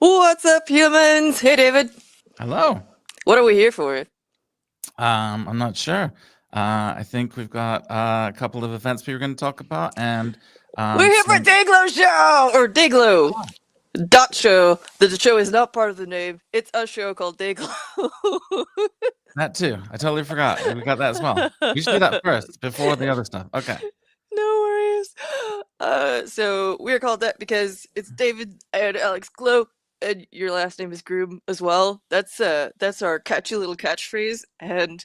What's up, humans? Hey, David. Hello. What are we here for? I'm not sure. I think we've got a couple of events we were going to talk about, and We're here for some. Dayglow Show! Or Dayglow Ah, Dot Show. The show is not part of the name. It's a show called Dayglow. that too. I totally forgot. We got that as well. We should do that first before the other stuff. Okay. No worries. So we're called that because it's David and Alex Glow, and your last name is Groom as well. That's our catchy little catchphrase. And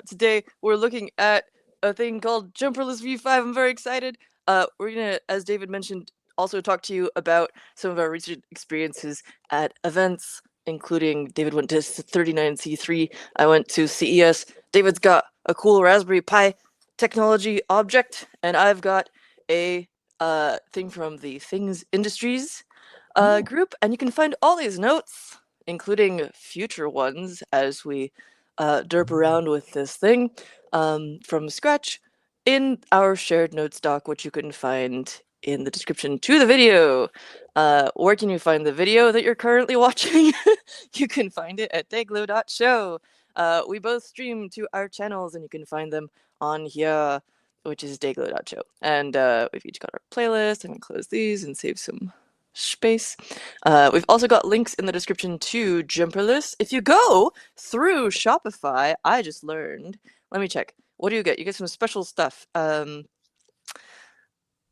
today we're looking at a thing called Jumperless V5. I'm very excited. We're gonna, as David mentioned, also talk to you about some of our recent experiences at events, including David went to 39C3. I went to CES. David's got a cool Raspberry Pi technology object, and I've got a thing from the Things Industries Ooh. group, and you can find all these notes, including future ones, as we derp around with this thing from scratch in our shared notes doc, which you can find in the description to the video. Where can you find the video that you're currently watching? You can find it at dayglow.show. We both stream to our channels, and you can find them on here, which is dayglow.show. And we've each got our playlist. I'm going to close these and save some space. We've also got links in the description to Jumperless. If you go through Shopify, I just learned. Let me check. What do you get? You get some special stuff. The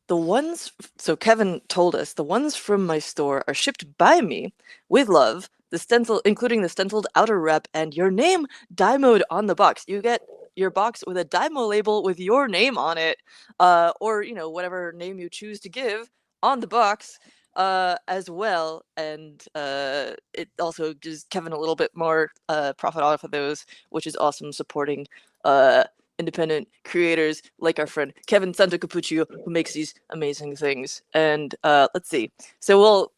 ones, so Kevin told us, the ones from my store are shipped by me with love, the stencil, including the stenciled outer wrap and your name dymoed on the box. You get your box with a dymo label with your name on it, or whatever name you choose to give on the box, as well. And it also gives Kevin a little bit more profit off of those, which is awesome, supporting independent creators like our friend Kevin Santacapuccio, who makes these amazing things. And let's see. So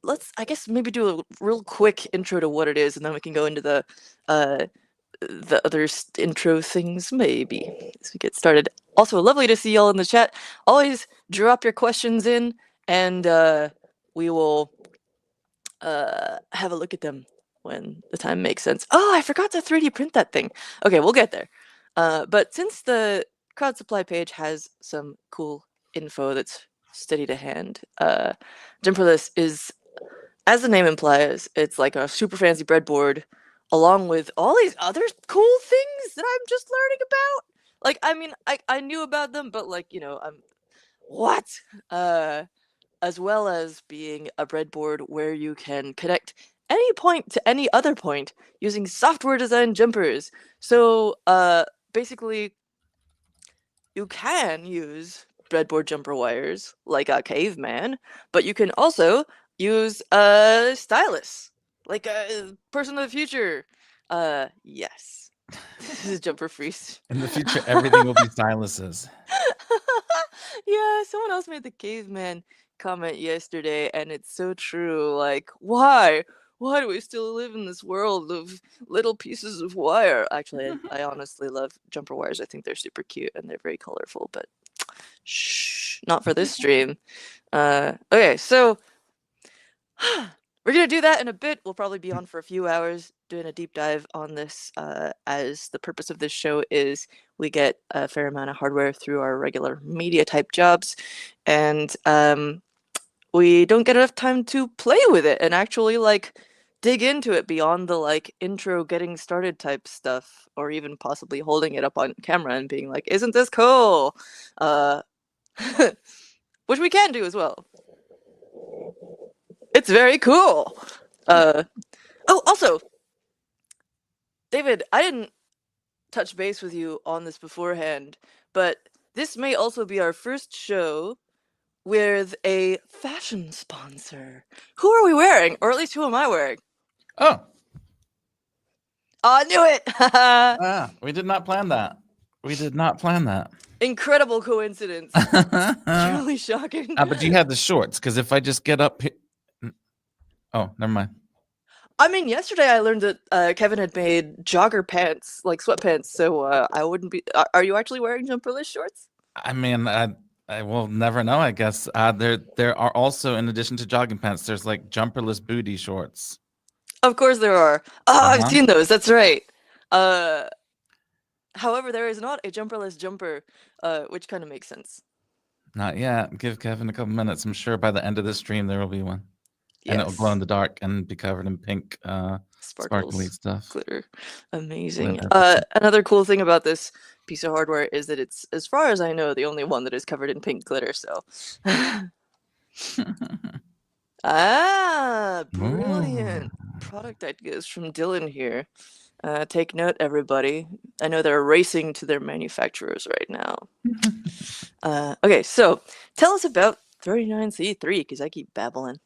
let's, I guess, maybe do a real quick intro to what it is, and then we can go into the other intro things maybe as we get started. Also, lovely to see y'all in the chat. Always drop your questions in, and we will have a look at them when the time makes sense. Oh, I forgot to 3D print that thing. Okay, we'll get there. But since the crowd supply page has some cool info that's steady to hand, Jumperless is, as the name implies, it's like a super fancy breadboard, along with all these other cool things that I'm just learning about. Like, I mean, I knew about them, but like, I'm what? As well as being a breadboard where you can connect any point to any other point using software designed jumpers. So basically, you can use breadboard jumper wires like a caveman, but you can also use a stylus like a person of the future. Yes. This is Jumper Freeze. In the future, everything will be styluses. Yeah, someone else made the caveman comment yesterday, and it's so true. Like, why? Why do we still live in this world of little pieces of wire? Actually, I honestly love jumper wires. I think they're super cute and they're very colorful, but shh, not for this stream. Okay, so we're gonna do that in a bit. We'll probably be on for a few hours doing a deep dive on this, as the purpose of this show is we get a fair amount of hardware through our regular media type jobs, and we don't get enough time to play with it and actually like dig into it beyond the like intro getting started type stuff, or even possibly holding it up on camera and being like, isn't this cool? Uh, which we can do as well. It's very cool. Oh, also, David, I didn't touch base with you on this beforehand, but this may also be our first show with a fashion sponsor. Who are we wearing? Or at least who am I wearing? Oh, Oh, I knew it! we did not plan that. We did not plan that. Incredible coincidence. Truly shocking. But you had the shorts, because if I just get up here. Oh, never mind. I mean, yesterday I learned that Kevin had made jogger pants, like sweatpants, so I wouldn't be. Are you actually wearing jumperless shorts? I mean, I will never know, I guess. There are also, in addition to jogging pants, there's like jumperless booty shorts. Of course there are. Oh, I've Uh-huh. seen those. That's right. Uh, However, there is not a jumperless jumper, which kind of makes sense. Not yet. Give Kevin a couple minutes. I'm sure by the end of this stream there will be one. And it'll glow in Yes. the dark and be covered in pink, sparkly Sparkles, stuff. glitter, amazing. Glitter. That's it. Another cool thing about this piece of hardware is that it's, as far as I know, the only one that is covered in pink glitter. So, Ooh. brilliant product ideas from Dylan here. Take note, everybody. I know they're racing to their manufacturers right now. Okay, so tell us about 39C3 because I keep babbling.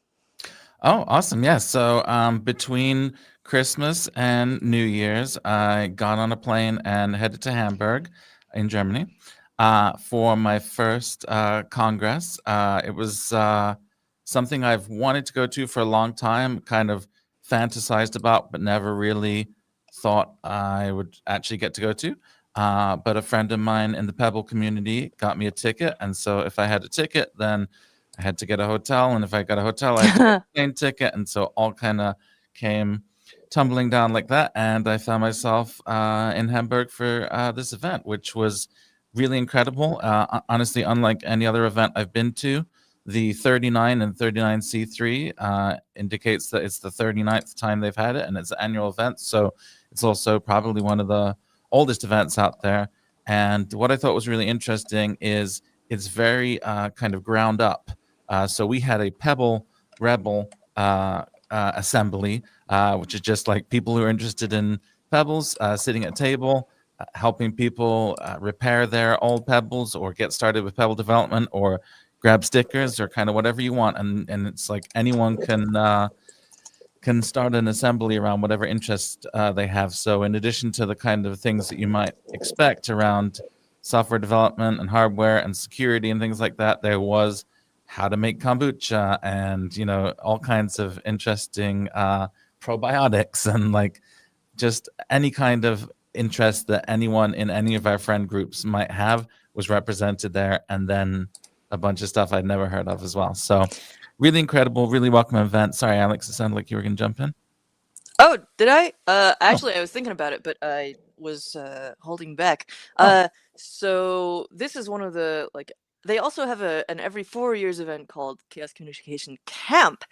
Oh, awesome. Yeah. So between Christmas and New Year's, I got on a plane and headed to Hamburg in Germany for my first Congress. It was something I've wanted to go to for a long time, kind of fantasized about, but never really thought I would actually get to go to. But a friend of mine in the Pebble community got me a ticket. And so if I had a ticket, then I had to get a hotel, and if I got a hotel, I had to get a plane ticket, and so all kind of came tumbling down like that. And I found myself in Hamburg for this event, which was really incredible. Honestly, unlike any other event I've been to, the 39 and 39C3 indicates that it's the 39th time they've had it, and it's an annual event. So it's also probably one of the oldest events out there. And what I thought was really interesting is it's very kind of ground up. So we had a Pebble Rebel assembly, which is just like people who are interested in pebbles sitting at a table, helping people repair their old pebbles or get started with pebble development or grab stickers or kind of whatever you want. And it's like anyone can start an assembly around whatever interest they have. So in addition to the kind of things that you might expect around software development and hardware and security and things like that, there was how to make kombucha and all kinds of interesting probiotics and like just any kind of interest that anyone in any of our friend groups might have was represented there, and then a bunch of stuff I'd never heard of as well. So really incredible, really welcome event. Sorry, Alex, it sounded like you were gonna jump in. Oh, did I? Oh, Actually, I was thinking about it, but I was holding back. oh, So this is one of the they also have an every 4 years event called Chaos Communication Camp,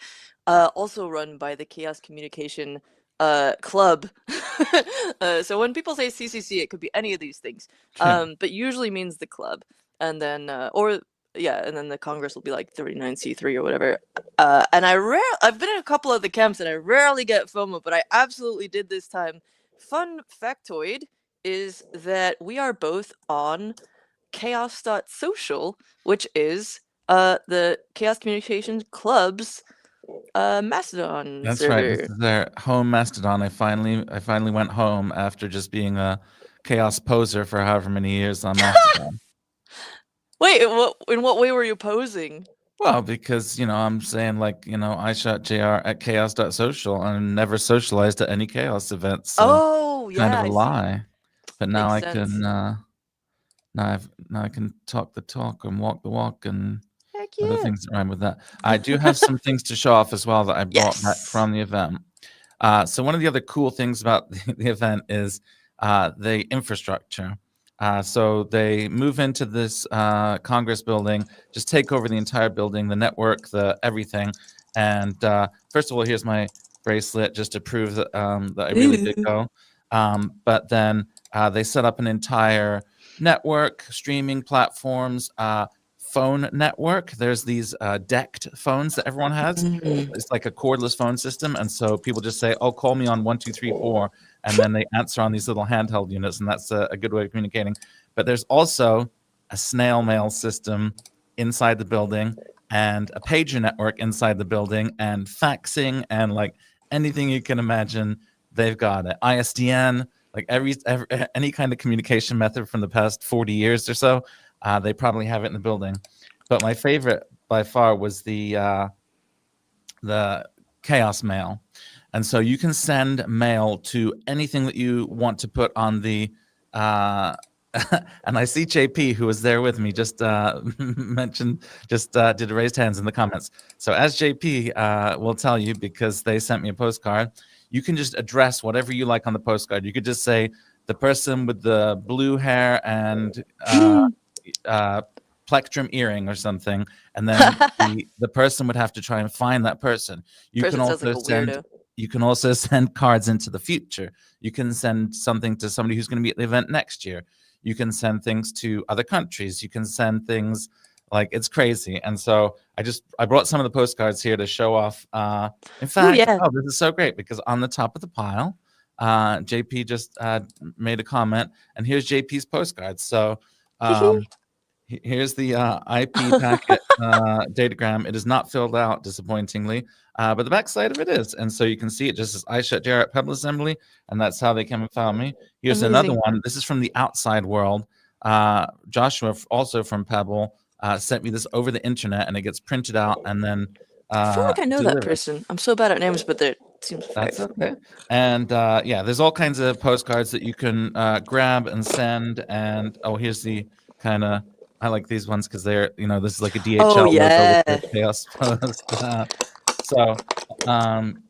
also run by the Chaos Communication Club. So when people say CCC, it could be any of these things, yeah. but usually means the club, and then or yeah, and then the Congress will be like 39C3 or whatever. And I've been in a couple of the camps and I rarely get FOMO, but I absolutely did this time. Fun factoid is that we are both on chaos.social, which is the Chaos Communications Club's Mastodon That's right. This server. is their home Mastodon. I finally went home after just being a chaos poser for however many years on Mastodon. Wait, in what way were you posing? Well, because I'm saying like I shot JR at chaos.social and never socialized at any chaos events, so Oh, kind yeah, of a I see. lie. But now Makes I sense. can now I can talk the talk and walk the walk and Heck other yeah. things that rhyme with that. I do have some things to show off as well that I brought back Yes. from the event. So one of the other cool things about the event is the infrastructure. So they move into this Congress building, just take over the entire building, the network, the everything. And first of all, here's my bracelet just to prove that that I really did go. But then they set up an entire network, streaming platforms, phone network. There's these decked phones that everyone has. Mm. It's like a cordless phone system, and so people just say, "Oh, call me on 1 2 3 4," and then they answer on these little handheld units, and that's a good way of communicating. But there's also a snail mail system inside the building, and a pager network inside the building, and faxing, and like anything you can imagine, they've got it. ISDN, like every any kind of communication method from the past 40 years or so, they probably have it in the building. But my favorite by far was the chaos mail. And so you can send mail to anything that you want to put on the And I see JP, who was there with me, just mentioned, just did raised hands in the comments. So as JP will tell you, because they sent me a postcard, you can just address whatever you like on the postcard. You could just say the person with the blue hair and plectrum earring or something, and then the person would have to try and find that person. You can Person sounds like also a weirdo. you can also send cards into the future. You can send something to somebody who's going to be at the event next year. You can send things to other countries. You can send things, like, it's crazy. And so I brought some of the postcards here to show off. In fact, yeah. this is so great, because on the top of the pile, JP just made a comment, and here's JP's postcards. So here's the IP packet datagram. It is not filled out, disappointingly, but the back side of it is. And so you can see it just says, I shut JR at Pebble Assembly, and that's how they came and found me. Here's another one. This is from the outside world. Joshua, also from Pebble, sent me this over the internet, and it gets printed out and then I feel like I know that person. I'm so bad at names, but it seems that's okay. And yeah, there's all kinds of postcards that you can grab and send. And here's the kind of, I like these ones because they're, this is like a DHL logo with the chaos post. So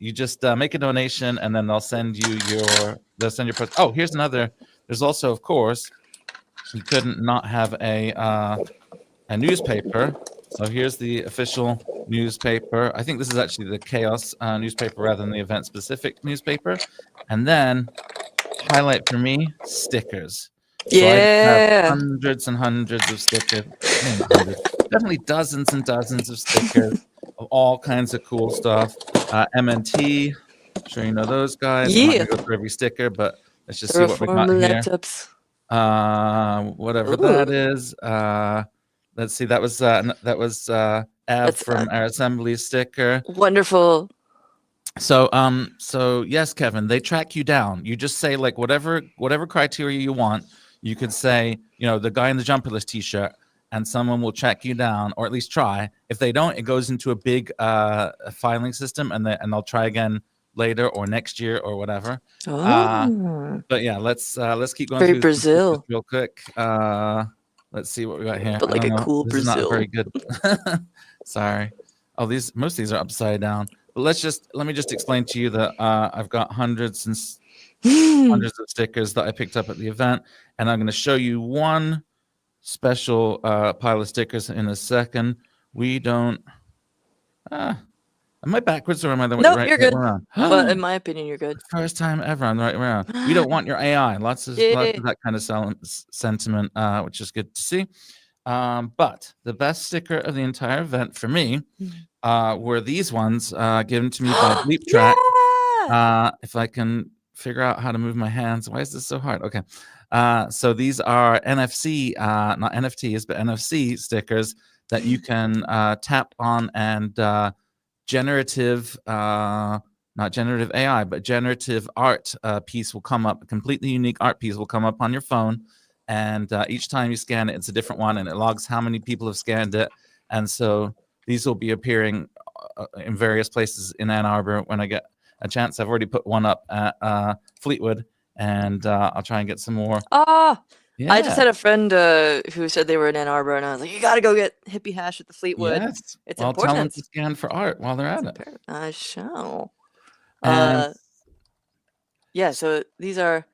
you just make a donation, and then they'll send you your post. Oh, here's another. There's also, of course, you couldn't not have a newspaper. So here's the official newspaper. I think this is actually the Chaos newspaper rather than the event-specific newspaper. And then, highlight for me, stickers. So I have hundreds and hundreds of stickers. Maybe not hundreds, definitely dozens and dozens of stickers of all kinds of cool stuff. MNT, I'm sure you know those guys. I'm not going to go through every sticker, but let's just see what we got here. Whatever that is. Let's see. That was Ab from our assembly sticker. Wonderful. So yes, Kevin, they track you down. You just say, like, whatever criteria you want. You could say, the guy in the Jumperless t-shirt, and someone will track you down, or at least try. If they don't, it goes into a big filing system, and they'll try again later or next year or whatever. But yeah, let's keep going through Brazil real quick. Let's see what we got here. But like a cool this Brazil. is not very good. Sorry. Oh, most of these are upside down. But let me just explain to you that I've got hundreds and hundreds of stickers that I picked up at the event, and I'm going to show you one special pile of stickers in a second. We don't. Am I backwards or am I the no, right you're good. way around? But in my opinion, you're good. First time ever on the right way around. We don't want your AI. Lots of that kind of sentiment, which is good to see. But the best sticker of the entire event for me were these ones given to me by Bleep Track. If I can figure out how to move my hands. Why is this so hard? Okay. So these are NFC, not NFTs, but NFC stickers that you can tap on, and generative, not generative AI, but generative art piece will come up. A completely unique art piece will come up on your phone, and each time you scan it, it's a different one, and it logs how many people have scanned it. And so these will be appearing in various places in Ann Arbor when I get a chance. I've already put one up at Fleetwood, and I'll try and get some more. Yeah. I just had a friend who said they were in Ann Arbor, and I was like, you got to go get Hippie Hash at the Fleetwood. Yes. It's I'll important. Tell them to scan for art while they're at it. I shall. And yeah, so these are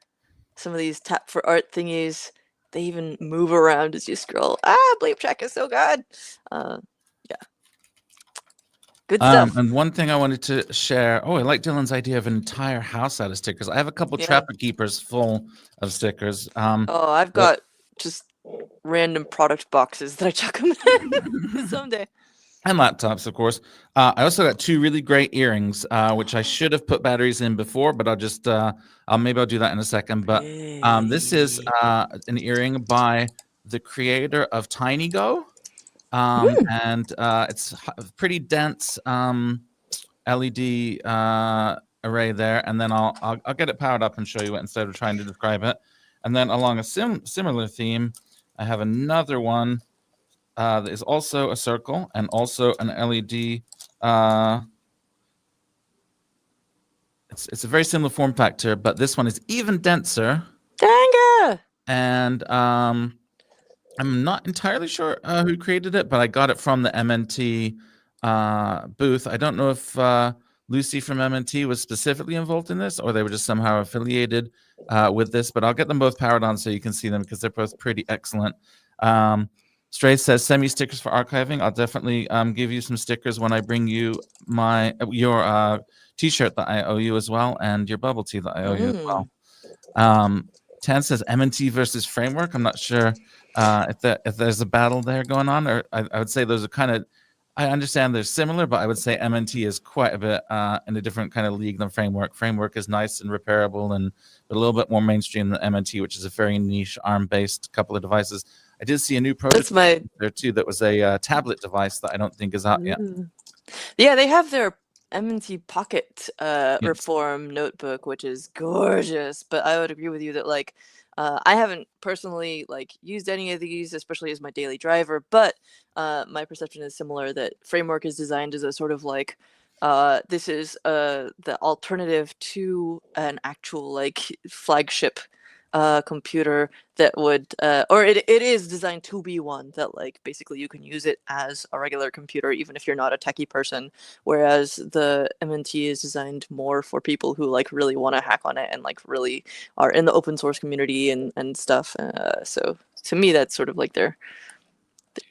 some of these tap for art thingies. They even move around as you scroll. Bleep Track is so good. Yeah. Good stuff. And one thing I wanted to share. I like Dylan's idea of an entire house out of stickers. I have a couple Trapper Keepers full of stickers. I've got just random product boxes that I chuck them in someday. And laptops, of course. I also got 2 really great earrings, which I should have put batteries in before, but I'll just maybe I'll do that in a second. But this is an earring by the creator of TinyGo. And it's a pretty dense LED array there, and then I'll get it powered up and show you it instead of trying to describe it. And then along a similar theme, I have another one that is also a circle and also an LED. It's a very similar form factor, but this one is even denser. Danga! and I'm not entirely sure who created it, but I got it from the MNT booth. I don't know if Lucy from MNT was specifically involved in this, or they were just somehow affiliated with this. But I'll get them both powered on so you can see them because they're both pretty excellent. Stray says, "Send me stickers for archiving." I'll definitely give you some stickers when I bring you your T-shirt that I owe you as well, and your bubble tea that I owe you as well. Tan says MNT versus framework. I'm not sure if there's a battle there going on, or I would say those are kind of. I understand they're similar, but I would say MNT is quite a bit in a different kind of league than framework. Framework is nice and repairable and a little bit more mainstream than MNT, which is a very niche ARM-based couple of devices. I did see a new prototype there too that was a tablet device that I don't think is out yet. Yeah, they have their M&T Pocket Reform notebook, which is gorgeous. But I would agree with you that like I haven't personally like used any of these, especially as my daily driver. But my perception is similar that Framework is designed as a sort of like this is the alternative to an actual like flagship computer that would or it is designed to be one that like basically you can use it as a regular computer even if you're not a techie person, whereas the MNT is designed more for people who like really want to hack on it and like really are in the open source community and stuff. So to me that's sort of like their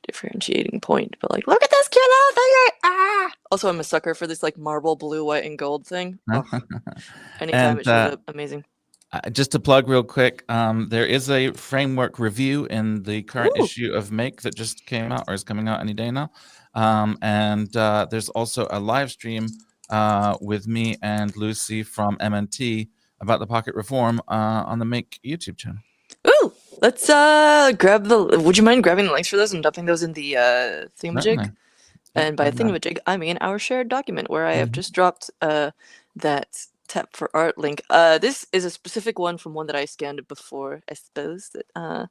differentiating point. But like, look at this cute little thing! Also, I'm a sucker for this like marble blue, white, and gold thing. Anytime, it shows up, amazing. Just to plug real quick, there is a framework review in the current issue of Make that just came out or is coming out any day now. And there's also a live stream with me and Lucy from MNT about the Pocket Reform on the Make YouTube channel. Ooh, let's grab the. Would you mind grabbing the links for those and dumping those in the thingamajig? And by thingamajig, I mean our shared document where I have just dropped that tap for art link. This is a specific one from one that I scanned before, I suppose, that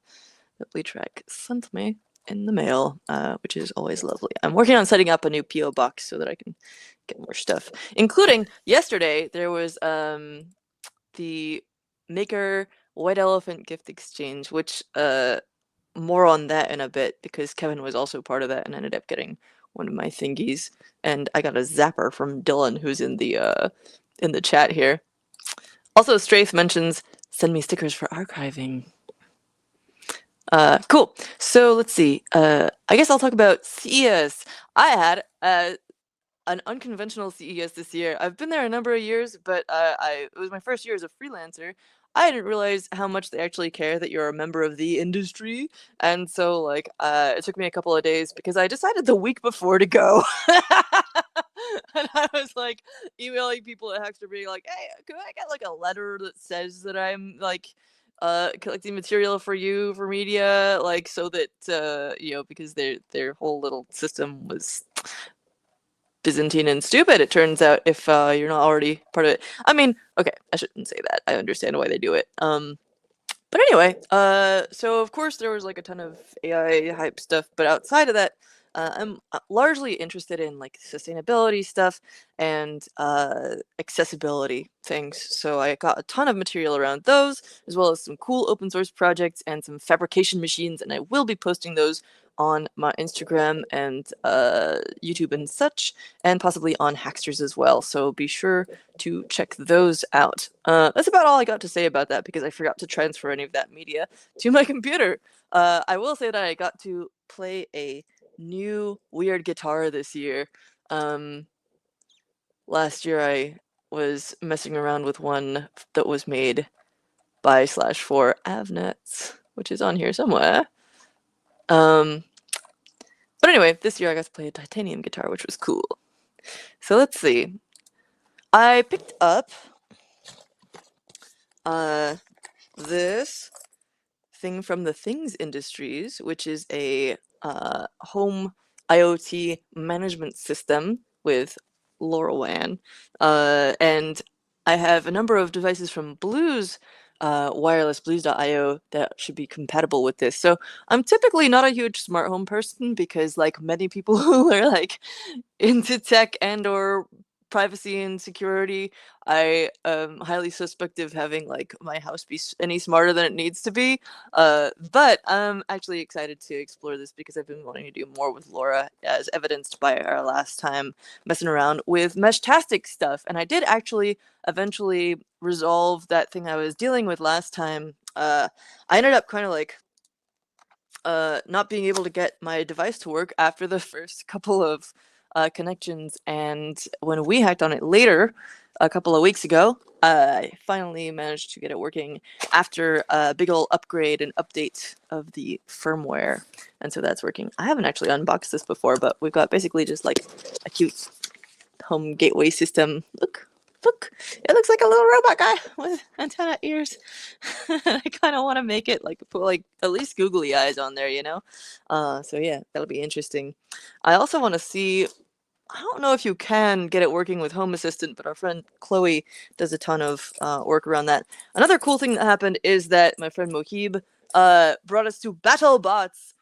Bleatrack sent me in the mail, which is always lovely. I'm working on setting up a new P.O. box so that I can get more stuff, including yesterday there was the Maker White Elephant gift exchange, which more on that in a bit because Kevin was also part of that and ended up getting one of my thingies, and I got a zapper from Dylan who's in the chat here. Also, Strafe mentions send me stickers for archiving. Cool. So let's see. I guess I'll talk about CES. I had an unconventional CES this year. I've been there a number of years, but it was my first year as a freelancer. I didn't realize how much they actually care that you're a member of the industry, and so like it took me a couple of days because I decided the week before to go. And I was like emailing people at Hackster being like, hey, could I get like a letter that says that I'm like collecting material for you for media, like so that you know, because their whole little system was Byzantine and stupid, it turns out, if you're not already part of it. I mean, okay, I shouldn't say that. I understand why they do it. But anyway, so of course there was like a ton of AI hype stuff, but outside of that, I'm largely interested in like sustainability stuff and accessibility things. So I got a ton of material around those, as well as some cool open source projects and some fabrication machines, and I will be posting those on my Instagram and YouTube and such, and possibly on Hacksters as well. So be sure to check those out. That's about all I got to say about that because I forgot to transfer any of that media to my computer. I will say that I got to play a new weird guitar this year. Last year I was messing around with one that was made by /for Avnets, which is on here somewhere. But anyway, this year I got to play a titanium guitar, which was cool. So let's see. I picked up this thing from the Things Industries, which is a home IoT management system with LoRaWAN. And I have a number of devices from Blues, wireless blues.io that should be compatible with this. So I'm typically not a huge smart home person because like many people who are like into tech and or privacy and security. I am highly suspect of having like my house be any smarter than it needs to be. But I'm actually excited to explore this because I've been wanting to do more with Laura, as evidenced by our last time messing around with Meshtastic stuff. And I did actually eventually resolve that thing I was dealing with last time. I ended up kind of like not being able to get my device to work after the first couple of connections, and when we hacked on it later, a couple of weeks ago, I finally managed to get it working after a big ol' upgrade and update of the firmware, and so that's working. I haven't actually unboxed this before, but we've got basically just like a cute home gateway system. Look, it looks like a little robot guy with antenna ears. I kind of want to make it like put like at least googly eyes on there, you know. So yeah, that'll be interesting. I also want to see. I don't know if you can get it working with Home Assistant, but our friend Chloe does a ton of work around that. Another cool thing that happened is that my friend Mohib brought us to BattleBots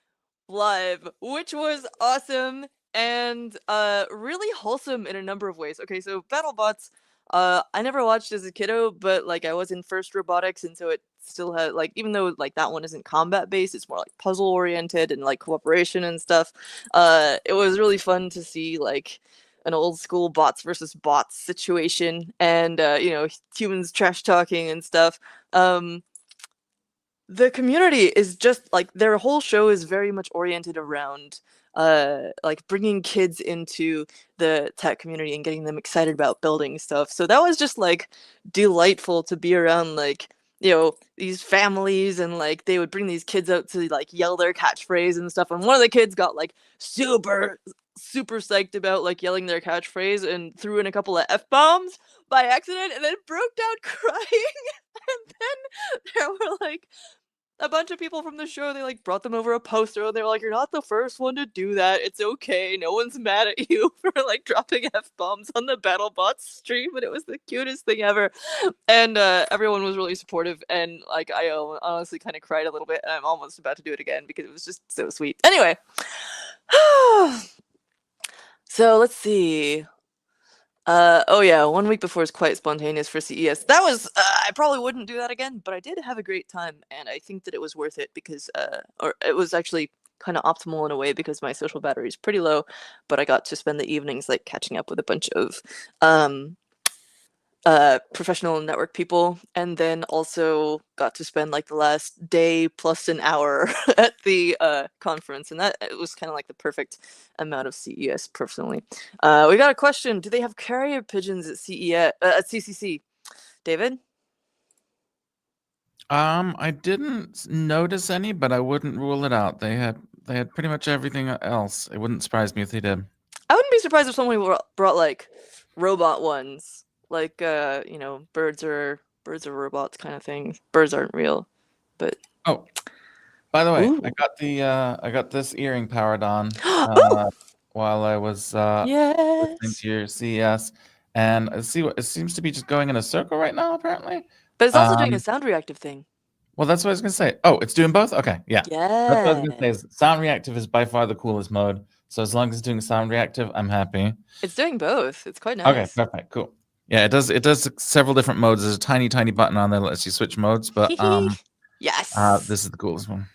Live, which was awesome and really wholesome in a number of ways. Okay, so BattleBots, I never watched as a kiddo, but like I was in first robotics, and so it still had like, even though like that one isn't combat based, it's more like puzzle oriented and like cooperation and stuff. It was really fun to see like an old school bots versus bots situation, and you know, humans trash talking and stuff. The community is just like, their whole show is very much oriented around like bringing kids into the tech community and getting them excited about building stuff. So that was just like delightful to be around, like, you know, these families, and like they would bring these kids out to like yell their catchphrase and stuff, and one of the kids got like super psyched about like yelling their catchphrase and threw in a couple of f-bombs by accident and then broke down crying. And then there were like a bunch of people from the show, they like brought them over a poster, and they were like, "You're not the first one to do that. It's okay. No one's mad at you for like dropping f-bombs on the BattleBots stream." And it was the cutest thing ever. And everyone was really supportive, and like I honestly kind of cried a little bit, and I'm almost about to do it again because it was just so sweet. Anyway, so let's see. Oh yeah, 1 week before is quite spontaneous for CES. That was, I probably wouldn't do that again, but I did have a great time, and I think that it was worth it because, or it was actually kind of optimal in a way because my social battery is pretty low, but I got to spend the evenings like catching up with a bunch of um, professional network people, and then also got to spend like the last day plus an hour at the conference, and that it was kind of like the perfect amount of CES personally. We got a question: do they have carrier pigeons at CES at CCC? David? I didn't notice any, but I wouldn't rule it out. They had pretty much everything else. It wouldn't surprise me if they did. I wouldn't be surprised if someone brought like robot ones, like you know, birds are robots kind of thing. Birds aren't real, but Oh, by the way, ooh. I got this earring powered on Ooh! while I was listening Yes. to your CES, and I see what it seems to be just going in a circle right now, apparently. But it's also doing a Um, sound reactive thing. well, that's what I was gonna say. Oh, it's doing both? Okay, yeah. That's what I was gonna say Yeah. is sound reactive is by far the coolest mode. So as long as it's doing sound reactive, I'm happy. It's doing both. It's quite Okay, nice. perfect, cool. Yeah, it does several different modes. There's a tiny, tiny button on there that lets you switch modes, but Yes. this is the coolest one.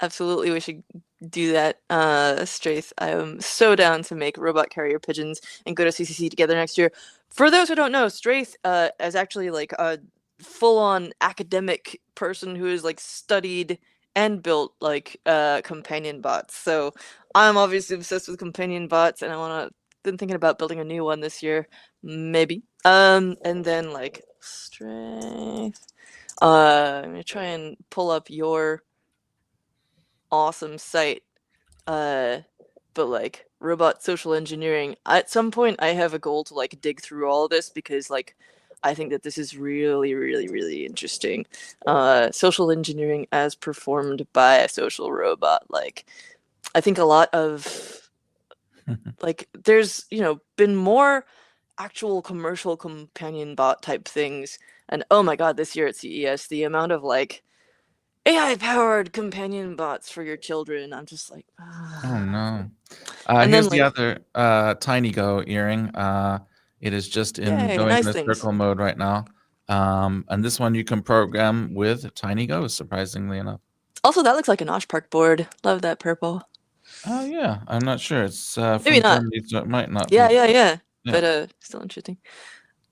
Absolutely, we should do that, Straith. I am so down to make robot carrier pigeons and go to CCC together next year. For those who don't know, Straith is actually like a full-on academic person who has like studied and built like companion bots. So I'm obviously obsessed with companion bots, and I wanna been thinking about building a new one this year, maybe. And then like Straith. I'm gonna try and pull up your awesome site, but like robot social engineering. At some point, I have a goal to like dig through all of this because like I think that this is really, really, really interesting. Social engineering as performed by a social robot. Like, I think a lot of like there's, you know, been more actual commercial companion bot type things, and oh my god, this year at CES, the amount of like AI-powered companion bots for your children. I'm just like, Oh ah. no. And then Here's the like, other Tiny Go earring. It is just in Yay, going nice in a things. circle mode right now. And this one you can program with Tiny Ghost, surprisingly enough. Also, that looks like an Oshpark board. Love that purple. Oh yeah, I'm not sure. It's Maybe from not. Germany, so it might not Yeah, be. yeah, yeah. Yeah. But still interesting.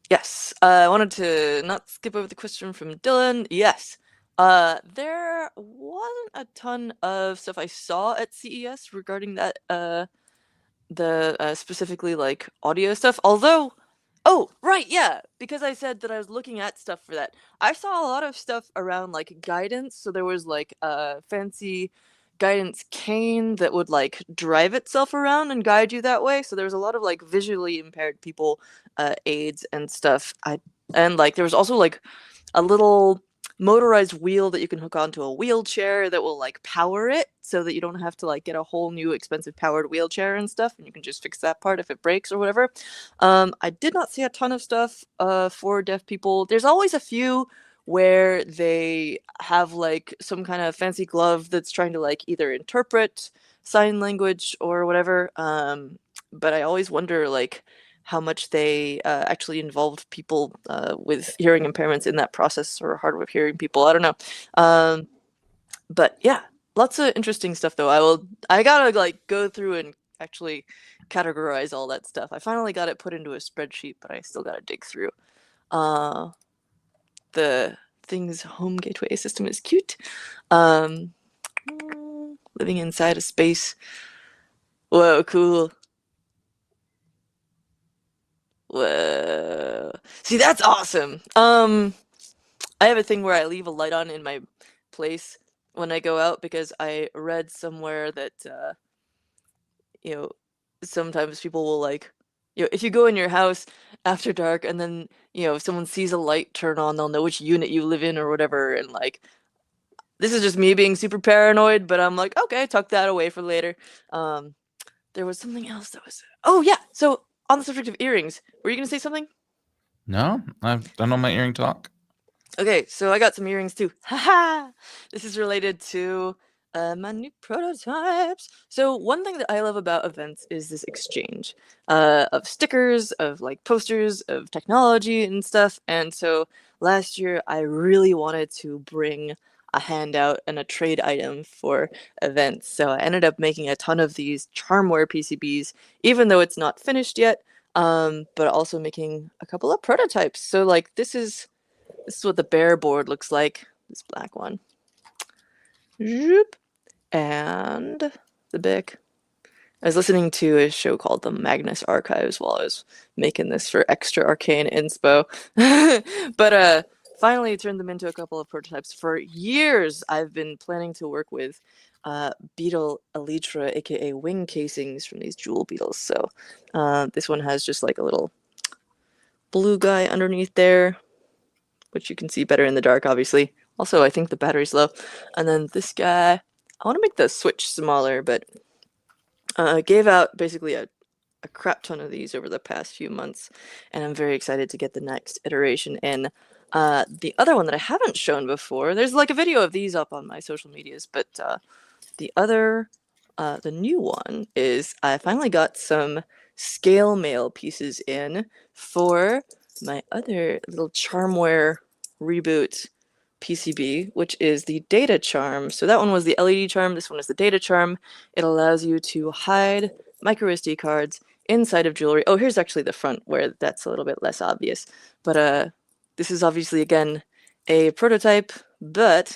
Yes. I wanted to not skip over the question from Dylan. Yes. There wasn't a ton of stuff I saw at CES regarding that the specifically like audio stuff. Although, oh right, yeah, because I said that I was looking at stuff for that. I saw a lot of stuff around like guidance. So there was like a fancy guidance cane that would like drive itself around and guide you that way. So there was a lot of like visually impaired people aids and stuff. I and like there was also like a little motorized wheel that you can hook onto a wheelchair that will like power it so that you don't have to like get a whole new expensive powered wheelchair and stuff, and you can just fix that part if it breaks or whatever. I did not see a ton of stuff for deaf people. There's always a few where they have like some kind of fancy glove that's trying to like either interpret sign language or whatever. But I always wonder like how much they actually involved people with hearing impairments in that process, or hard of hearing people. I don't know. But yeah, lots of interesting stuff though. I gotta like go through and actually categorize all that stuff. I finally got it put into a spreadsheet, but I still gotta dig through. Uh, the Things home gateway system is cute. Um, Living inside a space. Whoa, cool. Whoa. See, that's awesome. I have a thing where I leave a light on in my place when I go out because I read somewhere that you know, sometimes people will like, if you go in your house after dark and then, if someone sees a light turn on, they'll know which unit you live in or whatever. And like, this is just me being super paranoid, but I'm like, okay, tuck that away for later. Um, there was something else that was, oh yeah. So on the subject of earrings, were you gonna say something? No, I've done all my earring talk. Okay, so I got some earrings too. Haha! This is related to my new prototypes. So one thing that I love about events is this exchange of stickers, of like posters, of technology and stuff. And so last year I really wanted to bring a handout and a trade item for events. So I ended up making a ton of these charmware PCBs, even though it's not finished yet. But also making a couple of prototypes. So like this is what the bear board looks like. This black one. Zoop. And the back. I was listening to a show called The Magnus Archives while I was making this for extra arcane inspo. But finally turned them into a couple of prototypes. For years I've been planning to work with beetle elytra, aka wing casings from these jewel beetles. So this one has just like a little blue guy underneath there, which you can see better in the dark, obviously. Also, I think the battery's low. And then this guy, I want to make the switch smaller, but gave out basically a crap ton of these over the past few months, and I'm very excited to get the next iteration in. The other one that I haven't shown before, there's like a video of these up on my social medias, but the new one is I finally got some scale mail pieces in for my other little charmware reboot PCB, which is the data charm. So that one was the LED charm, this one is the data charm. It allows you to hide micro SD cards inside of jewelry. Oh, here's actually the front where that's a little bit less obvious. But this is obviously, again, a prototype, but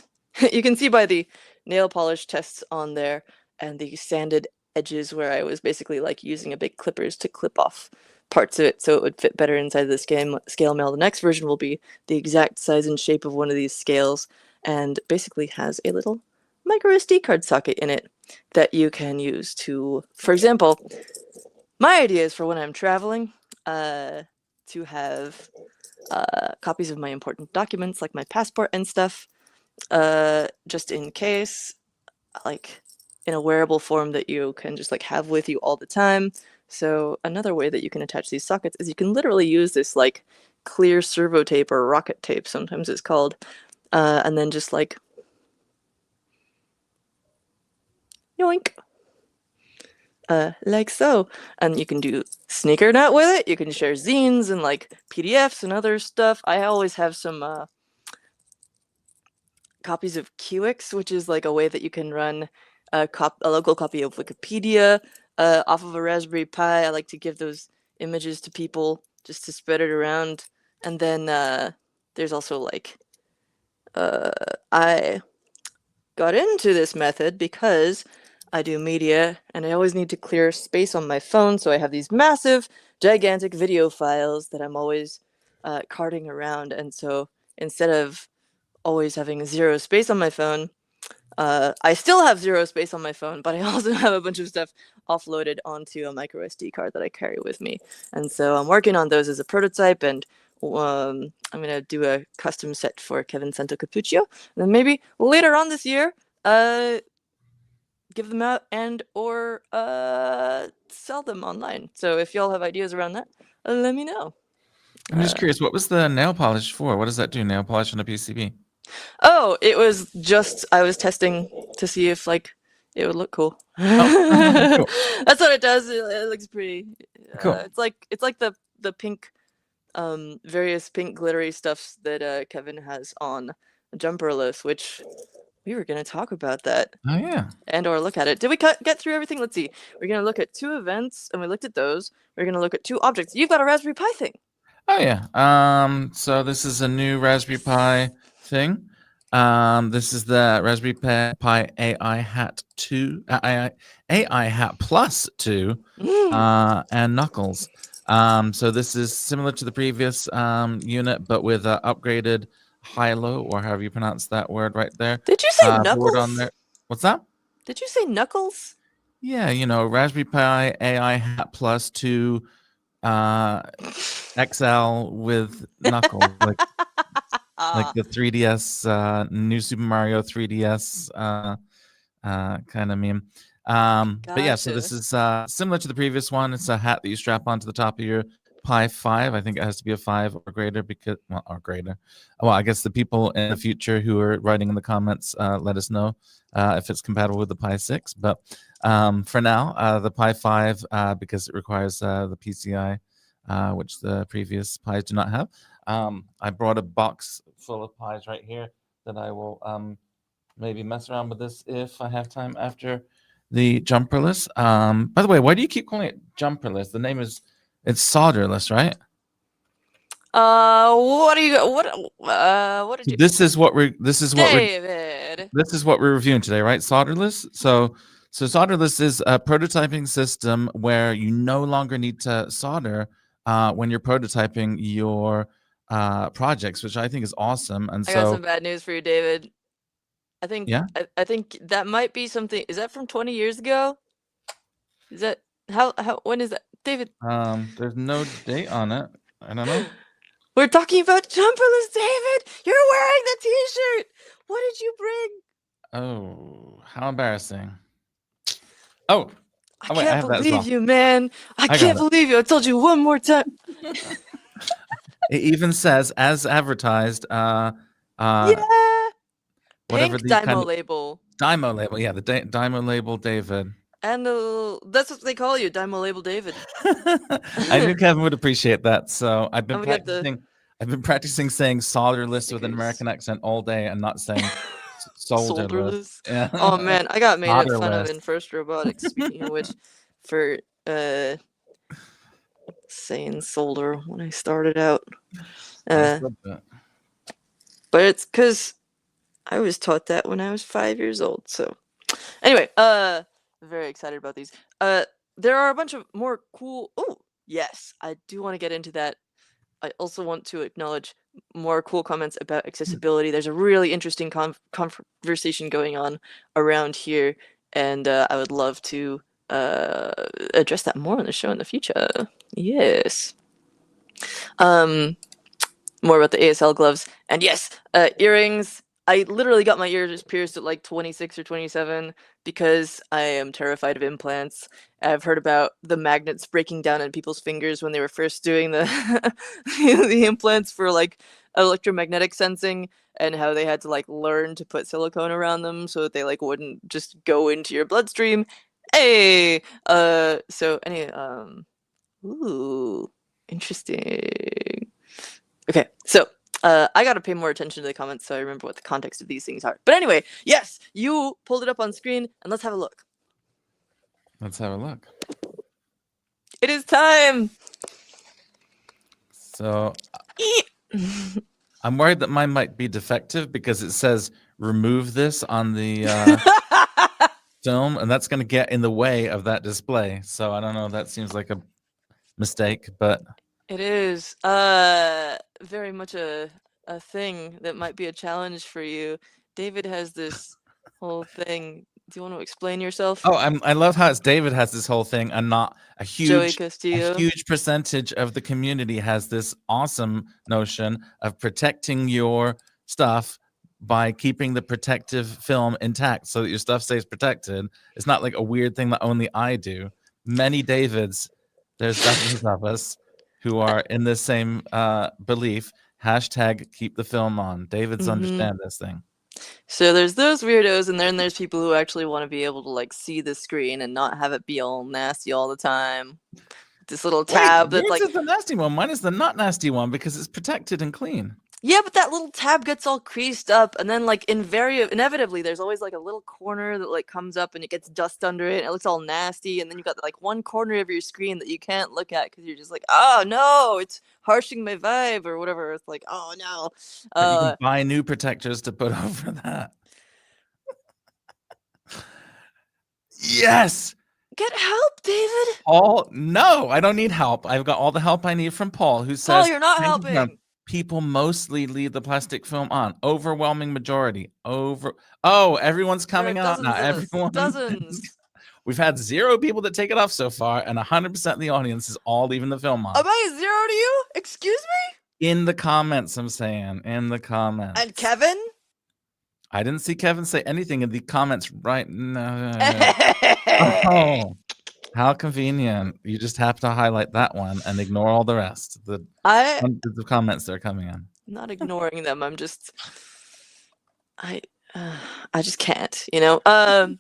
you can see by the nail polish tests on there and the sanded edges where I was basically like using a big clippers to clip off parts of it so it would fit better inside the scale mail. The next version will be the exact size and shape of one of these scales and basically has a little micro SD card socket in it that you can use to, for example, my idea is for when I'm traveling to have copies of my important documents like my passport and stuff, just in case, like in a wearable form that you can just like have with you all the time. So another way that you can attach these sockets is you can literally use this like clear servo tape or rocket tape, sometimes it's called, and then just like yoink, like so. And you can do sneaker net with it. You can share zines and like PDFs and other stuff. I always have some copies of QX, which is like a way that you can run a local copy of Wikipedia off of a Raspberry Pi. I like to give those images to people just to spread it around. And then there's also like I got into this method because I do media and I always need to clear space on my phone, so I have these massive, gigantic video files that I'm always carting around. And so instead of always having zero space on my phone, I still have zero space on my phone, but I also have a bunch of stuff offloaded onto a micro SD card that I carry with me. And so I'm working on those as a prototype, and I'm going to do a custom set for Kevin Santo Capuccio. And then maybe later on this year, give them out and or sell them online. So if y'all have ideas around that, let me know. I'm just curious, what was the nail polish for? What does that do, nail polish on a PCB? Oh, it was just I was testing to see if like it would look cool. Oh, cool. That's what it does. It looks pretty. Cool. It's like the pink, various pink glittery stuffs that Kevin has on Jumperless, which we were gonna talk about that Oh, yeah. and or look at it. Did we get through everything? Let's see. We're gonna look at 2 events, and we looked at those. We're gonna look at 2 objects. You've got a Raspberry Pi thing. Oh, yeah. So this is a new Raspberry Pi thing. This is the Raspberry Pi AI Hat 2, AI Hat Plus 2, and Knuckles. So this is similar to the previous unit, but with upgraded high-low, or however you pronounce that word right there. Did you say board Knuckles? on there. What's that? Did you say Knuckles? Yeah, Raspberry Pi AI Hat Plus 2 XL with Knuckles, like the 3DS, new Super Mario 3DS kind of meme. But yeah, so this is similar to the previous one. It's a hat that you strap onto the top of your Pi 5. I think it has to be a 5 or greater because, or greater. Well, I guess the people in the future who are writing in the comments, let us know if it's compatible with the Pi 6. But for now, the Pi 5, because it requires the PCI, which the previous Pis do not have. I brought a box full of Pis right here that I will maybe mess around with this if I have time after the Jumperless. By the way, why do you keep calling it Jumperless? The name is, it's solderless, right? What did you? This is what we're reviewing today, right? Solderless. So solderless is a prototyping system where you no longer need to solder when you're prototyping your projects, which I think is awesome. And I got some bad news for you, David. I think I think that might be something. Is that from 20 years ago? Is that how when is that, David? There's no date on it. I don't know. We're talking about Jumperless, David. You're wearing the T-shirt. What did you bring? Oh, how embarrassing! Oh, I can't believe you, man. I can't got it. believe you. I told you one more time. It even says, as advertised, Yeah. whatever Pink the Dymo label. Dymo label, yeah, the Dymo label David. And that's what they call you, Dymo label David. I knew Kevin would appreciate that, so I've been And we got practicing. I've been practicing saying solderless with an American accent all day and not saying solderless. Yeah. Oh man, I got made fun of Solderless. in First Robotics, speaking of which, for saying solder when I started out. But it's because I was taught that when I was 5 years old. So anyway, very excited about these. There are a bunch of more cool. Oh yes, I do want to get into that. I also want to acknowledge more cool comments about accessibility. There's a really interesting conversation going on around here, and I would love to address that more on the show in the future. Yes. More about the ASL gloves, and yes, earrings. I literally got my ears pierced at like 26 or 27 because I am terrified of implants. I've heard about the magnets breaking down in people's fingers when they were first doing the the implants for like electromagnetic sensing, and how they had to like learn to put silicone around them so that they like wouldn't just go into your bloodstream. Hey, so any ooh, interesting. Okay, so I gotta pay more attention to the comments so I remember what the context of these things are. But anyway, yes, you pulled it up on screen, and let's have a look. Let's have a look. It is time. So I'm worried that mine might be defective because it says remove this on the film, and that's going to get in the way of that display. So I don't know. That seems like a mistake, but It is very much a thing that might be a challenge for you. David has this whole thing. Do you want to explain yourself? oh, I love how it's David has this whole thing, and not a Joey huge Castillo. percentage of the community has this awesome notion of protecting your stuff by keeping the protective film intact so that your stuff stays protected. It's not like a weird thing that only I do. Many Davids, there's dozens of us who are in this same belief. Hashtag keep the film on. Davids understand this thing. So there's those weirdos, and then there's people who actually want to be able to like see the screen and not have it be all nasty all the time. This little tab Wait, that's yours like is the nasty one. Mine is the not nasty one because it's protected and clean. yeah, but that little tab gets all creased up, and then like inevitably there's always like a little corner that like comes up and it gets dust under it, and it looks all nasty, and then you've got like one corner of your screen that you can't look at because you're just like, oh no, it's harshing my vibe or whatever. It's like, oh no. But you can buy new protectors to put over that. Yes. Get help, David. Paul, no, I don't need help. I've got all the help I need from Paul, who says, Paul, you're not helping. People mostly leave the plastic film on. Overwhelming majority. Oh, everyone's coming out now. Everyone. Dozens. We've had 0 people that take it off so far, and 100% of the audience is all leaving the film on. Am I 0 to you? Excuse me? In the comments, I'm saying. In the comments. And Kevin? I didn't see Kevin say anything in the comments right now. Oh, how convenient. You just have to highlight that one and ignore all the rest. The hundreds of comments that are coming in. I'm not ignoring them. I'm just... I just can't, you know? There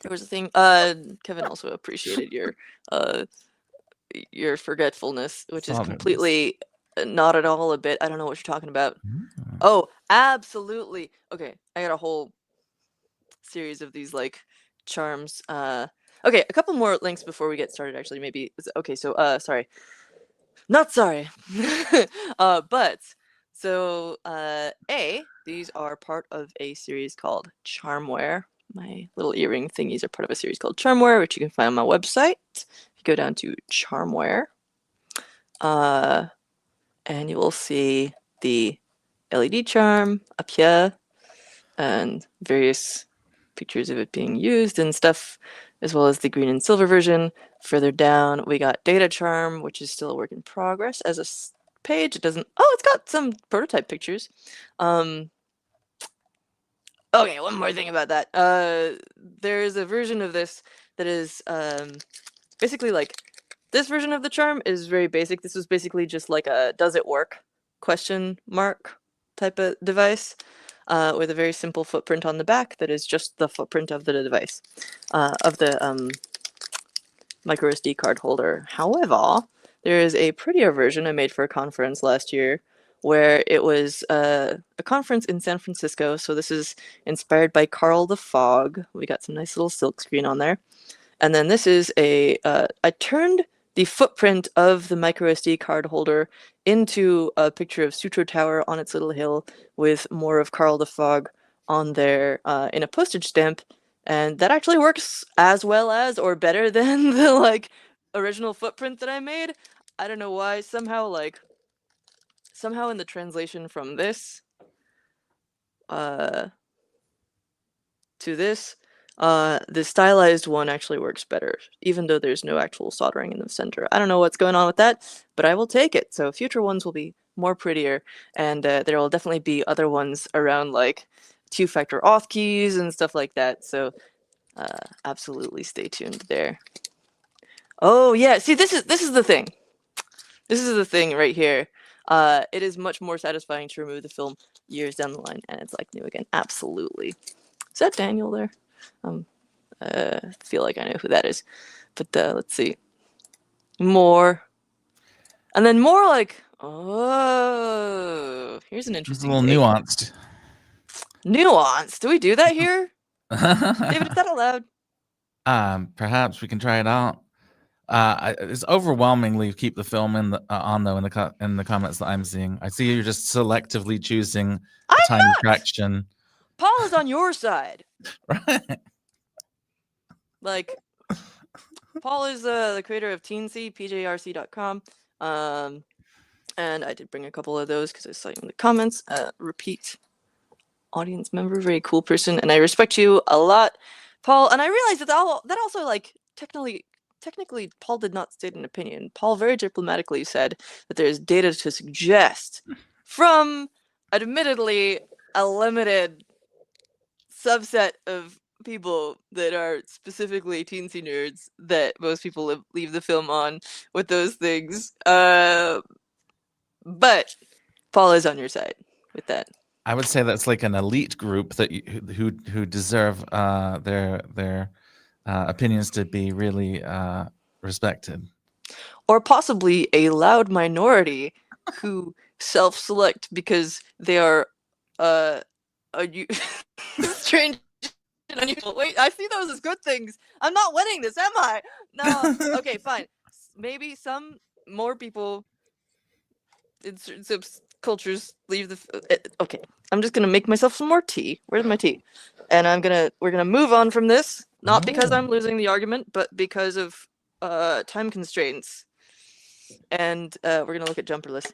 was a thing... Kevin also appreciated your forgetfulness, which is completely not at all a bit. I don't know what you're talking about. Oh, absolutely. Okay, I got a whole series of these like charms. Okay, a couple more links before we get started. Actually, maybe okay. So, sorry, not sorry, but so these are part of a series called Charmware. My little earring thingies are part of a series called Charmware, which you can find on my website. If you go down to Charmware, and you will see the LED charm up here and various pictures of it being used and stuff, as well as the green and silver version. Further down, we got data charm, which is still a work in progress as a page. It doesn't... Oh, it's got some prototype pictures. Okay, one more thing about that. There's a version of this that is basically like... This version of the charm is very basic. This was basically just like a does it work question mark type of device with a very simple footprint on the back that is just the footprint of the device, of the micro SD card holder. However, there is a prettier version I made for a conference last year where it was a conference in San Francisco. So this is inspired by Carl the Fog. We got some nice little silk screen on there. And then this is I turned the footprint of the micro SD card holder into a picture of Sutro Tower on its little hill with more of Carl the Fog on there in a postage stamp, and that actually works as well as or better than the like original footprint that I made. I don't know why. Somehow in the translation from this to this, the stylized one actually works better, even though there's no actual soldering in the center. I don't know what's going on with that, but I will take it. So future ones will be more prettier, and there will definitely be other ones around like 2-factor auth keys and stuff like that. So absolutely stay tuned there. Oh yeah, see this is the thing. This is the thing right here. It is much more satisfying to remove the film years down the line, and it's like new again. Absolutely. Is that Daniel there? feel like I know who that is. But let's see. More. And then more like, oh, here's an It's a interesting little take. nuanced. Nuance. Do we do that here? David, is that allowed? Perhaps we can try it out. It's overwhelmingly keep the film in the on though in the comments that I'm seeing. I see you're just selectively choosing a I'm tiny not. fraction. Paul is on your side. Right. Like, Paul is the creator of Teensy, pjrc.com. And I did bring a couple of those because I saw you in the comments. Repeat audience member, very cool person, and I respect you a lot, Paul. And I realized that also like technically Paul did not state an opinion. Paul very diplomatically said that there's data to suggest from admittedly a limited subset of people that are specifically teensy nerds that most people leave the film on with those things. But Paul is on your side with that. I would say that's like an elite group that who deserve their opinions to be really respected. Or possibly a loud minority who self-select because they are strange and unusual. Wait, I see those as good things. I'm not winning this, am I? No. Okay, fine. Maybe some more people in certain subcultures leave the. Okay, I'm just gonna make myself some more tea. Where's my tea? And we're gonna move on from this. Not because I'm losing the argument, but because of time constraints. And we're gonna look at Jumperless.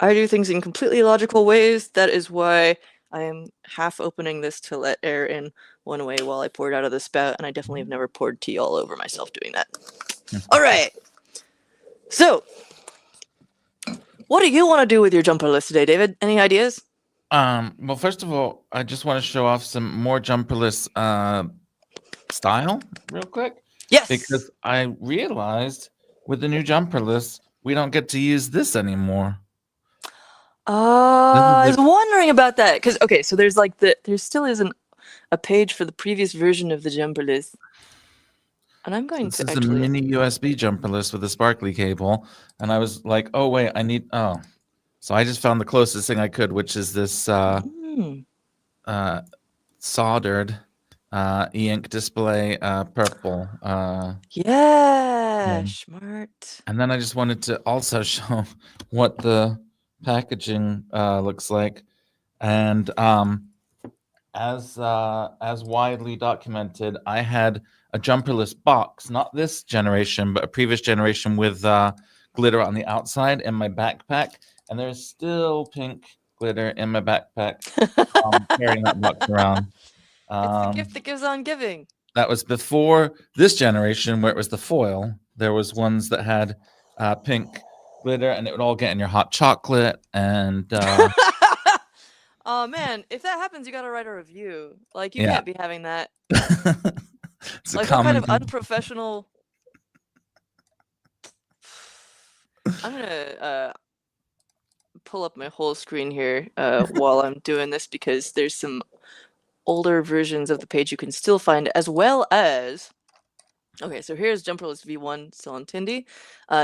I do things in completely logical ways. That is why I am half opening this to let air in one way while I pour it out of the spout, and I definitely have never poured tea all over myself doing that. All right. So, what do you want to do with your Jumperless today, David? Any ideas? Well, first of all, I just want to show off some more Jumperless style real quick. Yes. Because I realized with the new Jumperless, we don't get to use this anymore. I was wondering about that because so there's like there still isn't a page for the previous version of the Jumperless, and I'm going to actually. This is a mini USB Jumperless with a sparkly cable, and I was like, oh wait, so I just found the closest thing I could, which is this soldered e-ink display purple. Yeah, smart. And then I just wanted to also show what the packaging looks like, and as widely documented, I had a Jumperless box, not this generation, but a previous generation with glitter on the outside in my backpack, and there's still pink glitter in my backpack. Carrying that box around. It's the gift that gives on giving. That was before this generation, where it was the foil. There was ones that had pink glitter, and it would all get in your hot chocolate. And oh man, if that happens, you gotta write a review. Like you can't be having that. It's like what kind of unprofessional? I'm gonna pull up my whole screen here while I'm doing this because there's some older versions of the page you can still find, as well as. Okay, so here's Jumperless V1 still on Tindy.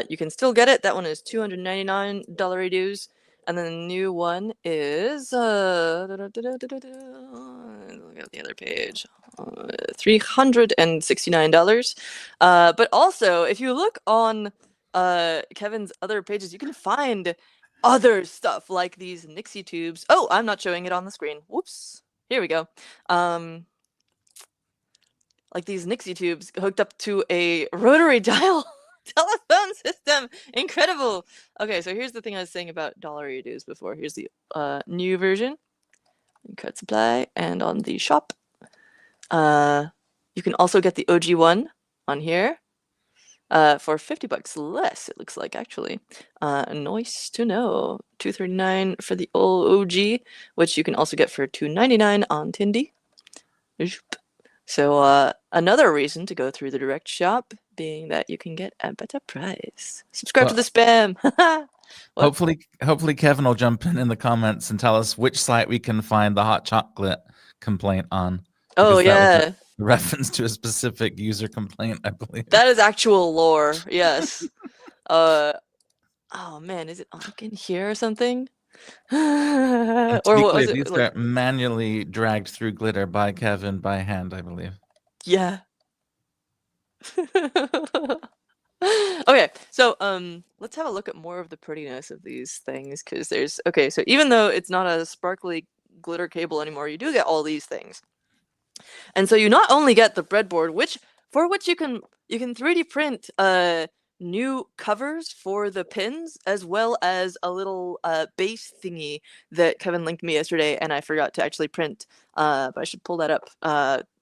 You can still get it. That one is $299 dues. And then the new one is look at the other page, $369. But also, if you look on Kevin's other pages, you can find other stuff like these Nixie tubes. Oh, I'm not showing it on the screen. Whoops. Here we go. Like these Nixie tubes hooked up to a rotary dial telephone system. Incredible. Okay, so here's the thing I was saying about dollar dues before. Here's the new version. Card supply, and on the shop. You can also get the OG one on here for $50 less, it looks like, actually. Nice to know. $239 for the old OG, which you can also get for $299 on Tindy. So another reason to go through the direct shop, being that you can get a better price. Subscribe to the spam. What? Hopefully Kevin will jump in the comments and tell us which site we can find the hot chocolate complaint on. Oh Because that was yeah, a reference to a specific user complaint, I believe. that is actual lore. Yes. Oh man, is it like in here or something? And to Or be what clear, was it these like? are manually dragged through glitter by Kevin by hand, I believe. Yeah. Okay, so let's have a look at more of the prettiness of these things, because there's okay, so even though it's not a sparkly glitter cable anymore, you do get all these things. And so you not only get the breadboard, which you can 3D print new covers for the pins, as well as a little base thingy that Kevin linked me yesterday, and I forgot to actually print. But I should pull that up.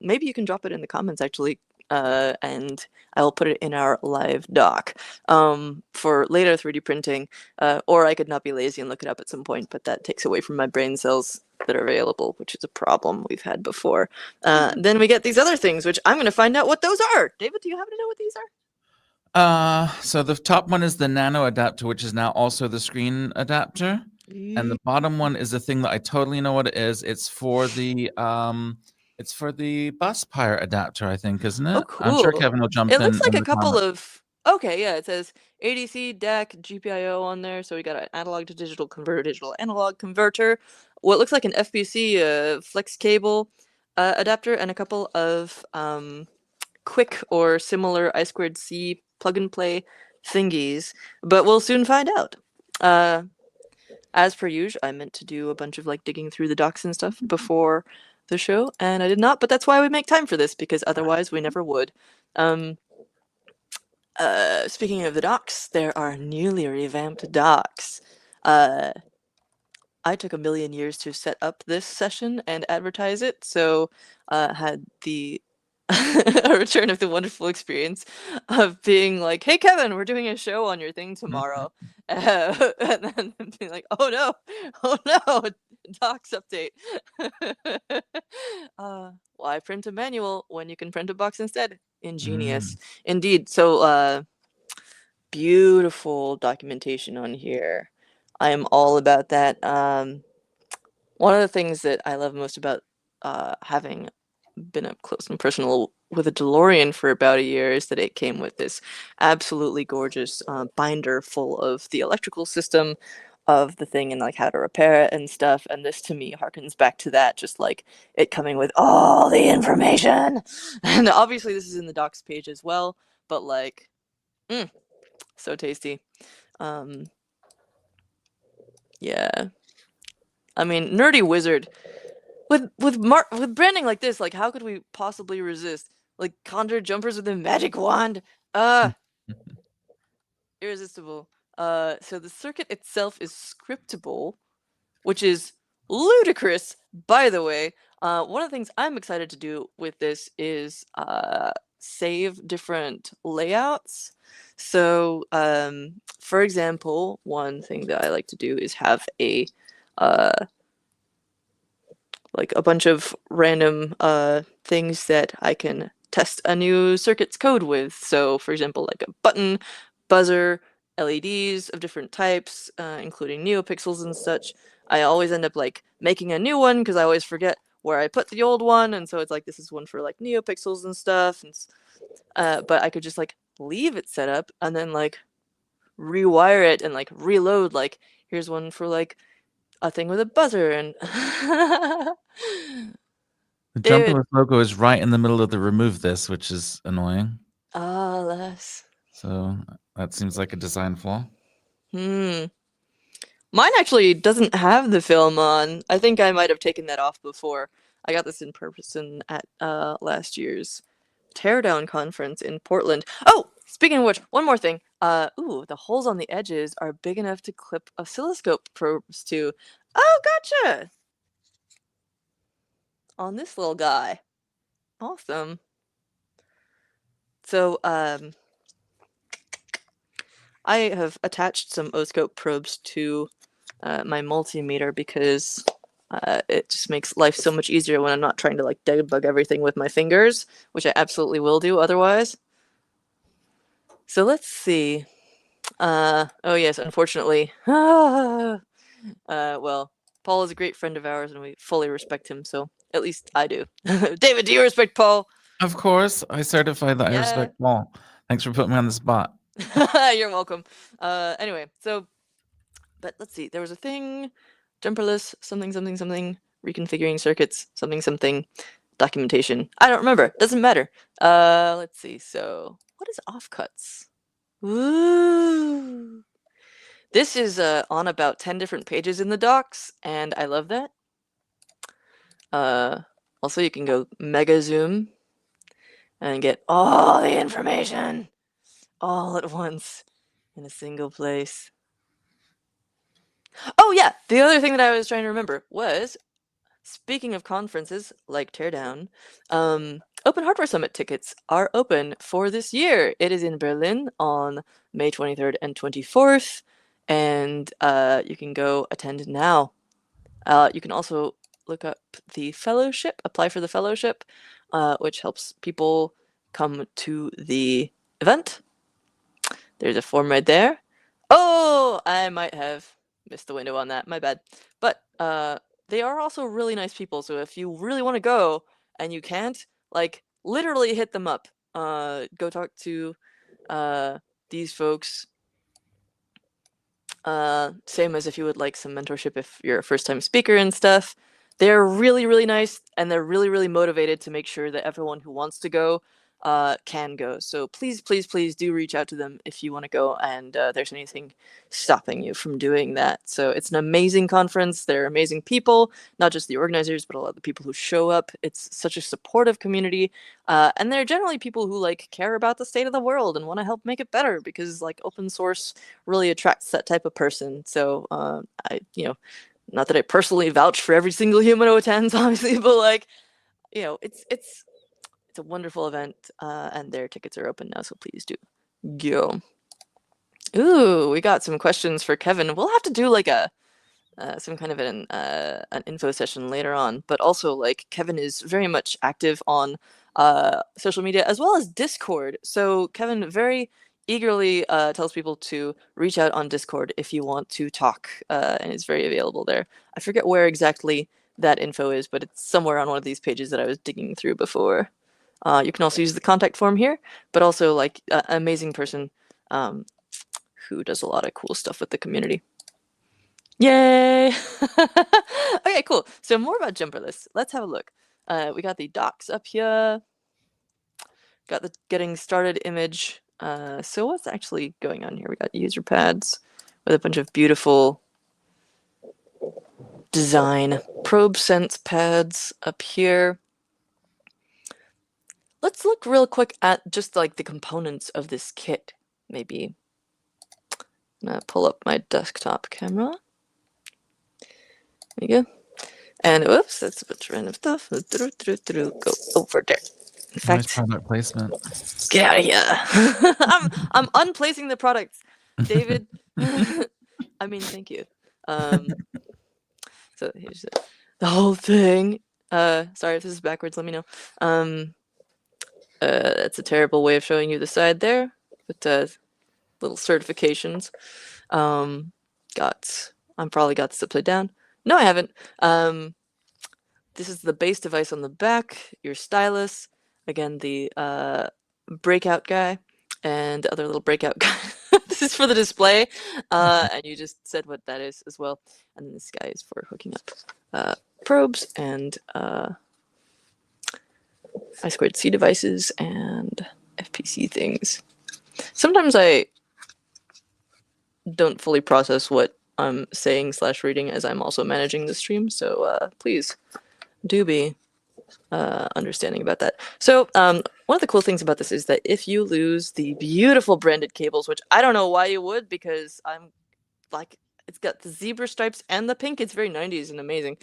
Maybe you can drop it in the comments actually, and I will put it in our live doc for later 3D printing. Or I could not be lazy and look it up at some point, but that takes away from my brain cells that are available, which is a problem we've had before. Then we get these other things, which I'm going to find out what those are. David, do you happen to know what these are? So the top one is the nano adapter, which is now also the screen adapter. And the bottom one is the thing that I totally know what it is. It's for the bus pirate adapter, I think, isn't it? Oh, cool. I'm sure Kevin will jump It in. looks like in a the couple comments. of. Okay, yeah, it says ADC, DAC, GPIO on there. So we got an analog to digital converter, digital analog converter. What looks like an FPC flex cable adapter, and a couple of quick or similar I2C plug and play thingies. But we'll soon find out. As per usual, I meant to do a bunch of like digging through the docs and stuff before the show, and I did not, but that's why we make time for this, because otherwise we never would. Speaking of the docs, there are newly revamped docs. I took a million years to set up this session and advertise it, so had the a return of the wonderful experience of being like, "Hey, Kevin, we're doing a show on your thing tomorrow," and then being like, "Oh no, docs update." Why print a manual when you can print a box instead? Ingenious, indeed. So, beautiful documentation on here. I am all about that. One of the things that I love most about having been up close and personal with a DeLorean for about a year is that it came with this absolutely gorgeous binder full of the electrical system of the thing and like how to repair it and stuff. And this to me harkens back to that, just like it coming with all the information. And obviously this is in the docs page as well, but like, so tasty. Yeah. I mean, nerdy wizard. With branding like this, like how could we possibly resist? Like conjure jumpers with a magic wand. Irresistible. So the circuit itself is scriptable, which is ludicrous, by the way. One of the things I'm excited to do with this is save different layouts. So, for example, one thing that I like to do is have a like a bunch of random things that I can test a new circuit's code with. So, for example, like a button, buzzer, LEDs of different types, including neopixels and such. I always end up like making a new one because I always forget where I put the old one, and so it's like this is one for like neopixels and stuff. And but I could just like leave it set up and then like rewire it and like reload. Like here's one for like a thing with a buzzer and The Dude. Jumperless logo is right in the middle of the remove this, which is annoying. Les. So that seems like a design flaw. Mine actually doesn't have the film on. I think I might have taken that off before. I got this in person at last year's Teardown conference in Portland. Oh, speaking of which, one more thing. Ooh, the holes on the edges are big enough to clip oscilloscope probes to. Oh, gotcha! On this little guy. Awesome. So, I have attached some oscope probes to my multimeter because it just makes life so much easier when I'm not trying to like debug everything with my fingers, which I absolutely will do otherwise. So let's see. Oh yes, unfortunately. Well, Paul is a great friend of ours, and we fully respect him. So at least I do. David, do you respect Paul? Of course, I certify that I Yeah. respect Paul. Thanks for putting me on the spot. You're welcome. Anyway, so but let's see. There was a thing, Jumperless something something something, reconfiguring circuits something something, documentation. I don't remember. Doesn't matter. Let's see. So what is offcuts? Ooh. This is on about 10 different pages in the docs, and I love that. Uh, Also, you can go mega zoom and get all the information all at once in a single place. Oh yeah, the other thing that I was trying to remember was, speaking of conferences like Teardown, Open Hardware Summit tickets are open for this year. It is in Berlin on May 23rd and 24th, and you can go attend now. You can also look up the fellowship, apply for the fellowship, which helps people come to the event. There's a form right there. Oh, I might have missed the window on that. My bad. But they are also really nice people. So if you really want to go and you can't, like, literally hit them up. Go talk to these folks. Same as if you would like some mentorship if you're a first-time speaker and stuff. They're really, really nice, and they're really, really motivated to make sure that everyone who wants to go can go. So please, please, please do reach out to them if you want to go and there's anything stopping you from doing that. So it's an amazing conference. They're amazing people, not just the organizers, but a lot of the people who show up. It's such a supportive community, and they're generally people who like care about the state of the world and want to help make it better, because like open source really attracts that type of person. So not that I personally vouch for every single human who attends, obviously, but like, it's a wonderful event, and their tickets are open now, so please do go. Ooh, we got some questions for Kevin. We'll have to do like a some kind of an info session later on. But also, like, Kevin is very much active on social media as well as Discord. So Kevin very eagerly tells people to reach out on Discord if you want to talk, and is very available there. I forget where exactly that info is, but it's somewhere on one of these pages that I was digging through before. You can also use the contact form here, but also like an amazing person who does a lot of cool stuff with the community. Yay! Okay, cool. So more about Jumperless. Let's have a look. We got the docs up here. Got the getting started image. So what's actually going on here? We got user pads with a bunch of beautiful design probe sense pads up here. Let's look real quick at just like the components of this kit, maybe. I'm gonna pull up my desktop camera. There you go. And whoops, that's a bunch of random stuff. Go over there. In Nice fact, product placement. get out of here. I'm unplacing the products, David. I mean, thank you. So here's the whole thing. Sorry if this is backwards. Let me know. That's a terrible way of showing you the side there, but little certifications. I'm probably got this upside down. No, I haven't. This is the base device on the back, your stylus, again, the breakout guy, and the other little breakout guy. This is for the display, and you just said what that is as well. And then this guy is for hooking up probes and I2C devices and FPC things. Sometimes I don't fully process what I'm saying / reading as I'm also managing the stream, so please do be understanding about that. So one of the cool things about this is that if you lose the beautiful branded cables, which I don't know why you would, because I'm like, it's got the zebra stripes and the pink. It's very 90s and amazing.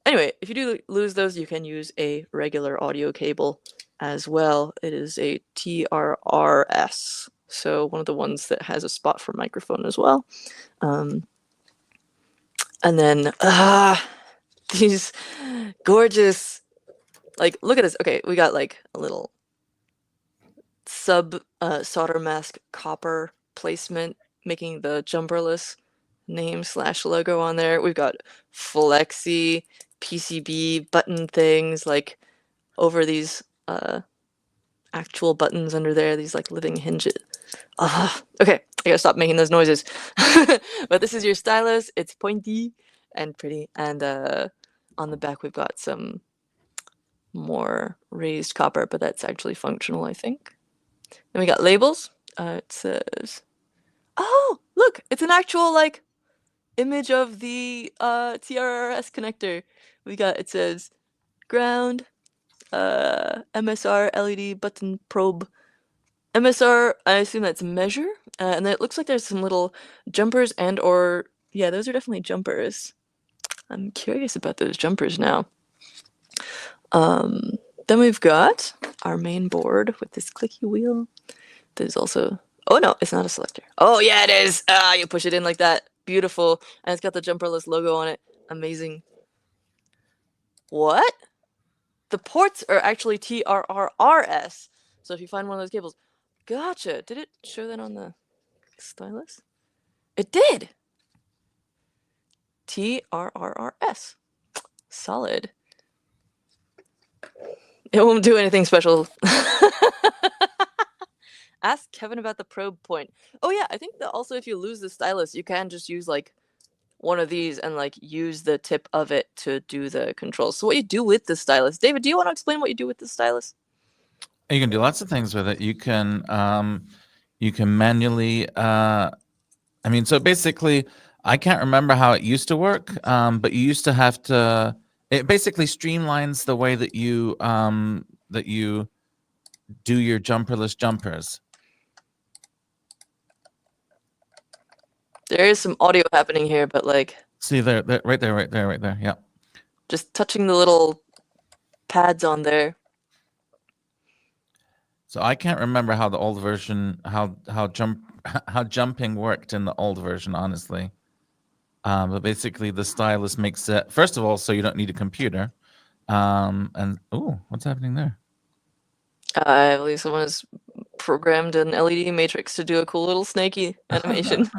Anyway, if you do lose those, you can use a regular audio cable as well. It is a TRRS, so one of the ones that has a spot for microphone as well. And then these gorgeous, like, look at this. Okay, we got like a little sub solder mask copper placement, making the Jumperless name / logo on there. We've got flexi PCB button things like over these actual buttons under there, these like living hinges. Okay, I gotta stop making those noises. But this is your stylus. It's pointy and pretty, and on the back we've got some more raised copper, but that's actually functional, I think. Then we got labels. It says, oh, look, it's an actual like image of the TRRS connector. It says ground, MSR LED button probe. MSR, I assume that's measure, and then it looks like there's some little jumpers yeah, those are definitely jumpers. I'm curious about those jumpers now. Then we've got our main board with this clicky wheel. There's also, oh no, it's not a selector. Oh yeah, it is. You push it in like that. Beautiful. And it's got the Jumperless logo on it. Amazing. What? The ports are actually TRRRS. So if you find one of those cables, gotcha. Did it show that on the stylus? It did. TRRRS. Solid. It won't do anything special. Ask Kevin about the probe point. Oh yeah, I think that also if you lose the stylus, you can just use like one of these and like use the tip of it to do the controls. So what you do with the stylus, David, do you want to explain what you do with the stylus? You can do lots of things with it. You can manually. I mean, so basically, I can't remember how it used to work, but you used to have to. It basically streamlines the way that you do your jumperless jumpers. There is some audio happening here, but like. See there, right there. Yeah. Just touching the little pads on there. So I can't remember how the old version, how jumping worked in the old version, honestly. But basically, the stylus makes it, first of all, so you don't need a computer. And oh, what's happening there? I believe someone has programmed an LED matrix to do a cool little snaky animation.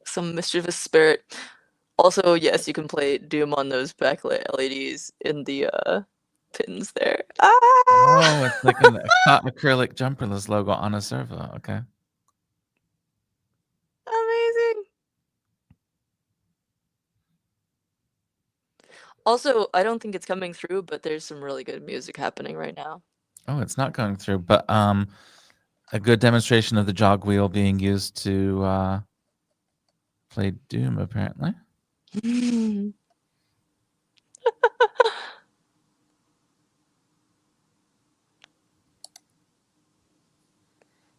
Some mischievous spirit. Also, yes, you can play Doom on those backlight LEDs in the pins there. Oh, it's like an acrylic Jumperless logo on a servo. Okay. Amazing. Also, I don't think it's coming through, but there's some really good music happening right now. Oh, it's not going through, but a good demonstration of the jog wheel being used to play Doom, apparently.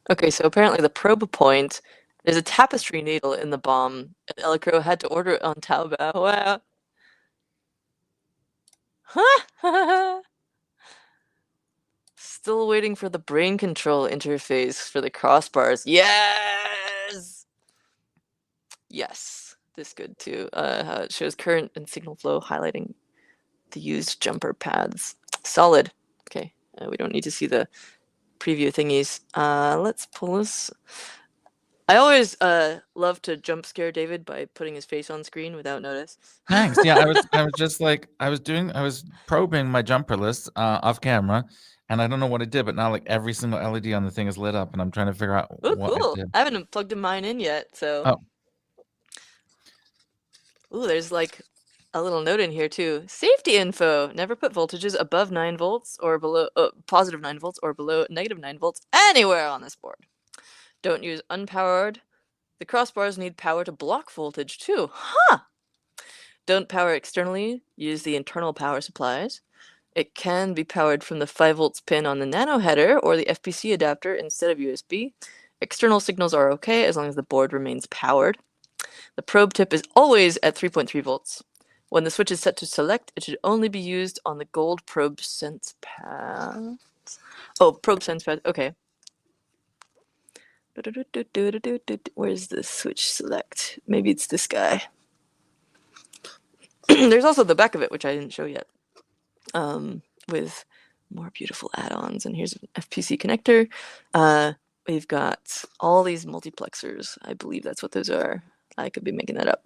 Okay, so apparently the probe point, there's a tapestry needle in the bomb, and Elecro had to order it on Taobao. Wow. Still waiting for the brain control interface for the crossbars. Yes! Yes, this good too. How it shows current and signal flow, highlighting the used jumper pads. Solid. Okay, we don't need to see the preview thingies. Let's pull this. I always love to jump scare David by putting his face on screen without notice. Thanks. Yeah, I was just like I was probing my Jumperless off camera, and I don't know what it did, but now like every single LED on the thing is lit up, and I'm trying to figure out Ooh, what cool. it did. I haven't plugged mine in yet, so. Oh. Ooh, there's like a little note in here too. Safety info. Never put voltages above 9 volts or below positive 9 volts or below negative 9 volts anywhere on this board. Don't use unpowered. The crossbars need power to block voltage too. Huh! Don't power externally. Use the internal power supplies. It can be powered from the 5 volts pin on the nano header or the FPC adapter instead of USB. External signals are okay as long as the board remains powered. The probe tip is always at 3.3 volts. When the switch is set to select, it should only be used on the gold probe sense pads. Oh, probe sense pads. Okay. Where's the switch select? Maybe it's this guy. There's also the back of it, which I didn't show yet, with more beautiful add-ons. And here's an FPC connector. We've got all these multiplexers. I believe that's what those are. I could be making that up.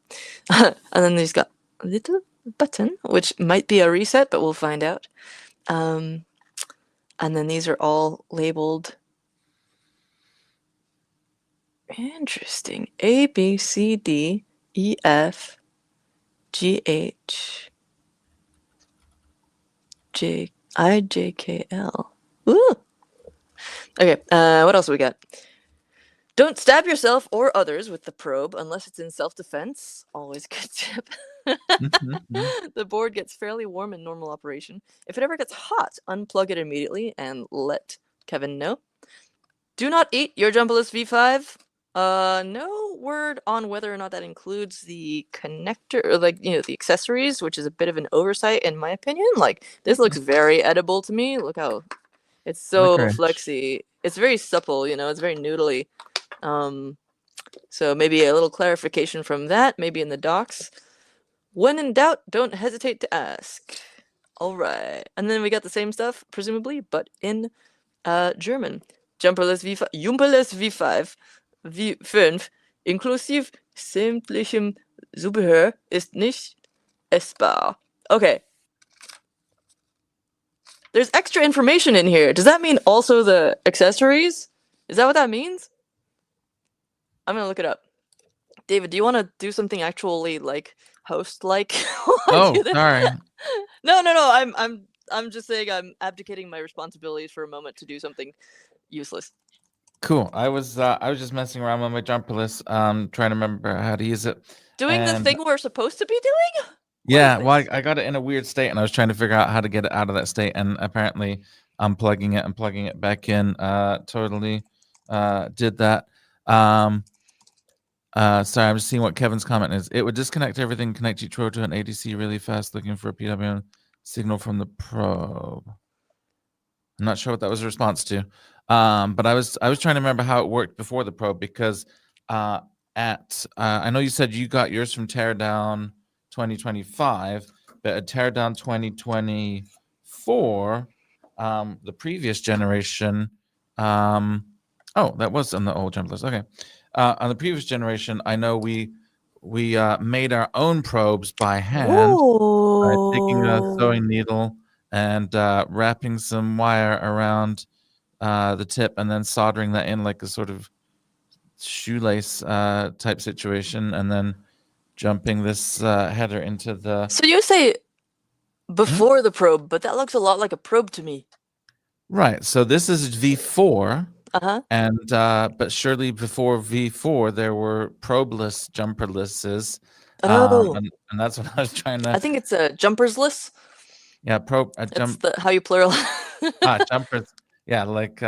And then there's got a little button, which might be a reset, but we'll find out. And then these are all labeled. Interesting. A, B, C, D, E, F, G, H, J, I, J, K, L. Ooh. Okay, what else we got? Don't stab yourself or others with the probe unless it's in self-defense. Always good tip. The board gets fairly warm in normal operation. If it ever gets hot, unplug it immediately and let Kevin know. Do not eat your Jumperless V5. No word on whether or not that includes the connector or the accessories, which is a bit of an oversight in my opinion. Like, this looks very edible to me. Look how it's so flexy. It's very supple, it's very noodly. So maybe a little clarification from that, maybe in the docs. When in doubt, don't hesitate to ask. All right. And then we got the same stuff, presumably, but in German. Jumperless V5, V5 inklusive sämtlichem Zubehör ist nicht essbar. Okay. There's extra information in here. Does that mean also the accessories? Is that what that means? I'm gonna look it up. David, do you want to do something actually like host-like? Oh, sorry. No. I'm just saying I'm abdicating my responsibilities for a moment to do something useless. Cool. I was just messing around with my Jumperless, trying to remember how to use it. Doing the thing we're supposed to be doing? Yeah, well, I got it in a weird state, and I was trying to figure out how to get it out of that state, and apparently unplugging it and plugging it back in totally did that. Sorry, I'm just seeing what Kevin's comment is. It would disconnect everything, connect each row to an ADC really fast, looking for a PWM signal from the probe. I'm not sure what that was a response to, but I was trying to remember how it worked before the probe, because I know you said you got yours from Teardown 2025, but at Teardown 2024, the previous generation, oh, that was on the old Jumperless. Okay, on the previous generation, I know we made our own probes by hand, taking a sewing needle and wrapping some wire around the tip and then soldering that in like a sort of shoelace type situation, and then jumping this header into the... So you say before the probe, but that looks a lot like a probe to me. Right, so this is V4. And but surely before V4 there were probeless Jumperlesses. And that's what I was trying to... I think it's a Jumpersless. Yeah, That's how you plural. Jumpers. Yeah, like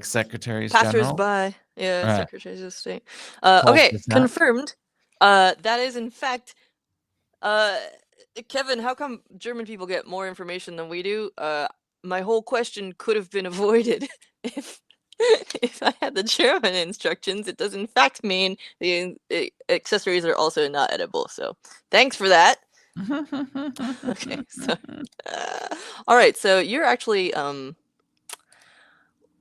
secretaries Passersby. general. Yeah, right. Secretaries of State. Okay, confirmed. That is in fact. Kevin, how come German people get more information than we do? My whole question could have been avoided if I had the German instructions. It does in fact mean the accessories are also not edible. So thanks for that. Okay. So, all right. So you're actually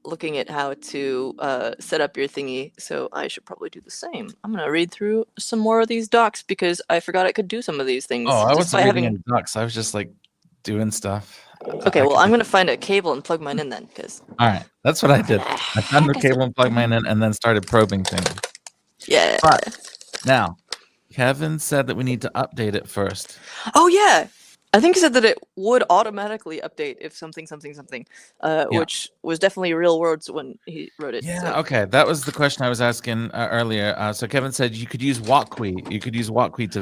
looking at how to set up your thingy. So I should probably do the same. I'm gonna read through some more of these docs because I forgot I could do some of these things. Oh, I wasn't reading any docs. I was just like doing stuff. Okay, well, I'm gonna find a cable and plug mine in then, because... All right, that's what I did. I found the cable and plugged mine in and then started probing things. Yeah. But now, Kevin said that we need to update it first. Oh, yeah. I think he said that it would automatically update if something, which was definitely real words when he wrote it. Yeah, so. Okay. That was the question I was asking earlier. So Kevin said you could use Walkwi. You could use Walkwi to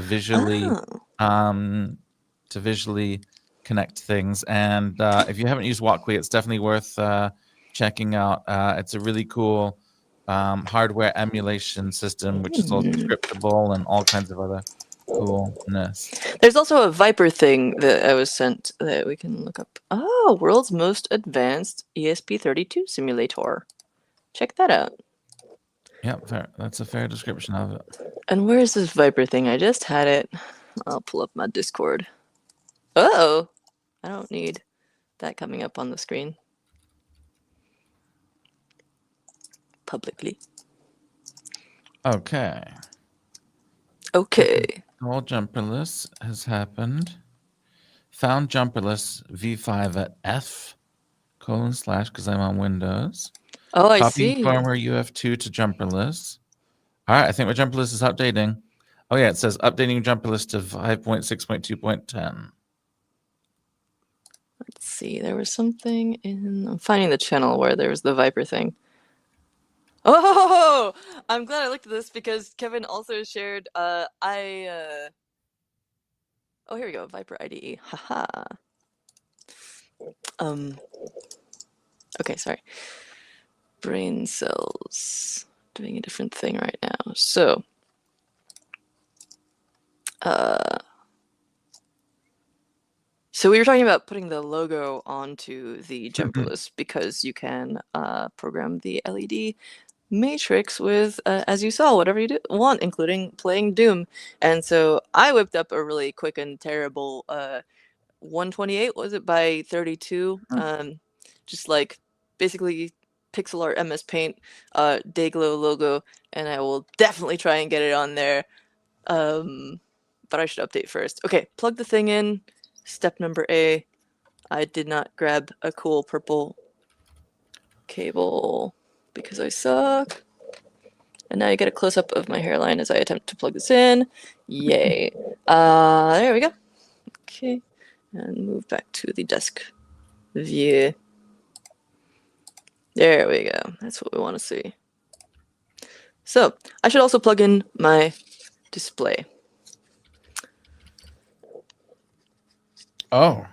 visually connect things. And if you haven't used Walkwi, it's definitely worth checking out. It's a really cool hardware emulation system, which is also scriptable and all kinds of other coolness. There's also a Viper thing that I was sent that we can look up. Oh, world's most advanced ESP32 simulator. Check that out. Yeah, fair. That's a fair description of it. And where is this Viper thing? I just had it. I'll pull up my Discord. Oh, I don't need that coming up on the screen publicly. Okay. Okay. All Jumperless has happened. Found Jumperless V5 at F:/ because I'm on Windows. Oh, I Copying see. firmware UF2 to Jumperless. All right, I think my Jumperless is updating. Oh yeah, it says updating Jumperless to 5.6.2.10. Let's see. There was something in. I'm finding the channel where there was the Viper thing. Oh, I'm glad I looked at this because Kevin also shared. Oh, here we go. Viper IDE. Haha. Okay, sorry. Brain cells. Doing a different thing right now. So, so we were talking about putting the logo onto the Jumperless because you can program the LED matrix with, as you saw, whatever you want, including playing Doom. And so I whipped up a really quick and terrible 128, was it, by 32? Just like basically pixel art MS Paint Dayglow logo, and I will definitely try and get it on there. But I should update first. Okay, plug the thing in. Step number A. I did not grab a cool purple cable because I suck. And now you get a close-up of my hairline as I attempt to plug this in. Yay. There we go. Okay. And move back to the desk view. There we go. That's what we want to see. So, I should also plug in my display. Oh.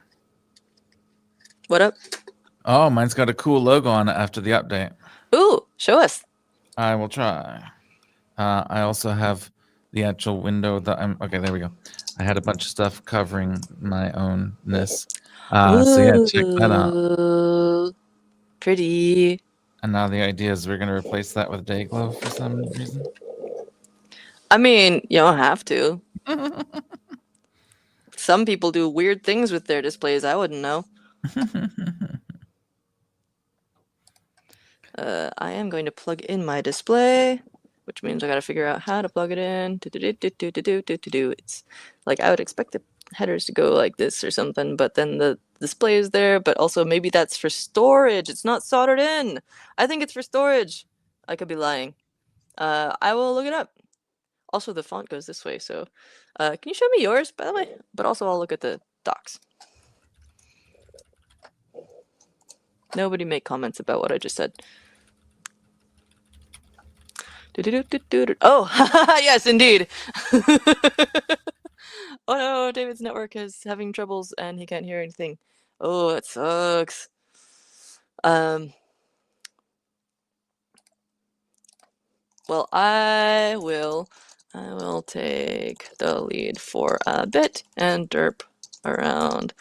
What up? Oh, mine's got a cool logo on it after the update. Ooh, show us. I will try. I also have the actual window that I'm... Okay, there we go. I had a bunch of stuff covering my ownness. So yeah, check that out. Pretty. And now the idea is we're going to replace that with Dayglow for some reason. I mean, you don't have to. Some people do weird things with their displays. I wouldn't know. I am going to plug in my display, which means I got to figure out how to plug it in. It's like I would expect the headers to go like this or something, but then the display is there, but also maybe that's for storage. It's not soldered in. I think it's for storage. I could be lying. I will look it up. Also, the font goes this way, so can you show me yours, by the way? But also, I'll look at the docs. Nobody make comments about what I just said. Oh, yes, indeed. Oh no, David's network is having troubles and he can't hear anything. Oh, it sucks. Well, I will take the lead for a bit and derp around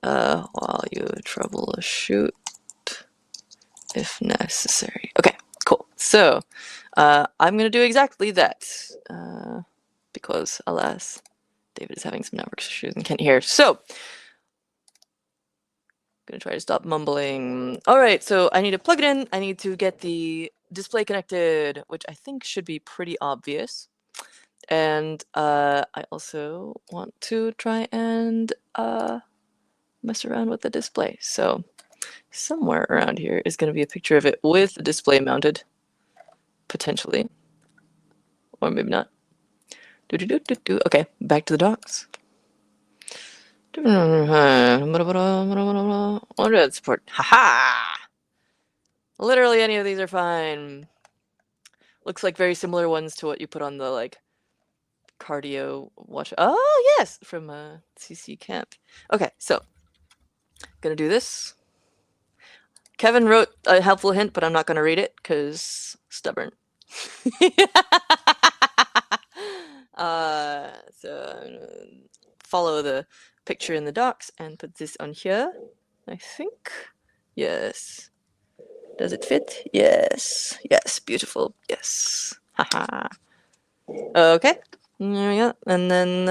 while you troubleshoot if necessary. Okay, cool. So I'm gonna do exactly that because alas, David is having some network issues and can't hear. So I'm gonna try to stop mumbling. All right, so I need to plug it in. I need to get the display connected, which I think should be pretty obvious. And I also want to try and mess around with the display. So somewhere around here is going to be a picture of it with the display mounted, potentially, or maybe not. Okay, back to the docs. What did support? Haha! Literally any of these are fine. Looks like very similar ones to what you put on the like cardio watch. Oh yes, from CC Camp. Okay, so gonna do this. Kevin wrote a helpful hint, but I'm not gonna read it because stubborn. So I'm gonna follow the picture in the docs and put this on here. I think. Yes. Does it fit? Yes. Yes. Beautiful. Yes. Haha. Okay. There we go. And then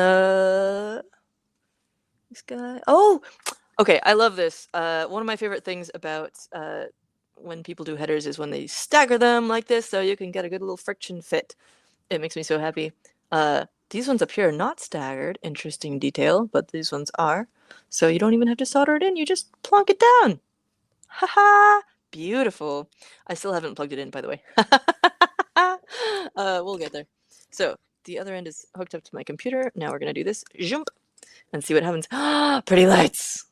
this guy. Oh, Okay, I love this. One of my favorite things about when people do headers is when they stagger them like this, so you can get a good little friction fit. It makes me so happy. These ones up here are not staggered. Interesting detail, but these ones are. So you don't even have to solder it in. You just plonk it down. Haha! Beautiful. I still haven't plugged it in, by the way. We'll get there. So the other end is hooked up to my computer. Now we're gonna do this jump and see what happens. Pretty lights.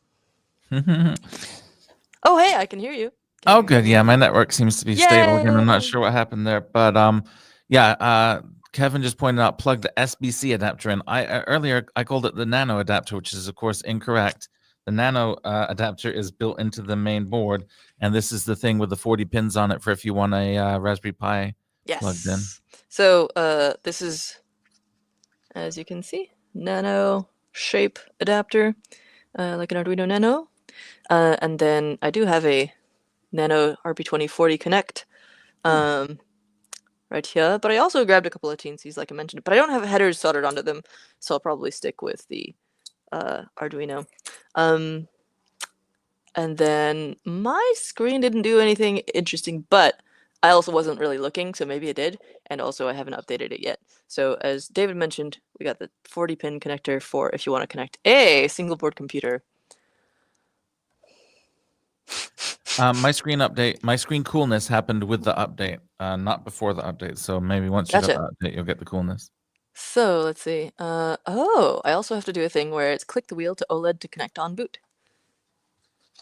Oh, hey, I can hear you. Can Oh, you hear good. me? Yeah, my network seems to be stable again. I'm not Yay! sure what happened there, but yeah. Kevin just pointed out plug the SBC adapter in. Earlier I called it the nano adapter, which is of course incorrect. The nano adapter is built into the main board, and this is the thing with the 40 pins on it for if you want a Raspberry Pi plugged in. Yes. So this is, as you can see, nano shape adapter, like an Arduino Nano. And then I do have a Nano RP2040 Connect right here, but I also grabbed a couple of teensies, like I mentioned, but I don't have headers soldered onto them, so I'll probably stick with the Arduino. And then my screen didn't do anything interesting, but I also wasn't really looking, so maybe it did, and also I haven't updated it yet. So as David mentioned, we got the 40-pin connector for if you want to connect a single board computer. My screen coolness happened with the update, not before the update. So maybe once you got Gotcha. the update, you'll get the coolness. So let's see. Oh, I also have to do a thing where it's click the wheel to OLED to connect on boot.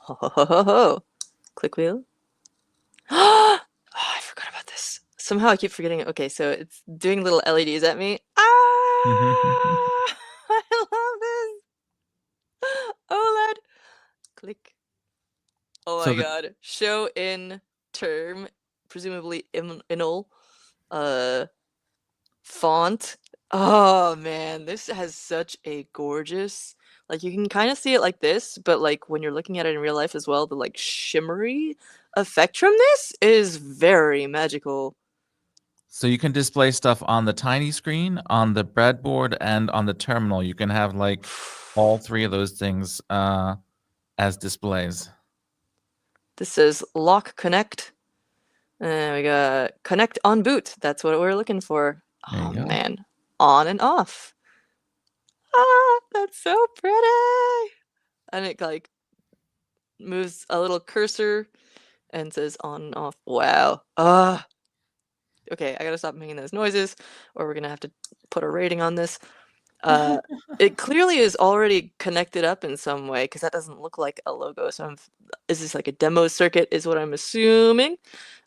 Ho ho ho ho ho. Click wheel. Oh, I forgot about this. Somehow I keep forgetting it. Okay, so it's doing little LEDs at me. Ah! I love this. OLED. Click. Oh So my the god. Show in term, presumably inal, font. Oh man, this has such a gorgeous, like you can kind of see it like this, but like when you're looking at it in real life as well, the like shimmery effect from this is very magical. So you can display stuff on the tiny screen, on the breadboard, and on the terminal. You can have like all three of those things as displays. This says lock connect. And we got connect on boot. That's what we're looking for. There Oh you go. man. On and off. Ah, that's so pretty. And it like moves a little cursor and says on and off. Wow. Ah. Okay, I gotta stop making those noises, or we're gonna have to put a rating on this. It clearly is already connected up in some way because that doesn't look like a logo. So is this like a demo circuit is what I'm assuming.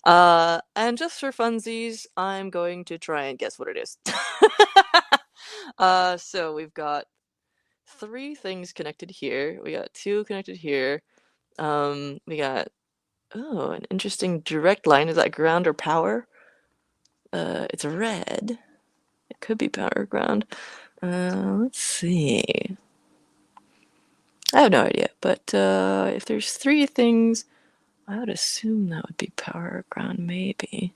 And just for funsies, I'm going to try and guess what it is. So we've got 3 things connected here. We got 2 connected here. We got, oh, an interesting direct line. Is that ground or power? It's red. It could be power or ground. Let's see. I have no idea, but if there's 3 things, I would assume that would be power or ground, maybe.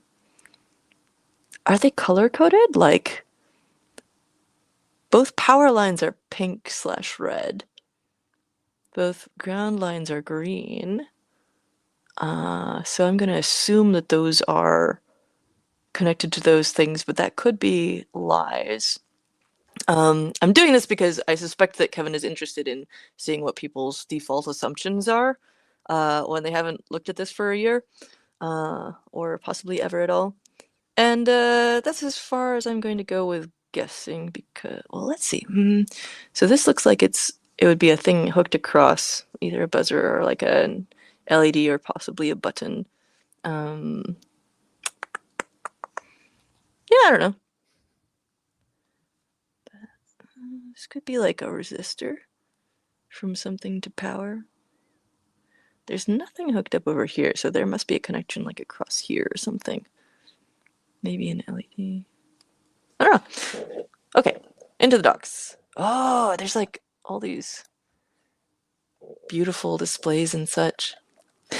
Are they color-coded? Like, both power lines are pink/red. Both ground lines are green. So I'm going to assume that those are connected to those things, but that could be lies. I'm doing this because I suspect that Kevin is interested in seeing what people's default assumptions are when they haven't looked at this for a year or possibly ever at all. And that's as far as I'm going to go with guessing because, well, let's see. So this looks like it would be a thing hooked across either a buzzer or like an LED or possibly a button. Yeah, I don't know. This could be like a resistor from something to power. There's nothing hooked up over here, so there must be a connection like across here or something. Maybe an LED. I don't know. Okay, into the docs. Oh, there's like all these beautiful displays and such.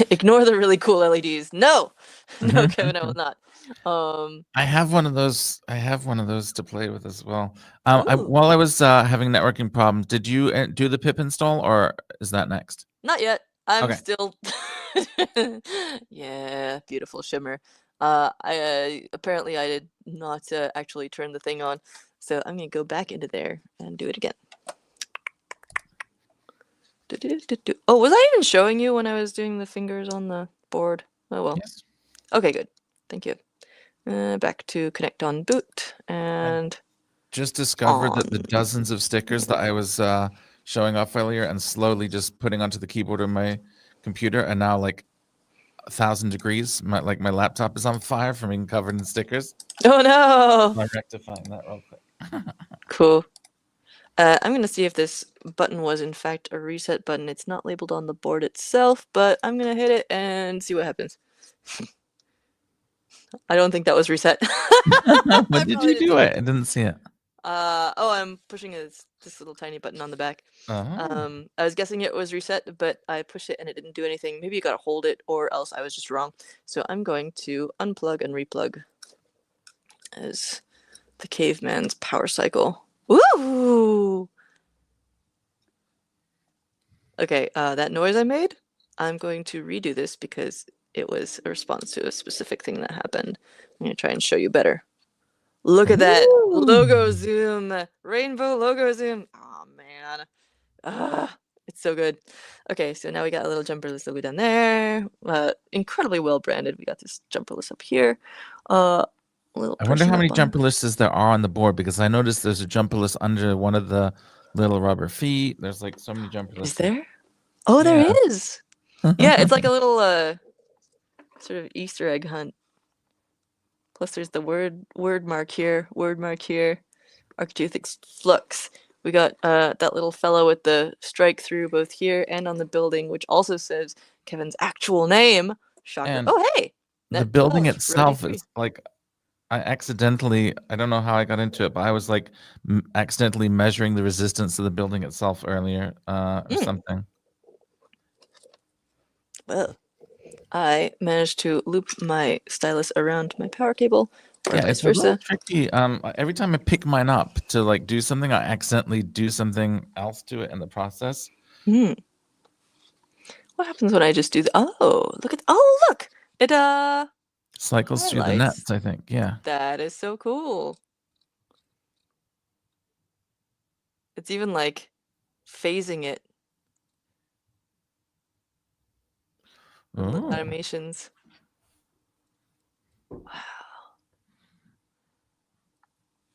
Ignore the really cool LEDs. No, no, Kevin, I will not. I have one of those. I have one of those to play with as well. Ooh. While I was having networking problems, did you do the pip install, or is that next? Not yet. I'm Okay. still. Yeah, beautiful shimmer. Apparently I did not actually turn the thing on, so I'm gonna go back into there and do it again. Oh, was I even showing you when I was doing the fingers on the board? Oh well. Yes. Okay, good. Thank you. Back to connect on boot I and just discovered that the on. dozens of stickers that I was showing off earlier and slowly just putting onto the keyboard of my computer are now like 1,000 degrees. My laptop is on fire from being covered in stickers. Oh no! I'm rectifying that real quick. Cool. I'm gonna see if this button was in fact a reset button. It's not labeled on the board itself, but I'm gonna hit it and see what happens. I don't think that was reset. What I did probably you didn't do? do it. I didn't see it. Oh, I'm pushing this little tiny button on the back. Oh. I was guessing it was reset, but I pushed it and it didn't do anything. Maybe you gotta hold it, or else I was just wrong. So I'm going to unplug and replug as the caveman's power cycle. Woo! Okay, that noise I made, I'm going to redo this because it was a response to a specific thing that happened. I'm gonna try and show you better. Look at that logo Ooh. zoom, rainbow logo zoom. Oh man, it's so good. Okay, so now we got a little Jumperless logo down there. Incredibly well branded. We got this Jumperless up here. A little I wonder how personal many button. Jumperlesses there are on the board because I noticed there's a Jumperless under one of the little rubber feet. There's like so many Is Jumperlesses. there? Oh, there Yeah. is. Yeah, it's like a little sort of Easter egg hunt. Plus, there's the word mark here, Architectic flux. We got that little fellow with the strike through both here and on the building, which also says Kevin's actual name. Shocker. And Oh, hey! the Net building 12, roadie itself 3. is like I don't know how I got into it, but I was like accidentally measuring the resistance of the building itself earlier or something. Well, I managed to loop my stylus around my power cable, or Yeah, vice it's a little versa. tricky. Every time I pick mine up to like do something, I accidentally do something else to it in the process. Hmm. What happens when I just do the? Oh, look at. Oh, look! It Cycles through the highlights. nets, I think. Yeah. That is so cool. It's even like phasing it. The little Oh. animations. Wow,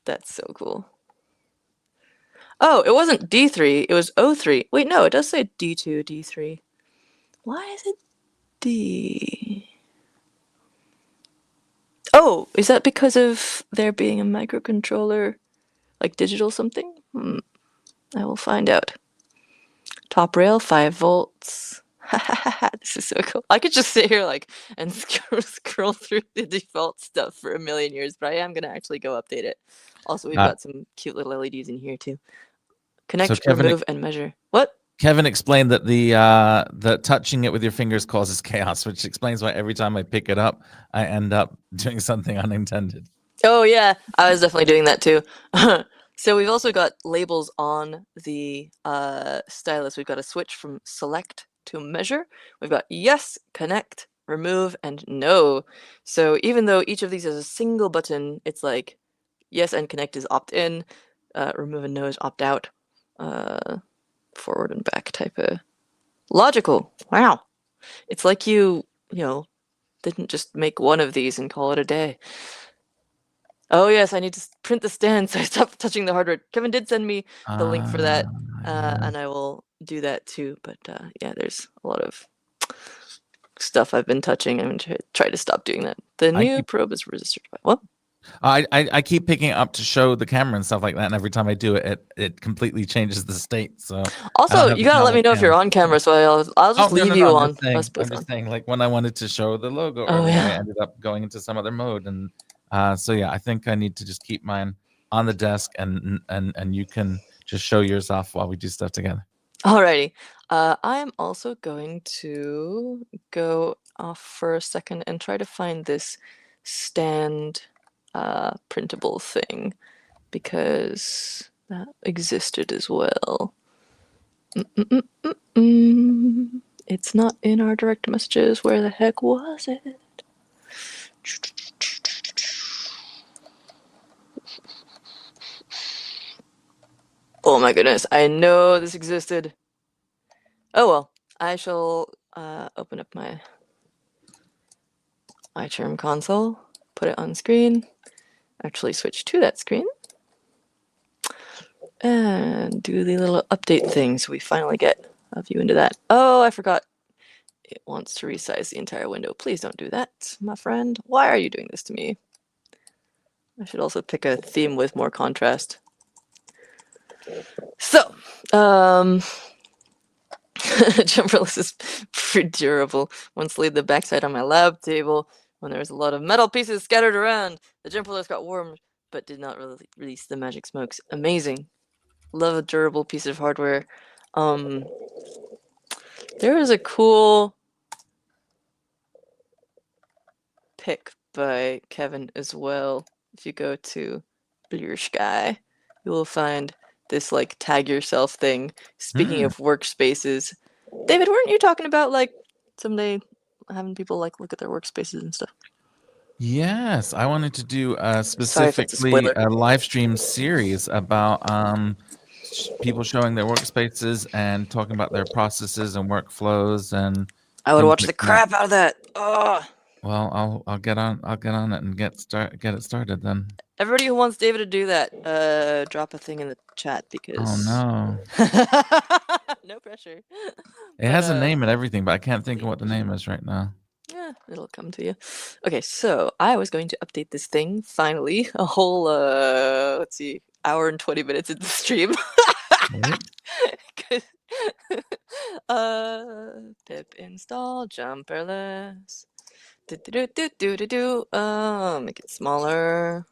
that's so cool. Oh, it wasn't D3, it was O3. Wait, no, it does say D2, D3. Why is it D? Oh, is that because of there being a microcontroller, like digital something? I will find out. Top rail, 5 volts. This is so cool. I could just sit here like and scroll through the default stuff for a million years, but I am gonna actually go update it. Also, we've Uh, got some cute little LEDs in here too. so Connect, remove, and measure. What? Kevin explained that the touching it with your fingers causes chaos, which explains why every time I pick it up, I end up doing something unintended. Oh yeah, I was definitely doing that too. So we've also got labels on the stylus. We've got a switch from select to measure. We've got yes, connect, remove, and no. So even though each of these is a single button, it's like yes and connect is opt in, remove and no is opt out. Forward and back type of logical. Wow. It's like you didn't just make one of these and call it a day. Oh yes, I need to print the stand, so I stopped touching the hardware. Kevin did send me the link for that, Yeah. and I will do that too. But yeah, there's a lot of stuff I've been touching. I'm gonna try to stop doing that. The I new keep probe is resistor. What? I keep picking it up to show the camera and stuff like that, and every time I do it, it completely changes the state. So I don't Also, have you it gotta now let on me know if you're cam. on camera, so I'll Oh just no leave no no! you I'm on just us saying. I'm both just on. saying. Like when I wanted to show the logo Oh earlier, I yeah. ended up going into some other mode, and so yeah, I think I need to just keep mine on the desk, and you can just show yours off while we do stuff together. Alrighty. I am also going to go off for a second and try to find this stand printable thing because that existed as well. It's not in our direct messages. Where the heck was it? Oh my goodness, I know this existed. Oh well, I shall open up my iCharm console, put it on screen, actually switch to that screen, and do the little update thing so we finally get a view into that. Oh, I forgot. It wants to resize the entire window. Please don't do that, my friend. Why are you doing this to me? I should also pick a theme with more contrast. So, Jumperless is pretty durable. Once laid the backside on my lab table, when there was a lot of metal pieces scattered around, the Jumperless got warmed, but did not really release the magic smokes. Amazing. Love a durable piece of hardware. There is a cool pick by Kevin as well. If you go to Blue Sky, you will find this like tag yourself thing. Speaking of workspaces, David, weren't you talking about like someday having people like look at their workspaces and stuff? Yes, I wanted to do Sorry if it's a specifically spoiler. a live stream series about people showing their workspaces and talking about their processes and workflows and I would things watch like the that. crap out of that. Oh, Well, I'll get on it and get it started then. everybody who wants David to do that, drop a thing in the chat Oh because no. no pressure. It has a name and everything, but I can't think of what the name is right now. Yeah, it'll come to you. Okay, so I was going to update this thing finally. A whole let's see, hour and 20 minutes into the stream. Pip install Jumperless. Make it smaller.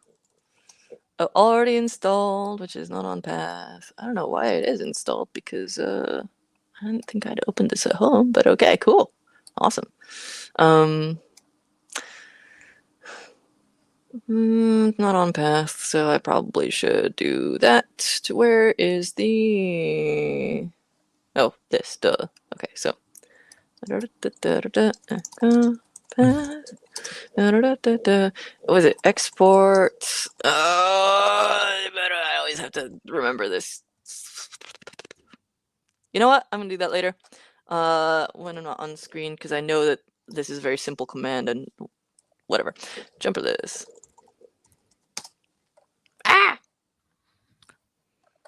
Oh, already installed, which is not on path. I don't know why it is installed because I didn't think I'd opened this at home, but okay, cool. Awesome. Not on path, so I probably should do that. Where is the... Oh, this, duh. Okay, so... Was it export? I always have to remember this. You know what? I'm gonna do that later. When I'm not on screen, because I know that this is a very simple command and whatever. Jumperless. Ah!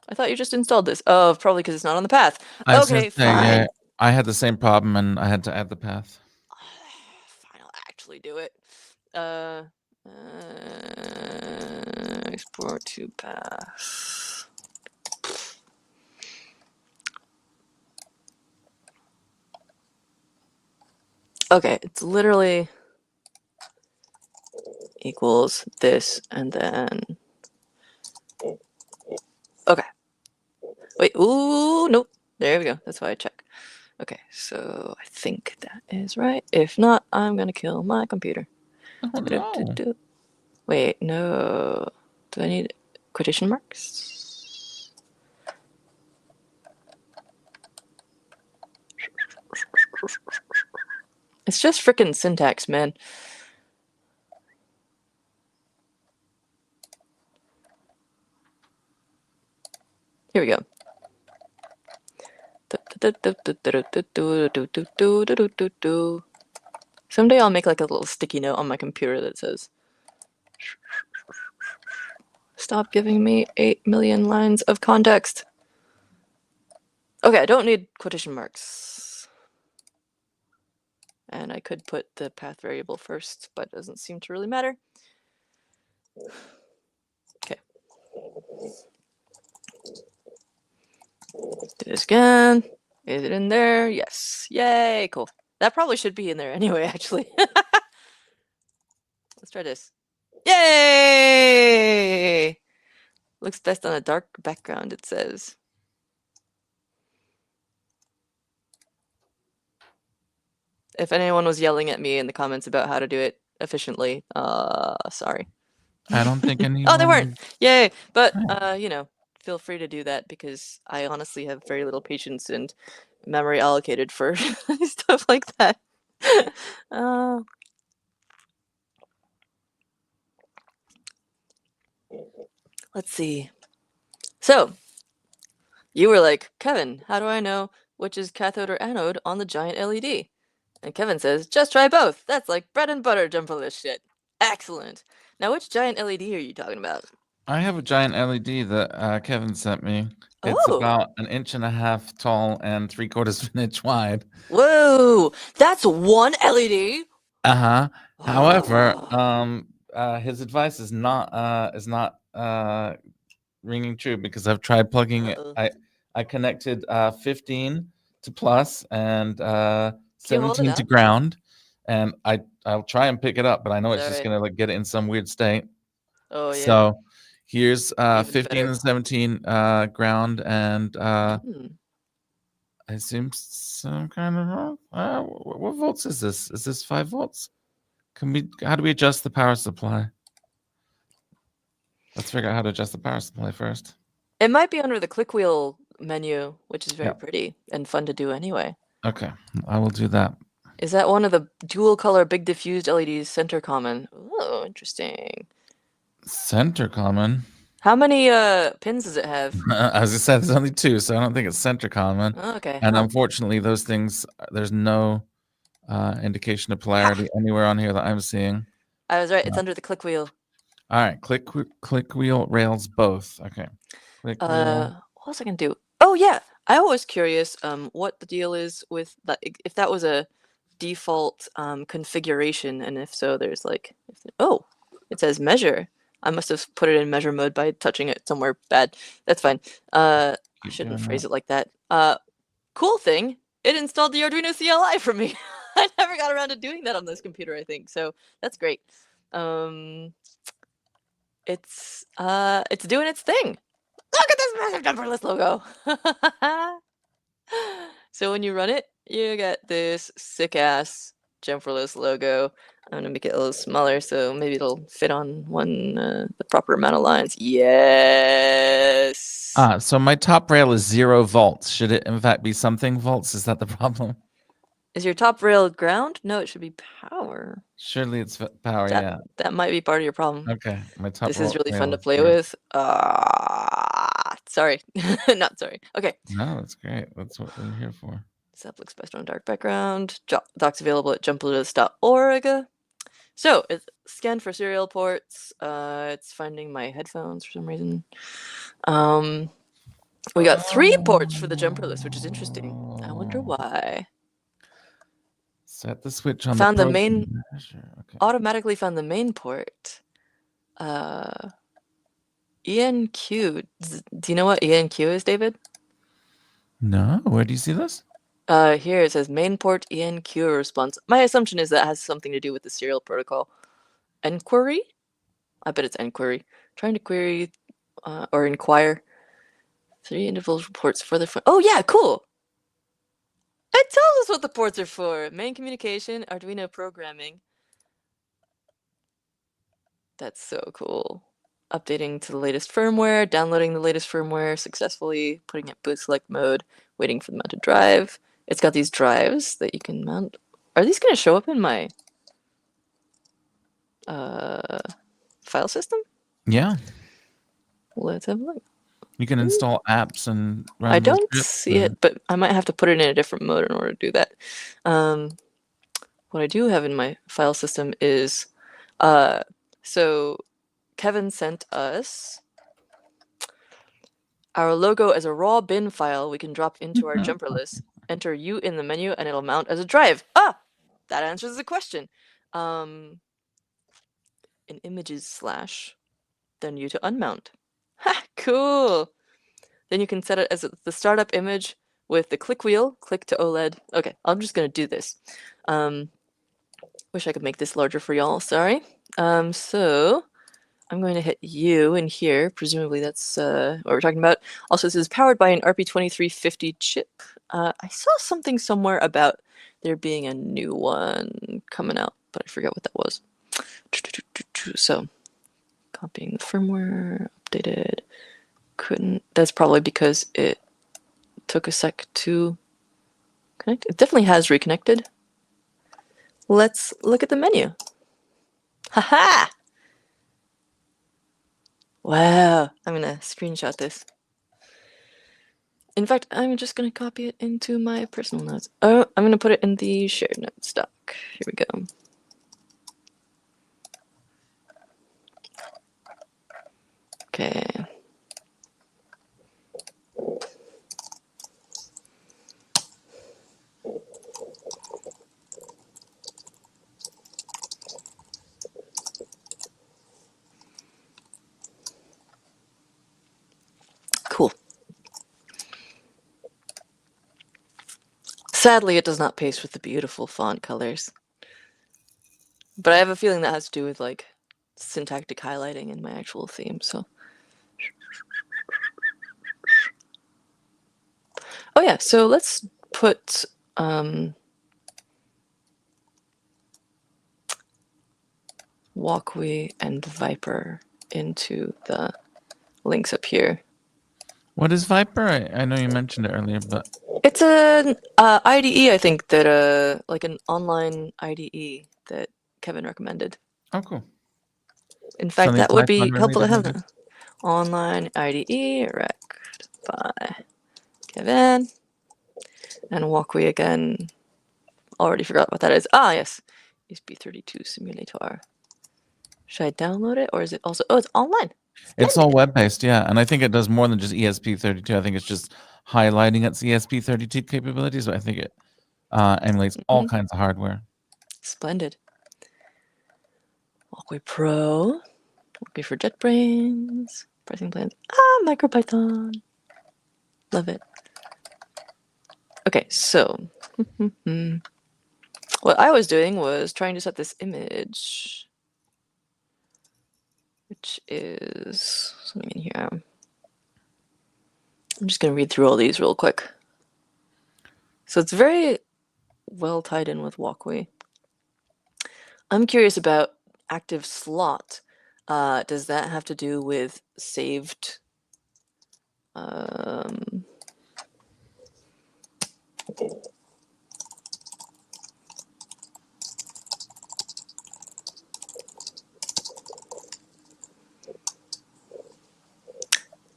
I thought you just installed this. Oh, probably because it's not on the path. Okay, fine. Yeah, I had the same problem and I had to add the path. Fine, I'll actually do it. Export to path. Okay, it's literally equals this and then... Okay. Wait, ooh, nope. There we go. That's why I check. Okay, so I think that is right. If not, I'm gonna kill my computer. Oh, no. Wait, no. Do I need quotation marks? It's just frickin' syntax, man. Here we go. Someday I'll make like a little sticky note on my computer that says, stop giving me 8 million lines of context. Okay, I don't need quotation marks. And I could put the path variable first, but it doesn't seem to really matter. Okay. Do this again. Is it in there? Yes. Yay, cool. That probably should be in there anyway, actually. Let's try this. Yay! Looks best on a dark background, it says. If anyone was yelling at me in the comments about how to do it efficiently, sorry. I don't think anyone... Oh, they weren't. Yay! But, you know, feel free to do that because I honestly have very little patience and memory allocated for stuff like that. uh, let's see. So, you were like, Kevin, how do I know which is cathode or anode on the giant LED? And Kevin says, just try both. That's like bread and butter Jumperless shit. Excellent. Now, which giant LED are you talking about? I have a giant LED that Kevin sent me. It's Oh, about 1.5 inches tall and 3/4 of an inch wide. whoa, that's one LED? Uh-huh. However, Oh, his advice is not ringing true because I've tried plugging it. uh-oh. I connected 15 to plus and Can you hold it 17 to up? ground, and I'll try and pick it up, but I know it's just Sorry. gonna like get it in some weird state. Oh, yeah, So here's even 15 better. and 17 ground, and Hmm. I assume some kind of what volts is this? Is this 5 volts? How do we adjust the power supply? Let's figure out how to adjust the power supply first. It might be under the click wheel menu, which is very Yeah. pretty and fun to do anyway. Okay, I will do that. Is that one of the dual color big diffused LEDs center common? Oh, interesting. Center common. How many pins does it have? As I said, there's only 2, so I don't think it's center common. Oh, okay. And Huh. unfortunately, those things, there's no indication of polarity anywhere on here that I'm seeing. I was right. It's under the click wheel. All right, click wheel rails both. Okay, click wheel. What else I can do? Oh yeah, I was curious what the deal is with that, if that was a default configuration, and if so, there's like, oh, it says measure. I must have put it in measure mode by touching it somewhere bad. That's fine. I Keep shouldn't doing phrase that. it like that. Cool thing, it installed the Arduino CLI for me. I never got around to doing that on this computer, I think. So that's great. It's doing its thing. Look at this massive Jumperless logo. So when you run it, you get this sick ass Jumperless logo. I'm gonna make it a little smaller so maybe it'll fit on the proper amount of lines. Yes. So my top rail is 0 volts. Should it in fact be something volts? Is that the problem? Is your top rail ground? No, it should be power. Surely it's power, That yeah. that might be part of your problem. Okay, my top This is really fun rail to is play 0. with. Sorry. Not sorry. Okay. No, that's great. That's what we're here for. This app looks best on dark background. Docs available at jumperless.org. So it's scanned for serial ports. It's finding my headphones for some reason. We got 3 ports for the Jumperless, which is interesting. I wonder why. Set the switch on Found the the main. measure. Okay. Automatically found the main port. ENQ. Do you know what ENQ is, David? No, where do you see this? Here it says main port ENQ response. My assumption is that has something to do with the serial protocol. Enquiry? I bet it's enquiry. Trying to query or inquire 3 individual ports for the. Oh yeah, cool. It tells us what the ports are for. Main communication, Arduino programming. That's so cool. Updating to the latest firmware, downloading the latest firmware successfully, putting it boot select mode, waiting for the mounted drive. It's got these drives that you can mount. Are these going to show up in my file system? Yeah. Let's have a look. You can install apps and run I the don't scripts see and- it, but I might have to put it in a different mode in order to do that. What I do have in my file system is, so Kevin sent us our logo as a raw bin file we can drop into our Jumperless. Enter U in the menu and it'll mount as a drive. Ah, that answers the question. In images slash, then U to unmount. Ha, cool. Then you can set it as the startup image with the click wheel, click to OLED. Okay, I'm just gonna do this. Wish I could make this larger for y'all, sorry. So I'm going to hit U in here. Presumably that's what we're talking about. Also, this is powered by an RP2350 chip. I saw something somewhere about there being a new one coming out, but I forget what that was. So, copying the firmware, updated. couldn't. That's probably because it took a sec to connect. It definitely has reconnected. Let's look at the menu. Haha! Wow, I'm gonna screenshot this. In fact, I'm just gonna copy it into my personal notes. Oh, I'm gonna put it in the shared notes doc. Here we go. Okay. Cool. Sadly, it does not paste with the beautiful font colors. But I have a feeling that has to do with like syntactic highlighting in my actual theme, so. Oh yeah, so let's put Walkway and Viper into the links up here. What is Viper? I know you mentioned it earlier, but It's an IDE, I think, that like an online IDE that Kevin recommended. oh, cool. In fact, Something that would be Python helpful to have related, an online IDE rec by Kevin. And Walkway again. Already forgot what that is. Ah, yes. ESP32 simulator. Should I download it or is it also? Oh, it's online. It's all web-based, yeah. And I think it does more than just ESP32. I think it's just highlighting its ESP32 capabilities, but I think it emulates all kinds of hardware. Splendid. Walkway Pro. Walkway for JetBrains. Pricing plans. Ah, MicroPython. Love it. Okay, so what I was doing was trying to set this image, which is something in here. I'm just going to read through all these real quick. So it's very well tied in with Walkway. I'm curious about active slot. Does that have to do with saved?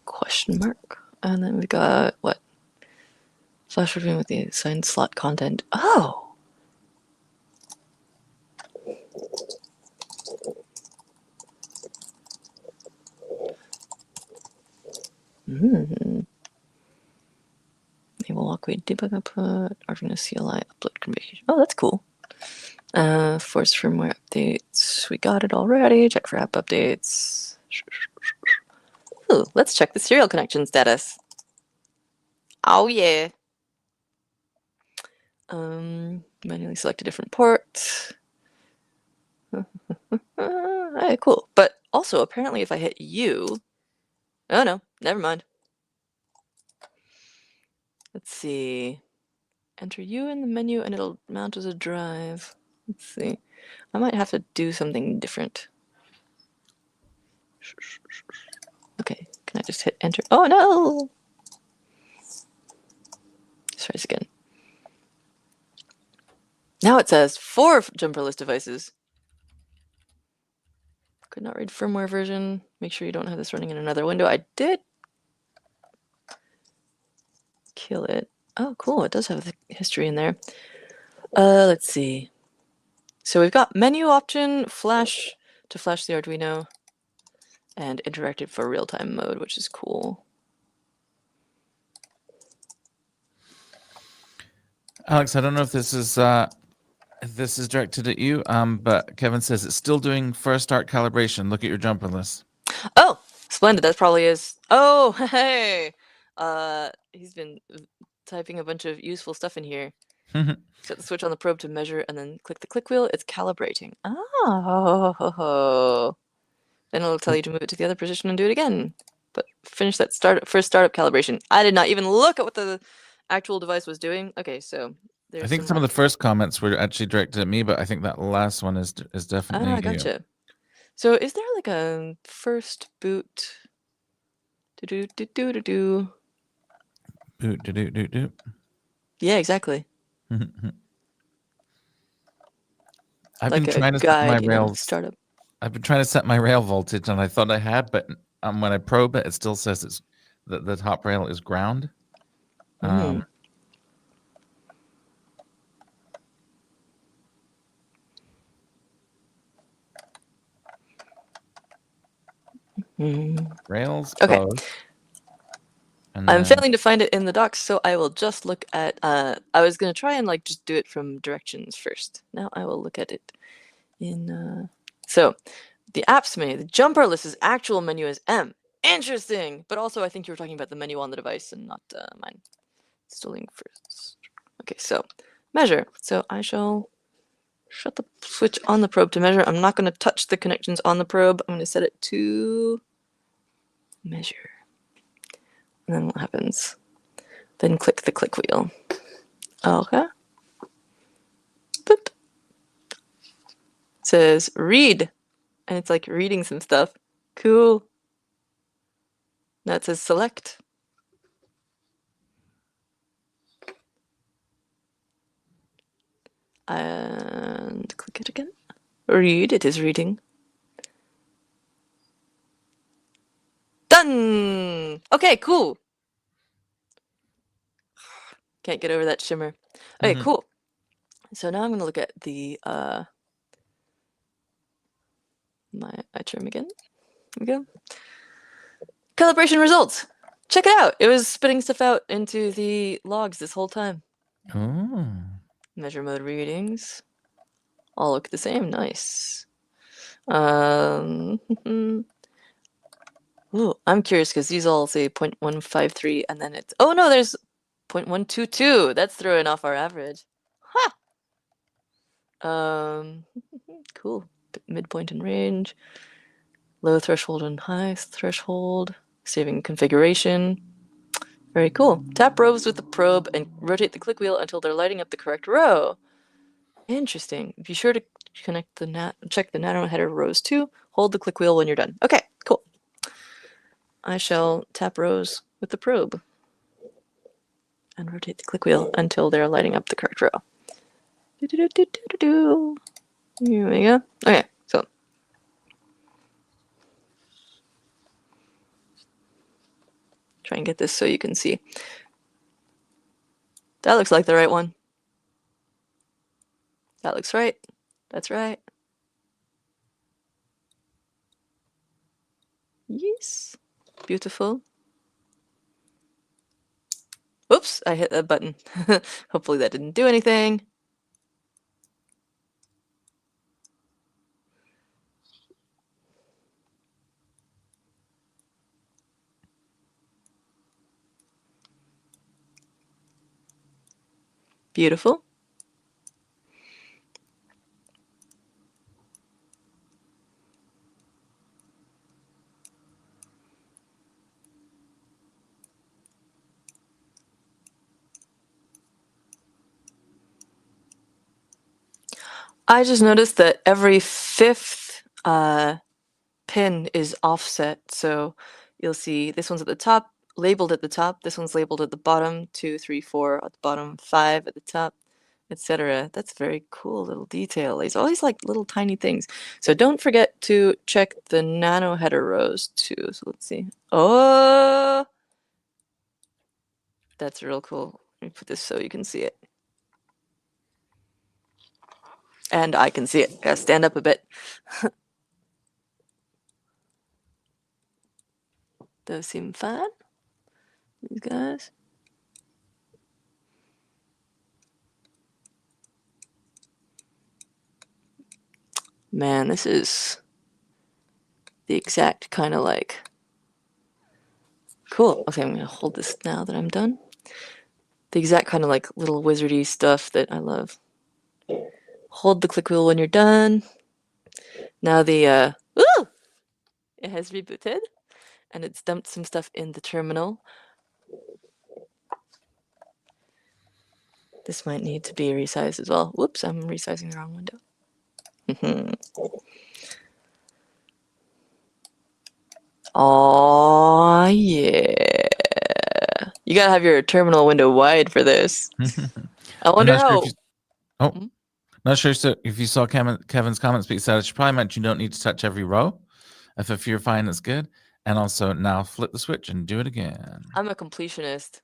Question mark. And then we got what? Flash review with the assigned slot content. Oh! Enable Walkway debug output, Arduino CLI upload configuration. Oh, that's cool. Force firmware updates. We got it already. Check for app updates. Ooh, let's check the serial connection status. Oh yeah. Manually select a different port. Alright, cool. But also, apparently, if I hit U, oh no, never mind. Let's see. Enter U in the menu, and it'll mount as a drive. Let's see. I might have to do something different. Okay, can I just hit enter? Oh no! Let's try this again. Now it says 4 Jumperless devices. Could not read firmware version. Make sure you don't have this running in another window. I did kill it. Oh, cool. It does have the history in there. Let's see. So we've got menu option, flash to flash the Arduino, and interactive for real-time mode, which is cool. Alex, I don't know if this is directed at you, but Kevin says it's still doing first start calibration. Look at your Jumperless. Oh, splendid. That probably is. Oh, hey. He's been typing a bunch of useful stuff in here. Set the switch on the probe to measure and then click the click wheel. It's calibrating. Oh. Then it'll tell you to move it to the other position and do it again. But finish that first startup calibration. I did not even look at what the actual device was doing. Okay, so there's I think some of the first comments were actually directed at me, but I think that last one is definitely gotcha. So is there like a first boot Do-do-do-do-do-do. Doot, doot, doot, doot, doot. Yeah, exactly. I've Like been a trying to set my guide, rails. startup. I've been trying to set my rail voltage, and I thought I had, but when I probe it, it still says it's the top rail is ground. Mm. Rails Okay. both. And I'm then, failing to find it in the docs, so I will just look at. I was gonna try and like just do it from directions first. Now I will look at it in. So, the apps menu, the Jumperless's actual menu is M. Interesting, but also I think you were talking about the menu on the device and not mine. Installing first. Okay, so measure. So I shall shut the switch on the probe to measure. I'm not going to touch the connections on the probe. I'm going to set it to measure. And then what happens? Then click the click wheel. Okay. Boop. It says read. And it's like reading some stuff. Cool. Now it says select. And click it again. Read. It is reading. Done! Okay, cool. Can't get over that shimmer. Okay, cool. So now I'm going to look at the my trim again. There we go. Calibration results. Check it out. It was spitting stuff out into the logs this whole time. oh, Measure mode readings. All look the same. Nice. Ooh, I'm curious because these all say 0.153 and then it's... Oh no, there's 0.122. That's throwing off our average. Huh! Cool. Midpoint and range. Low threshold and high threshold. Saving configuration. Very cool. Tap rows with the probe and rotate the click wheel until they're lighting up the correct row. Interesting. Be sure to check the nano header rows too. Hold the click wheel when you're done. Okay, cool. I shall tap rows with the probe and rotate the click wheel until they're lighting up the correct row. Here we go. Okay, so try and get this so you can see. That looks like the right one. That looks right. That's right. Yes. Beautiful. Oops, I hit that button. Hopefully that didn't do anything. Beautiful. I just noticed that every fifth pin is offset. So you'll see this one's at the top, labeled at the top. This one's labeled at the bottom, 2, 3, 4 at the bottom, 5 at the top, etc. That's a very cool little detail. There's always like little tiny things. So don't forget to check the nano header rows too. So let's see. Oh, that's real cool. Let me put this so you can see it. And I can see it. Gotta stand up a bit. Those seem fun. These guys. Man, this is the exact kind of like... Cool. Okay, I'm gonna hold this now that I'm done. The exact kind of like little wizardy stuff that I love. Hold the click wheel when you're done. Now the ooh! It has rebooted and it's dumped some stuff in the terminal. This might need to be resized as well. Whoops, I'm resizing the wrong window. Oh yeah. You gotta have your terminal window wide for this. I I'm wonder not sure if how. you. Oh, Hmm? not sure if you saw Kevin's comments, but he said it should probably meant you don't need to touch every row. If you're fine, it's good. And also now flip the switch and do it again. I'm a completionist,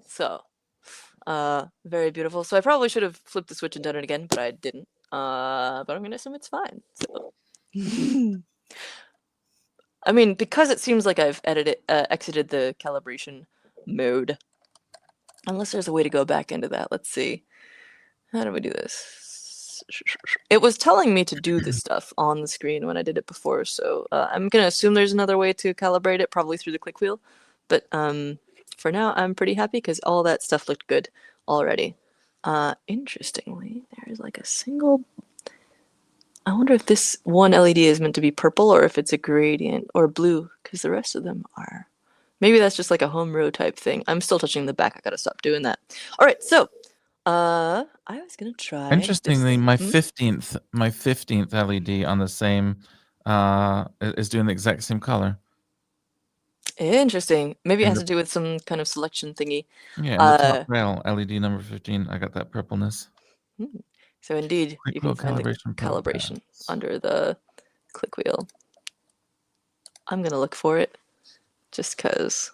so very beautiful. So I probably should have flipped the switch and done it again, but I didn't. But I'm gonna assume it's fine. So. I mean, because it seems like I've exited the calibration mode. Unless there's a way to go back into that. Let's see. How do we do this? It was telling me to do this stuff on the screen when I did it before, so I'm gonna assume there's another way to calibrate it, probably through the click wheel. But for now, I'm pretty happy because all that stuff looked good already. Interestingly, there's like a single. I wonder if this one LED is meant to be purple or if it's a gradient or blue, because the rest of them are. Maybe that's just like a home row type thing. I'm still touching the back. I gotta stop doing that. All right, so I was gonna try Interestingly, this. my 15th LED on the same is doing the exact same color. Interesting. Maybe it And has to do with some kind of selection thingy. Yeah, and the top rail LED number 15, I got that purpleness. So indeed, Quick you wheel can find the calibration calibration progress. under the click wheel. I'm gonna look for it just because.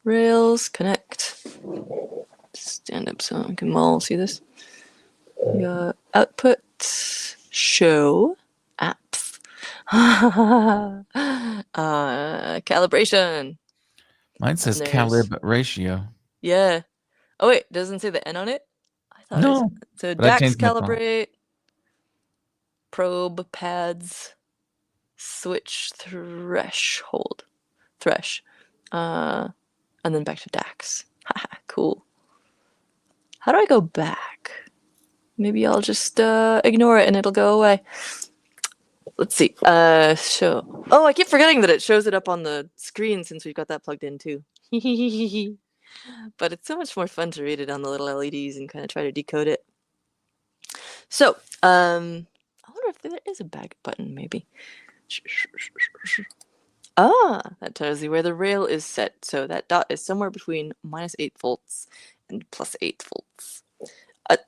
Rails connect. Stand up so I can all see this. Output show apps. Calibration. Mine says And there's calib ratio. yeah. Oh wait, doesn't say the N on it? I thought it was. No, So but I DAX changed my thought. calibrate, probe pads, switch threshold, thresh, and then back to DAX. Haha, cool. How do I go back? Maybe I'll just ignore it and it'll go away. Let's see. Show. Oh, I keep forgetting that it shows it up on the screen since we've got that plugged in too. But it's so much more fun to read it on the little LEDs and kind of try to decode it. So, I wonder if there is a back button, maybe. Ah, that tells you where the rail is set. So that dot is somewhere between -8 volts and +8 volts.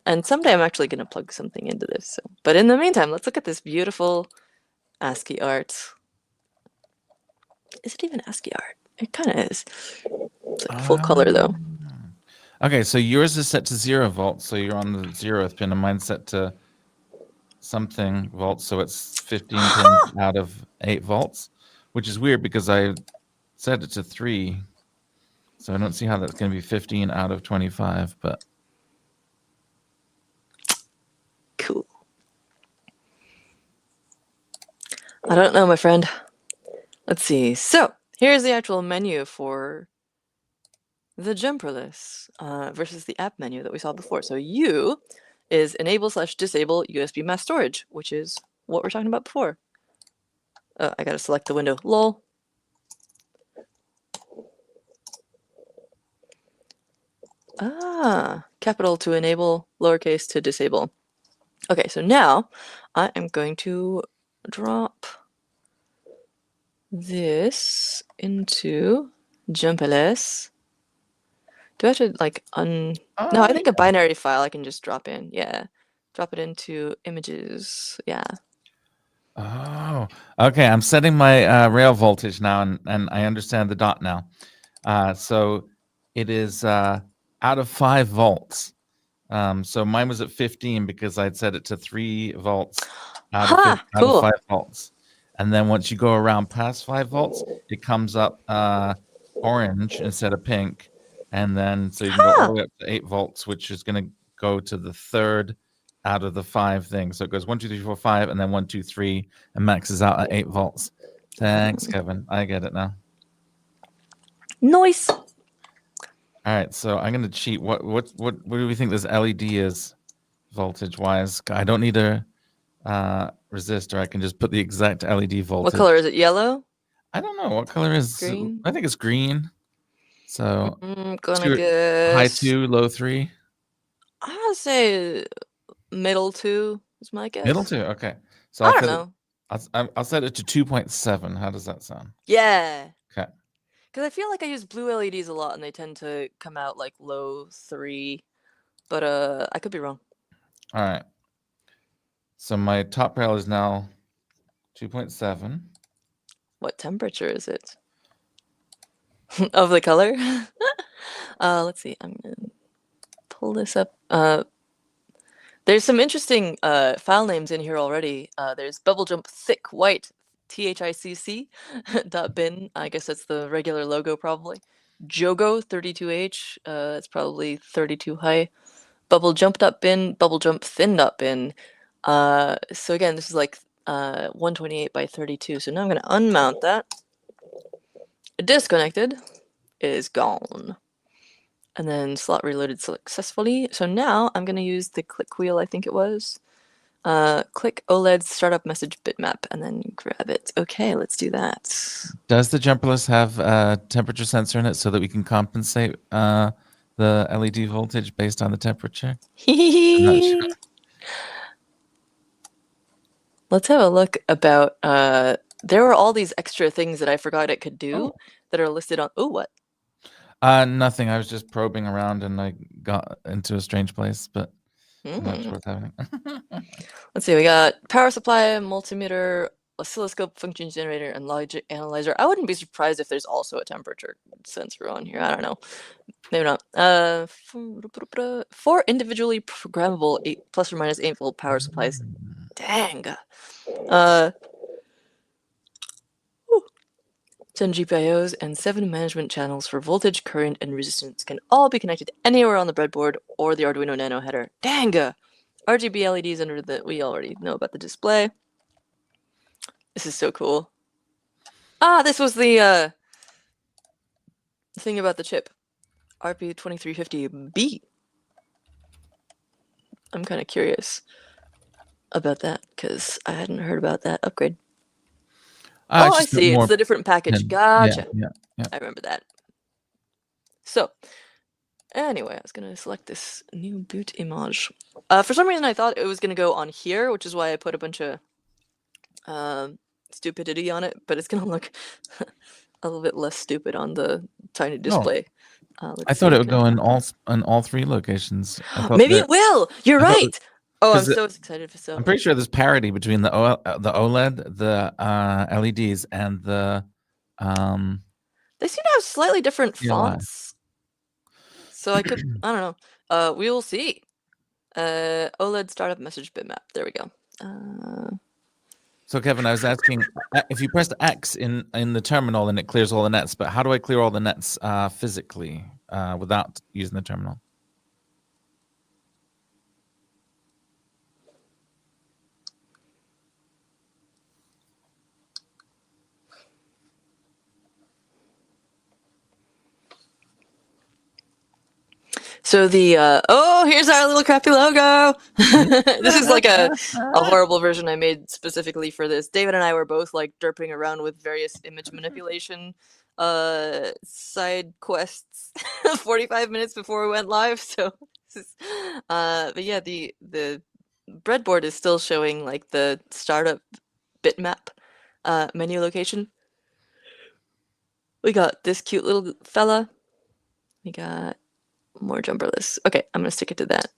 And someday I'm actually going to plug something into this. So. But in the meantime, let's look at this beautiful ASCII art. Is it even ASCII art? It kind of is. It's like full color though. Okay, so yours is set to 0 volts, so you're on the 0th pin, and mine's set to something volts, so it's 15 pins out of 8 volts, which is weird because I set it to 3, so I don't see how that's going to be 15 out of 25, but cool. I don't know, my friend. Let's see. So here's the actual menu for the Jumperless versus the app menu that we saw before. So U is enable/disable USB mass storage, which is what we're talking about before. Oh, I gotta select the window. Lol. Capital to enable, lowercase to disable. Okay, so now I am going to drop this into Jumperless. Do I have to like No, I think a binary file I can just drop in. Yeah. Drop it into images. Yeah. Oh, okay. I'm setting my rail voltage now, and I understand the dot now. So it is out of 5 volts. So mine was at 15 because I'd set it to 3 volts out of 5 volts. And then once you go around past 5 volts, it comes up orange instead of pink. And then so you can go all the way up to 8 volts, which is going to go to the 3rd out of the 5 things. So it goes 1, 2, 3, 4, 5, and then 1, 2, 3, and maxes out at 8 volts. Thanks, Kevin. I get it now. Nice. All right, so I'm gonna cheat. What do we think this LED is, voltage wise? I don't need a resistor. I can just put the exact LED voltage. What color is it? Yellow? I don't know what color is. Green? I think it's green. So Gonna get high 2, low 3. I'll say middle 2 is my guess. Middle 2, okay. So I don't know. I'll set it to 2.7. How does that sound? Yeah. Okay. Because I feel like I use blue LEDs a lot and they tend to come out like low 3. But I could be wrong. All right. So my top rail is now 2.7. What temperature is it? Of the color? Let's see. I'm gonna pull this up. There's some interesting file names in here already. There's bubblejump thick white THICC .bin. I guess that's the regular logo probably. Jogo 32H. It's probably 32 high. Bubblejump.bin. Bubblejump thin.bin. So again, this is like 128 by 32. So now I'm gonna unmount that. Disconnected. It is gone. And then slot reloaded successfully. So now I'm going to use the click wheel, I think it was. Click OLED startup message bitmap and then grab it. Okay, let's do that. Does the Jumperless have a temperature sensor in it so that we can compensate the LED voltage based on the temperature? I'm not sure. Let's have a look about, there were all these extra things that I forgot it could do that are listed on, oh, what? Nothing. I was just probing around and I got into a strange place, but I'm not sure what's happening. Let's see, we got power supply, multimeter, oscilloscope, function generator, and logic analyzer. I wouldn't be surprised if there's also a temperature sensor on here. I don't know. Maybe not. 4 individually programmable 8 plus or minus 8 volt power supplies. Dang. 10 GPIOs and 7 management channels for voltage, current, and resistance can all be connected anywhere on the breadboard or the Arduino Nano header. Dang! RGB LEDs under the... We already know about the display. This is so cool. Ah, this was the thing about the chip. RP2350B. I'm kind of curious about that because I hadn't heard about that upgrade. Oh, I see. It's the different package. Gotcha. Yeah. I remember that. So, anyway, I was going to select this new boot image. For some reason, I thought it was going to go on here, which is why I put a bunch of stupidity on it, but it's going to look a little bit less stupid on the tiny display. I thought it would go in all 3 locations. Maybe it will. You're right. Oh, I'm so excited for so. I'm pretty sure there's parity between the OLED, the LEDs, and the. They seem to have slightly different fonts. So I could, I don't know. We will see. OLED startup message bitmap. There we go. So Kevin, I was asking if you pressed X in the terminal and it clears all the nets, but how do I clear all the nets physically without using the terminal? So the here's our little crappy logo. This is like a horrible version I made specifically for this. David and I were both like derping around with various image manipulation side quests 45 minutes before we went live. So but yeah, the breadboard is still showing like the startup bitmap menu location. We got this cute little fella. We got more Jumperless. Okay, I'm gonna stick it to that.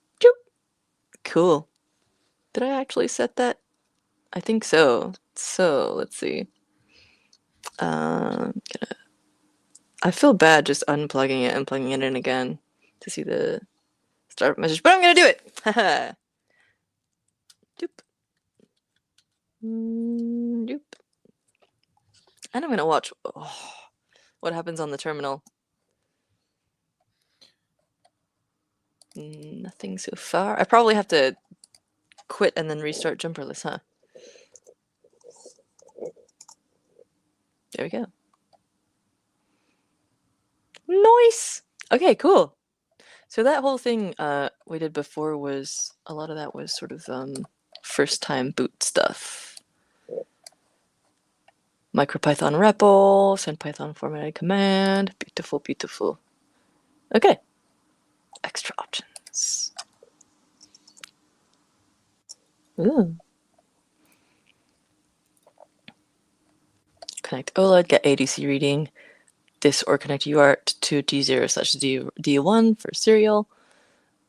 Cool. Did I actually set that? I think so. So let's see. I feel bad just unplugging it and plugging it in again to see the startup message, but I'm gonna do it. Haha. Doop. Doop. And I'm gonna watch what happens on the terminal. Nothing so far. I probably have to quit and then restart Jumperless, huh? There we go. Nice! Okay, cool. So that whole thing we did before was, a lot of that was sort of first time boot stuff. MicroPython REPL, send Python formatted command. Beautiful, beautiful. Okay. Extra options. Ooh. Connect OLED, get ADC reading, dis or connect UART to D0/D1 for serial,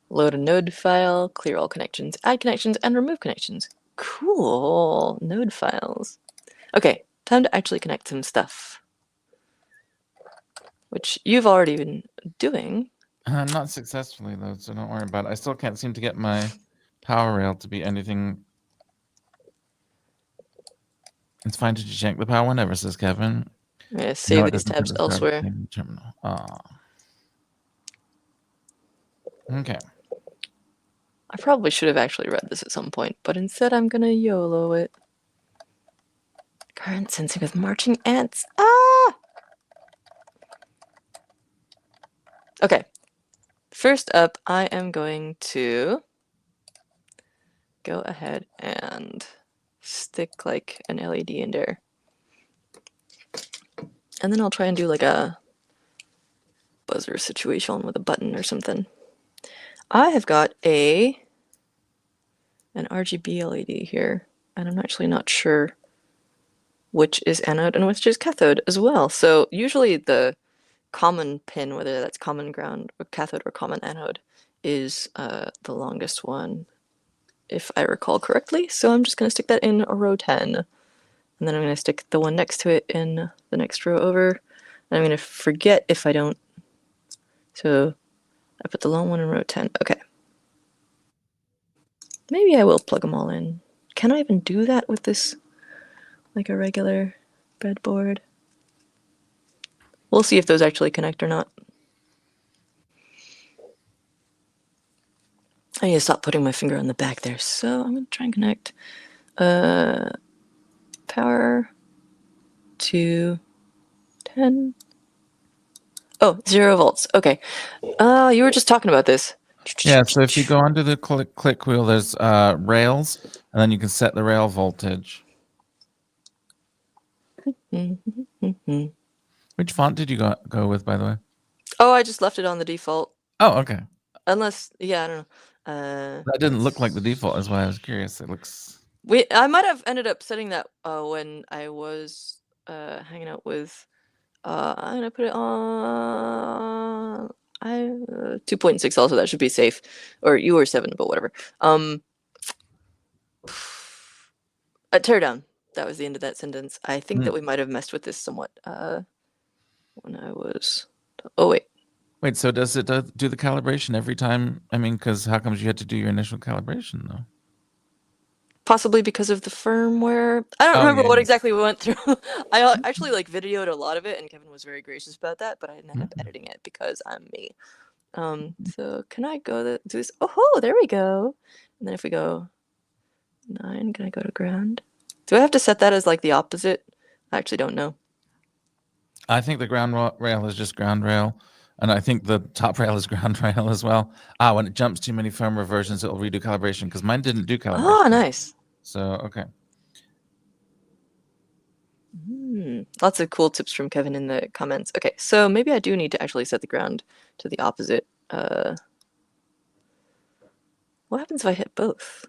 load a node file, clear all connections, add connections, and remove connections. Cool, node files. Okay, time to actually connect some stuff, which you've already been doing. Not successfully, though, so don't worry about it. I still can't seem to get my power rail to be anything. It's fine to jank the power whenever, says Kevin. I'm gonna No, save it these doesn't tabs have to start elsewhere. in the terminal. Okay. I probably should have actually read this at some point, but instead I'm gonna YOLO it. Current sensing with marching ants. Ah! Okay. First up, I am going to go ahead and stick like an LED in there. And then I'll try and do like a buzzer situation with a button or something. I have got an RGB LED here, and I'm actually not sure which is anode and which is cathode as well. So usually the common pin, whether that's common ground or cathode or common anode, is the longest one, if I recall correctly. So I'm just going to stick that in row 10. And then I'm going to stick the one next to it in the next row over. And I'm going to forget if I don't. So I put the long one in row 10. Okay. Maybe I will plug them all in. Can I even do that with this, like a regular breadboard? We'll see if those actually connect or not. I need to stop putting my finger on the back there. So I'm going to try and connect power to 10. Oh, 0 volts. Okay. You were just talking about this. Yeah, so if you go under the click wheel, there's rails, and then you can set the rail voltage. Which font did you go with, by the way? Oh, I just left it on the default. Oh, okay. Unless, yeah, I don't know. That didn't look like the default, is why I was curious. It looks... I might have ended up setting that when I was hanging out with... I'm gonna put it on... 2.6 also, that should be safe. Or you were 7, but whatever. Tear down. That was the end of that sentence. I think that we might have messed with this somewhat when I was... Oh, wait. Wait, so does it do the calibration every time? I mean, because how comes you had to do your initial calibration, though? Possibly because of the firmware. I don't remember what exactly we went through. I actually like videoed a lot of it, and Kevin was very gracious about that, but I didn't end up editing it because I'm me. So can I go do this? Oh, there we go. And then if we go 9, can I go to ground? Do I have to set that as like the opposite? I actually don't know. I think the ground rail is just ground rail, and I think the top rail is ground rail as well. When it jumps too many firmware versions, it will redo calibration, because mine didn't do calibration. Oh, nice. So, okay. Lots of cool tips from Kevin in the comments. Okay, so maybe I do need to actually set the ground to the opposite. What happens if I hit both?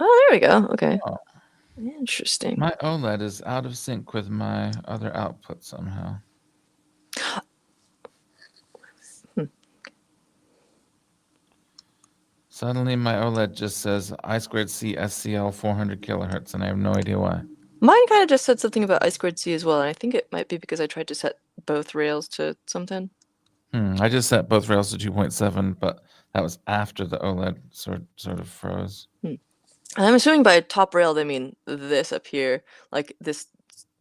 Oh, there we go. Okay. Oh. Interesting. My OLED is out of sync with my other output somehow. Suddenly my OLED just says I2C SCL 400 kilohertz, and I have no idea why. Mine kind of just said something about I2C as well, and I think it might be because I tried to set both rails to something. I just set both rails to 2.7, but that was after the OLED sort of froze. And I'm assuming by top rail they mean this up here, like this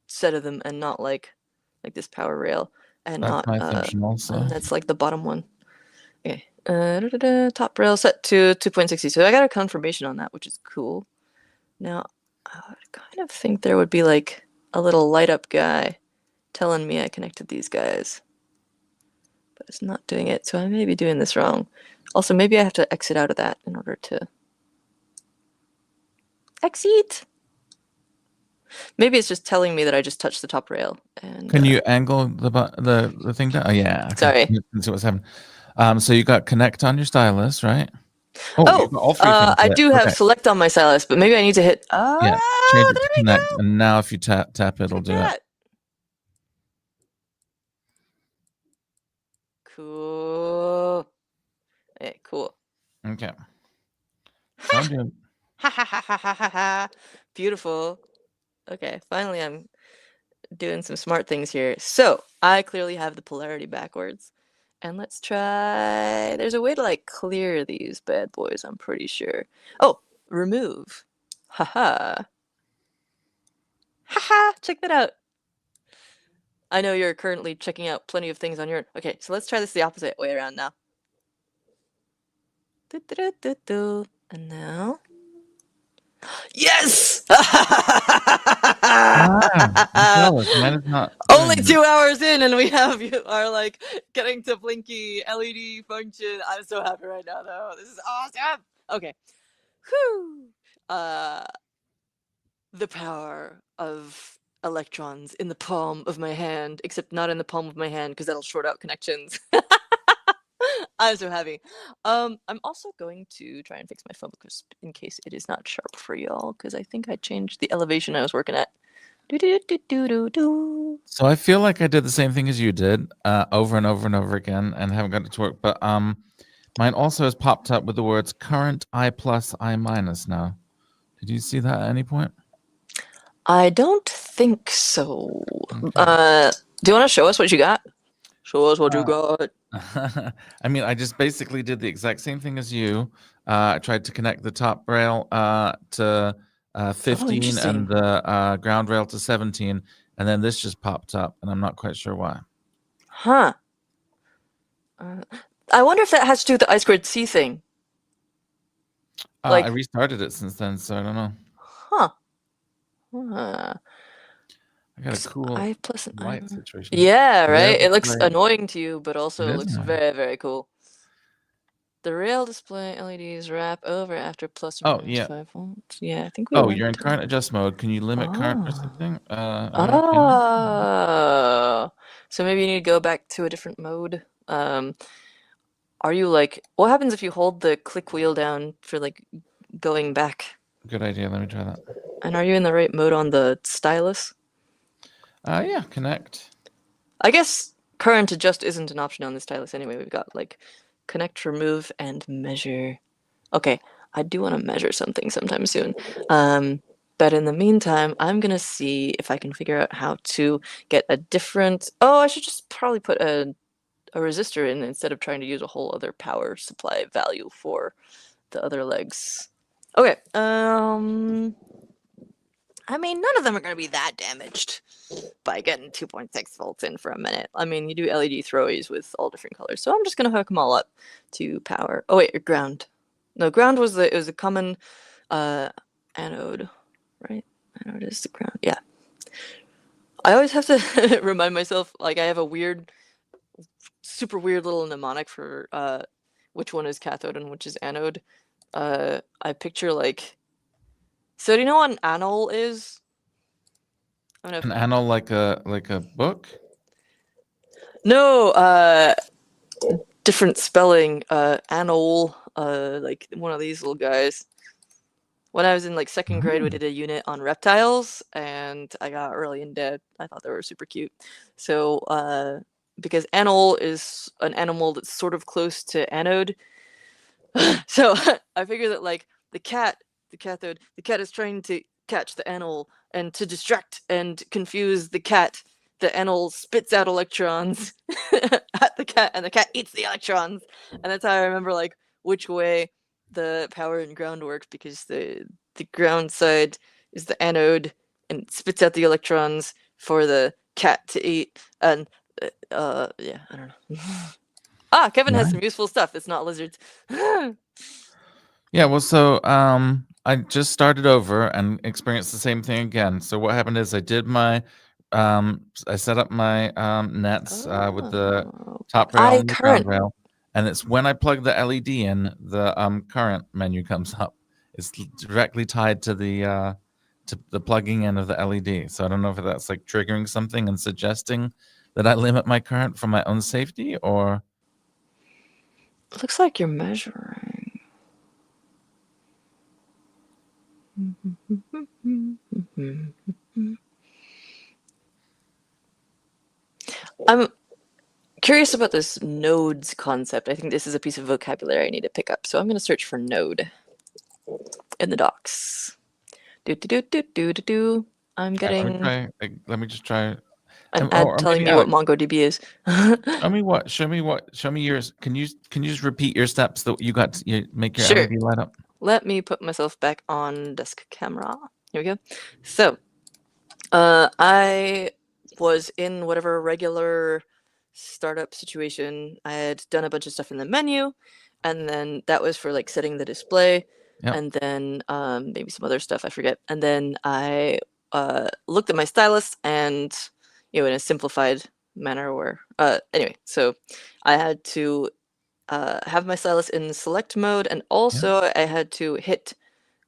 set of them, and not like this power rail, and that's not my assumption also. that's like the bottom one. Okay. Top rail set to 2.60. So I got a confirmation on that, which is cool. Now, I would kind of think there would be like a little light up guy telling me I connected these guys. But it's not doing it, so I may be doing this wrong. Also, maybe I have to exit out of that in order to... Exit! Maybe it's just telling me that I just touched the top rail. And can you angle the thing down? Oh, yeah. Okay. Sorry. See what's happening. So you got connect on your stylus, right? Oh, you've Oh, got all three things I there. do have Okay. select on my stylus, but maybe I need to hit. Yeah. Change Oh, it there to we connect, go. and now if you tap, it'll Look do at it. that. Cool. Hey, cool. Okay. So I'm doing. Ha ha ha ha ha ha ha. Beautiful. Okay, finally I'm doing some smart things here. So I clearly have the polarity backwards. And let's try. There's a way to like clear these bad boys, I'm pretty sure. Oh, remove. Haha. Haha, check that out. I know you're currently checking out plenty of things on your. Okay, so let's try this the opposite way around now. And now. Yes! Wow, I'm jealous. Mine is not Only doing that. 2 hours in, and we have you are like getting to blinky LED function. I'm so happy right now, though. This is awesome. Okay. Whew. The power of electrons in the palm of my hand, except not in the palm of my hand because that'll short out connections. I'm so happy. I'm also going to try and fix my phone because in case it is not sharp for y'all, because I think I changed the elevation I was working at. Do do do do do do. So I feel like I did the same thing as you did, over and over and over again, and haven't got it to work. But mine also has popped up with the words current I plus I minus now. Did you see that at any point? I don't think so. Okay. Do you want to show us what you got? Show us what you Uh, got. I mean, I just basically did the exact same thing as you. I tried to connect the top rail to Oh, 15 and interesting. the ground rail to 17, and then this just popped up, and I'm not quite sure why. Huh. I wonder if that has to do with the I squared C thing. I Like, restarted it since then, so I don't know. huh. Huh. I got a 'Cause cool I plus an I. light situation. Yeah, The rail right? It looks display, annoying to you, but it also is looks annoying. very, very cool. The rail display LEDs wrap over after plus or Oh, minus yeah. 5 volts. Yeah, I think we Oh, you're went in to current adjust mode. Can you limit current or Oh. something? I don't know. Can you? Oh. So maybe you need to go back to a different mode. Are you like, what happens if you hold the click wheel down for like going back? Good idea. Let me try that. And are you in the right mode on the stylus? Yeah, connect. I guess current adjust isn't an option on the stylus anyway. We've got like connect, remove, and measure. Okay, I do want to measure something sometime soon. But in the meantime, I'm gonna see if I can figure out how to get a different. Oh, I should just probably put a resistor in instead of trying to use a whole other power supply value for the other legs. Okay. I mean, none of them are going to be that damaged by getting 2.6 volts in for a minute. I mean, you do LED throwies with all different colors, so I'm just going to hook them all up to power. Oh wait, ground. No, ground was it was a common anode, right? Anode is the ground. Yeah. I always have to remind myself, like I have a weird, super weird little mnemonic for which one is cathode and which is anode. I picture like. So do you know what an anole is? I don't know if. An anal like a book? No, different spelling. Anole, like one of these little guys. When I was in like second grade, we Oh. did a unit on reptiles, and I got really into. I thought they were super cute. So, because anole is an animal that's sort of close to anode, so I figure that like the cat, the cathode, the cat is trying to catch the anole, and to distract and confuse the cat, the anole spits out electrons at the cat, and the cat eats the electrons, and that's how I remember like which way the power and ground works because the ground side is the anode and it spits out the electrons for the cat to eat, and yeah, I don't know. Ah, Kevin has Nice. some useful stuff. It's not lizards. Yeah, well, so I just started over and experienced the same thing again. So what happened is I set up my nets with the Oh, top rail I and the ground current. rail, and it's when I plug the LED in, the current menu comes up. It's directly tied to the plugging in of the LED. So I don't know if that's like triggering something and suggesting that I limit my current for my own safety, or Looks like you're measuring. I'm curious about this nodes concept. I think this is a piece of vocabulary I need to pick up. So I'm going to search for node in the docs. Do do do do do do do. I'm Let me getting try. Let me just try. an ad Or telling maybe me what MongoDB is. show me what. Show me what. Show me yours. Can you just repeat your steps that you got? You make your Sure. LED light up. Let me put myself back on desk camera. Here we go. So, I was in whatever regular startup situation. I had done a bunch of stuff in the menu, and then that was for like setting the display, Yep. and then maybe some other stuff I forget. And then I looked at my stylus, and in a simplified manner, where anyway, so I had to have my stylus in select mode, and also I had to hit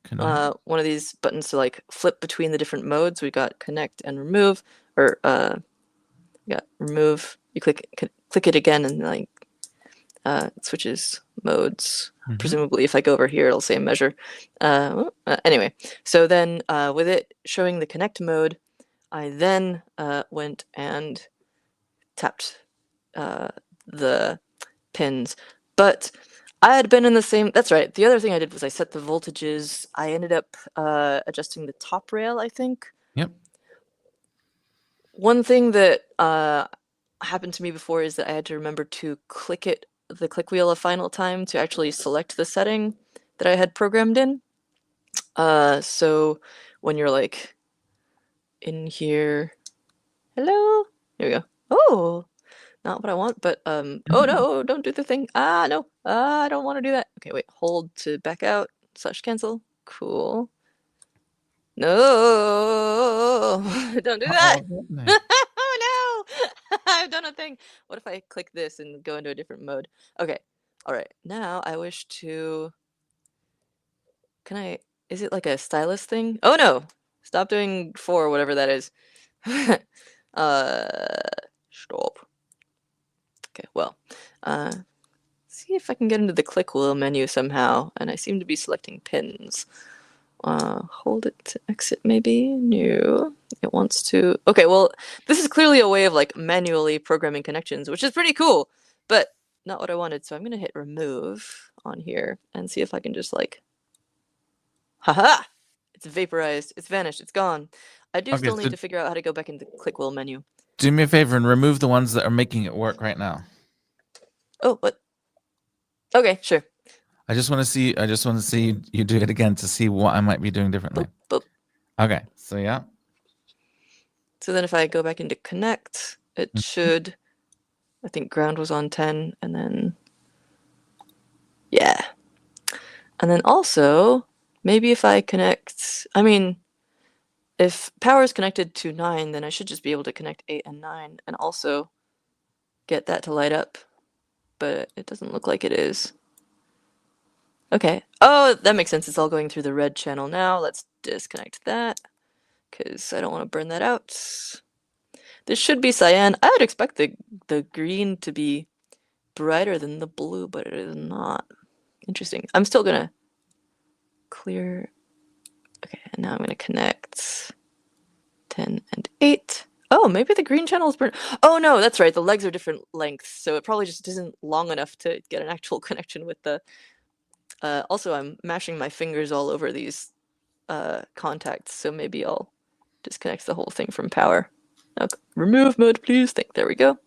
Connect. one of these buttons to like flip between the different modes. We got connect and remove, or remove. You click it again, and like it switches modes. Presumably, if I go over here, it'll say measure. Anyway, so then with it showing the connect mode, I then went and tapped the pins. But I had been in the same. That's right. The other thing I did was I set the voltages. I ended up adjusting the top rail, I think. Yep. One thing that happened to me before is that I had to remember to click the click wheel a final time to actually select the setting that I had programmed in. So when you're like in here, hello, here we go. Oh, not what I want, but oh no, don't do the thing. No, I don't want to do that. Okay, wait, hold to back out / cancel. Cool. No, don't do that. Oh no, I've done a thing. What if I click this and go into a different mode? Okay, all right. Now I wish to. Can I? Is it like a stylus thing? Oh no, stop doing 4, whatever that is. Stop. Okay, well, see if I can get into the click wheel menu somehow, and I seem to be selecting pins. Hold it to exit, maybe? No. It wants to... Okay, well, this is clearly a way of, like, manually programming connections, which is pretty cool, but not what I wanted, so I'm gonna hit remove on here and see if I can just, like... Haha! It's vaporized, it's vanished, it's gone. I do still need to figure out how to go back into the click wheel menu. Do me a favor and remove the ones that are making it work right now. Oh, what? Okay, sure. I just want to see you do it again to see what I might be doing differently. Boop, boop. Okay, so yeah. So then if I go back into connect, it should, I think ground was on 10, and then, yeah. And then also, maybe if I connect, I mean, if power is connected to 9, then I should just be able to connect 8 and 9 and also get that to light up, but it doesn't look like it is. Okay. Oh, that makes sense. It's all going through the red channel now. Let's disconnect that because I don't want to burn that out. This should be cyan. I would expect the green to be brighter than the blue, but it is not. Interesting. I'm still gonna clear. Okay, and now I'm gonna connect 10 and 8. Oh, maybe the green channel is burnt. Oh no, that's right. The legs are different lengths, so it probably just isn't long enough to get an actual connection with the. Also, I'm mashing my fingers all over these contacts, so maybe I'll disconnect the whole thing from power. Okay. Remove mode, please. There we go.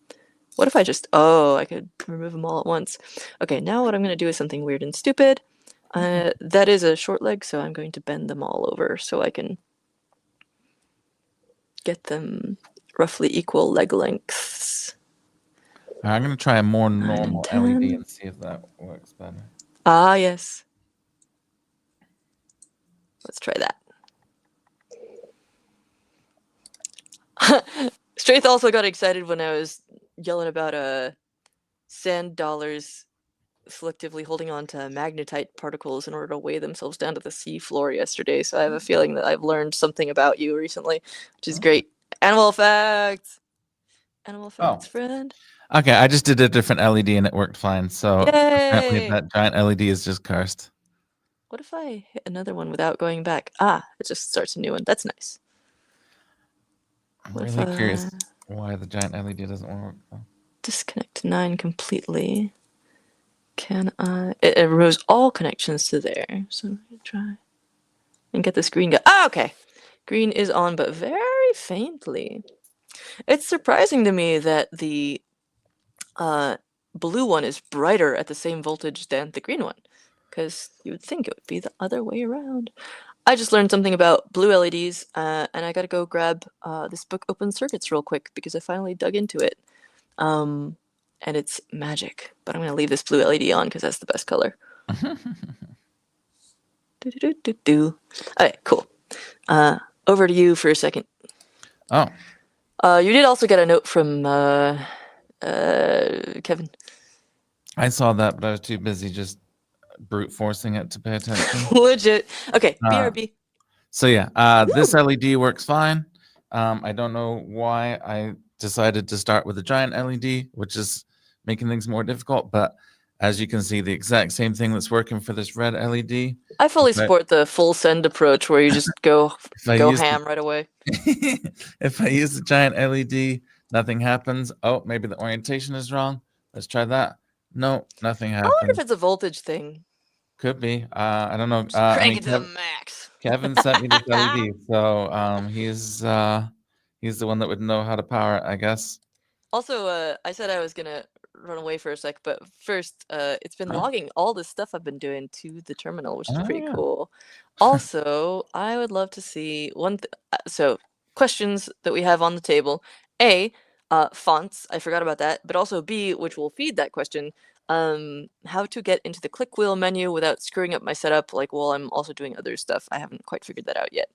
What if I just, I could remove them all at once. Okay, now what I'm going to do is something weird and stupid. That is a short leg, so I'm going to bend them all over so I can get them roughly equal leg lengths. I'm going to try a more normal LED and see if that works better. Ah, yes. Let's try that. Straith also got excited when I was yelling about sand dollars selectively holding on to magnetite particles in order to weigh themselves down to the sea floor yesterday. So I have a feeling that I've learned something about you recently, which is great. Animal facts. Animal facts, friend. Okay, I just did a different LED and it worked fine. So apparently that giant LED is just cursed. What if I hit another one without going back? Ah, it just starts a new one. That's nice. I'm What if really I curious why the giant LED doesn't work. disconnect 9 completely? Can I? It removes all connections to there. So I'm gonna try and get this green guy. Ah, okay. Green is on, but very faintly. It's surprising to me that the blue one is brighter at the same voltage than the green one, because you would think it would be the other way around. I just learned something about blue LEDs, and I gotta go grab this book, Open Circuits, real quick because I finally dug into it. And it's magic, but I'm gonna leave this blue LED on because that's the best color. Do do do do do. Alright, cool. Over to you for a second. Oh, You did also get a note from Kevin. I saw that, but I was too busy just brute forcing it to pay attention. Legit. Okay, BRB. So yeah, this LED works fine. I don't know why I decided to start with a giant LED, which is making things more difficult, but as you can see, the exact same thing that's working for this red LED. I fully support the full send approach where you just go ham right away. If I use the giant LED, nothing happens. Oh, maybe the orientation is wrong. Let's try that. No, nothing I wonder if happens. it's a voltage thing. Could be. I don't know. Just crank it to the max. Kevin sent me this LED, so he's the one that would know how to power it, I guess. Also, I said I was gonna run away for a sec, but first, it's been logging all the stuff I've been doing to the terminal, which is pretty cool. Also, I would love to see so questions that we have on the table. A, fonts, I forgot about that, but also B, which will feed that question, how to get into the click wheel menu without screwing up my setup, like while I'm also doing other stuff. I haven't quite figured that out yet.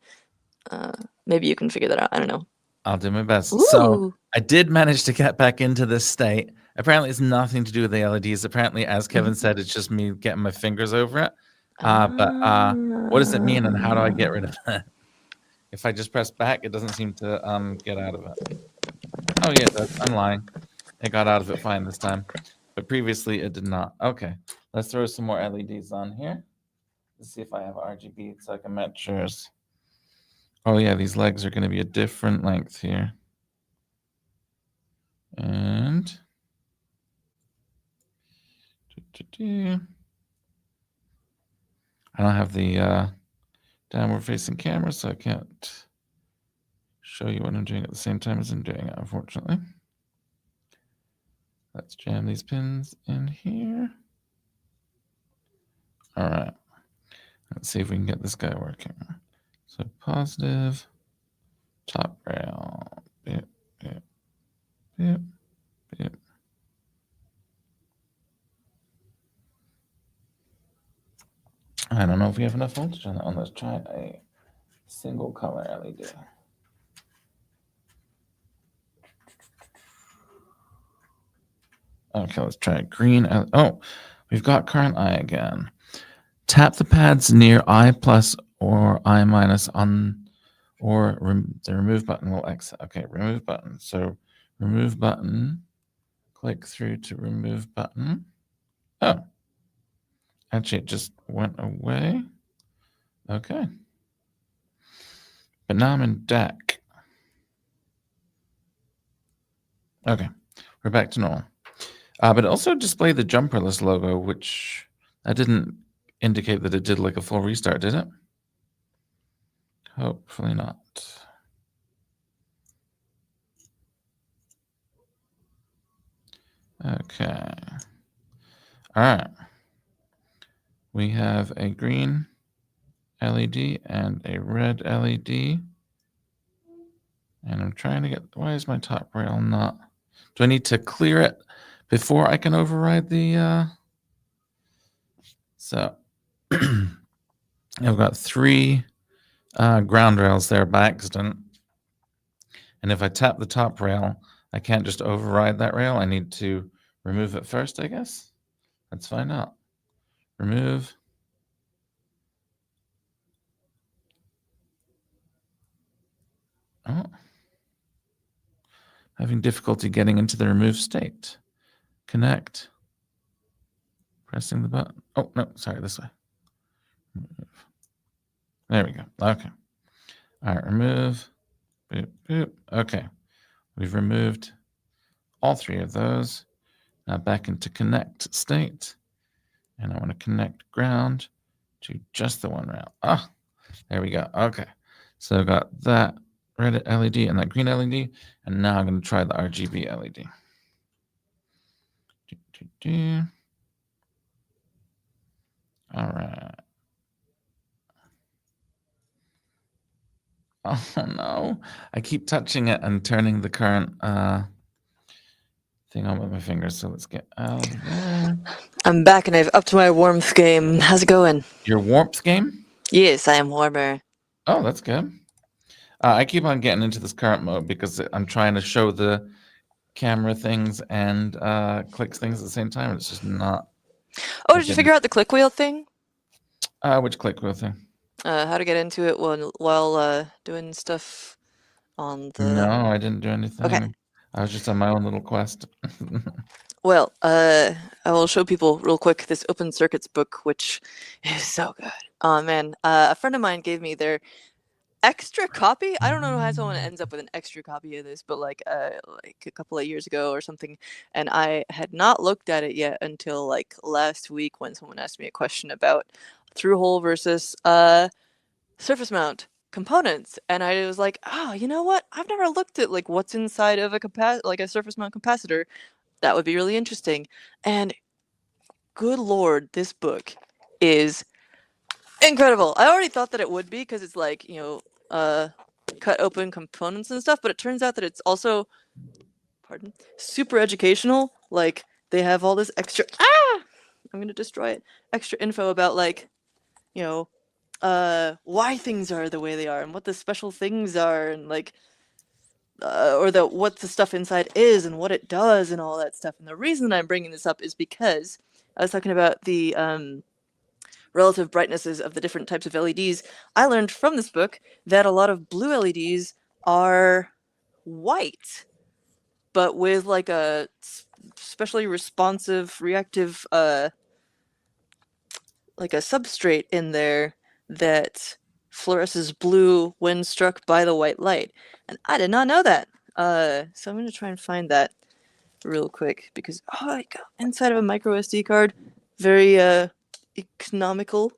Maybe you can figure that out. I don't know. I'll do my best. Ooh. So I did manage to get back into this state. Apparently, it's nothing to do with the LEDs. Apparently, as Kevin said, it's just me getting my fingers over it. But what does it mean, and how do I get rid of it? If I just press back, it doesn't seem to get out of it. Oh yeah, it does. I'm lying. It got out of it fine this time, but previously it did not. Okay, let's throw some more LEDs on here. Let's see if I have RGB so I can match yours. Oh yeah, these legs are going to be a different length here. And I don't have the downward facing camera, so I can't show you what I'm doing at the same time as I'm doing it, unfortunately. Let's jam these pins in here. All right. Let's see if we can get this guy working. So positive, top rail, bip, bip, bip, bip. I don't know if we have enough voltage on that one. Let's try a single color LED. Okay, let's try green. Oh, we've got current I again. Tap the pads near I plus or I minus on, or the remove button will exit. Okay, remove button. So remove button, click through to remove button. Oh, actually it just went away. Okay. But now I'm in DAC. Okay, we're back to normal. But it also displayed the Jumperless logo, which I didn't indicate that it did like a full restart, did it? Hopefully not. Okay. All right. We have a green LED and a red LED. And I'm trying to get, why is my top rail not? Do I need to clear it before I can override the, so I've got 3 ground rails there by accident. And if I tap the top rail, I can't just override that rail. I need to remove it first, I guess. Let's find out. Remove. Oh. Having difficulty getting into the remove state. Connect. Pressing the button. Oh, no, sorry, this way. There we go. Okay. All right, remove. Boop, boop. Okay. We've removed all three of those. Now back into connect state. And I want to connect ground to just the one rail. Ah, there we go. Okay. So I got that red LED and that green LED. And now I'm going to try the RGB LED. All right. Oh no, I keep touching it and turning the current thing on with my fingers. So let's get out of there. I'm back and I've upped my warmth game. How's it going? Your warmth game? Yes, I am warmer. Oh, that's good. I keep on getting into this current mode because I'm trying to show the camera things and clicks things at the same time. It's just not. Oh, did you figure out the click wheel thing? Which click wheel thing? How to get into it while doing stuff on the... No, I didn't do anything. Okay. I was just on my own little quest. Well, I will show people real quick this Open Circuits book, which is so good. Oh man, a friend of mine gave me their extra copy. I don't know how someone ends up with an extra copy of this, but like a couple of years ago or something, and I had not looked at it yet until like last week when someone asked me a question about through-hole versus surface mount components, and I was like, oh, you know what? I've never looked at like what's inside of a surface mount capacitor. That would be really interesting. And good lord, this book is incredible. I already thought that it would be because it's like, you know, cut open components and stuff, but it turns out that it's also, super educational. Like, they have all this extra, I'm gonna destroy it, extra info about like, you know, why things are the way they are and what the special things are and like, or what the stuff inside is and what it does and all that stuff. And the reason that I'm bringing this up is because I was talking about the relative brightnesses of the different types of LEDs. I learned from this book that a lot of blue LEDs are white, but with like a specially responsive, reactive, like a substrate in there that fluoresces blue when struck by the white light. And I did not know that. So I'm going to try and find that real quick because, oh, I got inside of a micro SD card. Very economical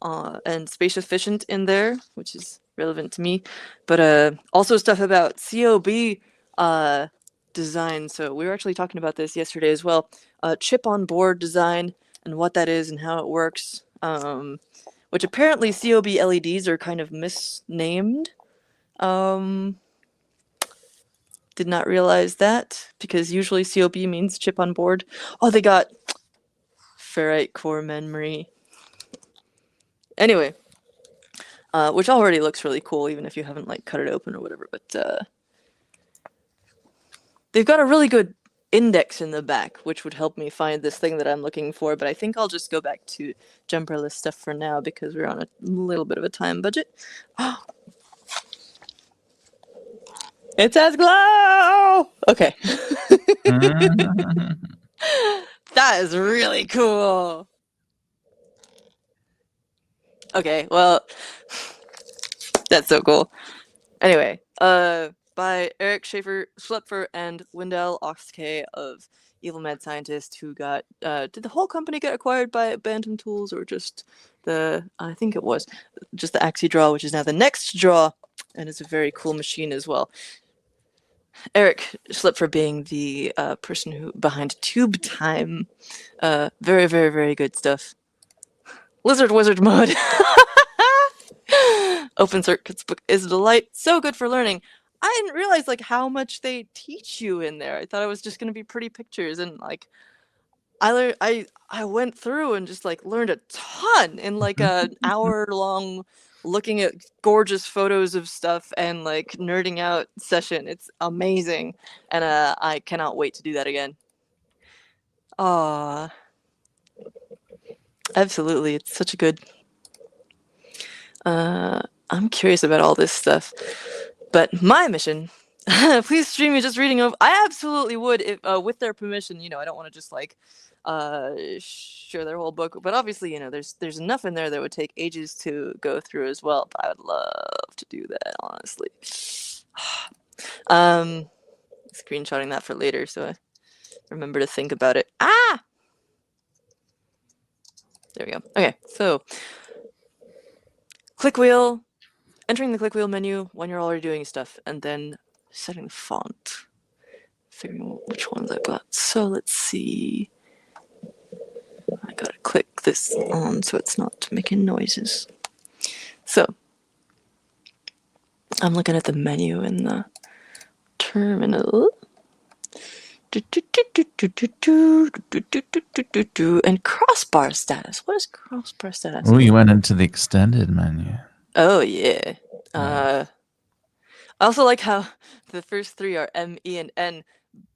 and space efficient in there, which is relevant to me. But also stuff about COB design. So we were actually talking about this yesterday as well. Chip on board design and what that is and how it works. Which apparently COB LEDs are kind of misnamed. Did not realize that because usually COB means chip on board. Oh, they got ferrite core memory. Anyway, which already looks really cool, even if you haven't like cut it open or whatever. But they've got a really good index in the back, which would help me find this thing that I'm looking for. But I think I'll just go back to Jumperless stuff for now because we're on a little bit of a time budget. Oh. It says glow! Okay. That is really cool. Okay, well, that's so cool. Anyway, by Eric Schlepfer and Wendell Oxkay of Evil Mad Scientist, who got, did the whole company get acquired by Bantam Tools or just I think it was, just the Axie Draw, which is now the Next Draw, and it's a very cool machine as well. Eric Schlepfer being the person who behind Tube Time. Very, very, very good stuff. Lizard Wizard mode. Open Circuits book is a delight. So good for learning. I didn't realize like how much they teach you in there. I thought it was just gonna be pretty pictures, and like I went through and just like learned a ton in like an hour long looking at gorgeous photos of stuff and like nerding out session. It's amazing, and I cannot wait to do that again. Ah, absolutely, it's such a good. I'm curious about all this stuff, but my mission. Please stream me just reading over. I absolutely would if with their permission. You know, I don't want to just like share their whole book. But obviously, you know, there's enough in there that would take ages to go through as well. But I would love to do that, honestly. Screenshotting that for later, so I remember to think about it. Ah! There we go. Okay, so click wheel, entering the click wheel menu when you're already doing stuff, and then setting the font. Figuring out which ones I've got. So let's see. I gotta click this on so it's not making noises. So I'm looking at the menu in the terminal. And crossbar status. What is crossbar status? Oh, you went into the extended menu. Oh yeah. Nice. I also like how the first three are M, E, and N,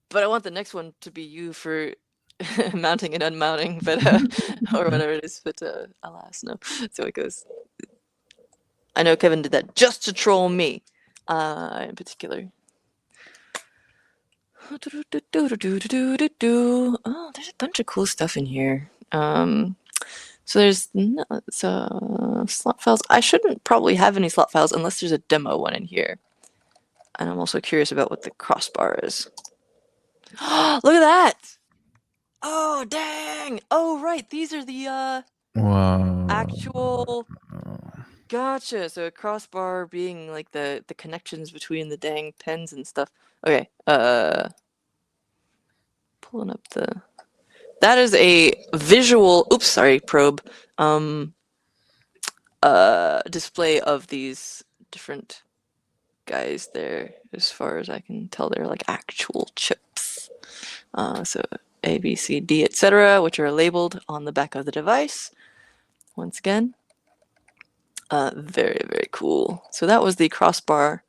but I want the next one to be U for mounting and unmounting, but or whatever it is. But alas, no. So it goes. I know Kevin did that just to troll me, in particular. Oh, there's a bunch of cool stuff in here. So there's slot files. I shouldn't probably have any slot files unless there's a demo one in here. And I'm also curious about what the crossbar is. Look at that! Oh, dang! Oh, right. These are the Whoa. actual... Gotcha. So a crossbar being like the connections between the dang pens and stuff. Okay. Pulling up the... That is a visual... Oops, sorry, probe. Display of these different guys there. As far as I can tell, they're like actual chips. So A, B, C, D, etc., which are labeled on the back of the device. Once again, very, very cool. So that was the crossbar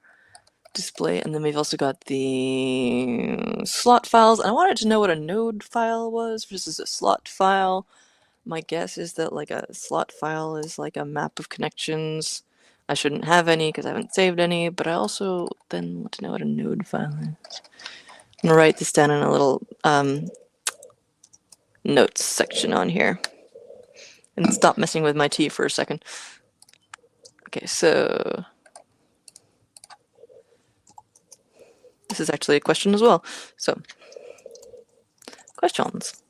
display, and then we've also got the slot files. And I wanted to know what a node file was versus a slot file. My guess is that like a slot file is like a map of connections. I shouldn't have any because I haven't saved any, but I also then want to know what a node file is. I'm gonna write this down in a little notes section on here. And stop messing with my tea for a second. Okay, so this is actually a question as well. So, questions.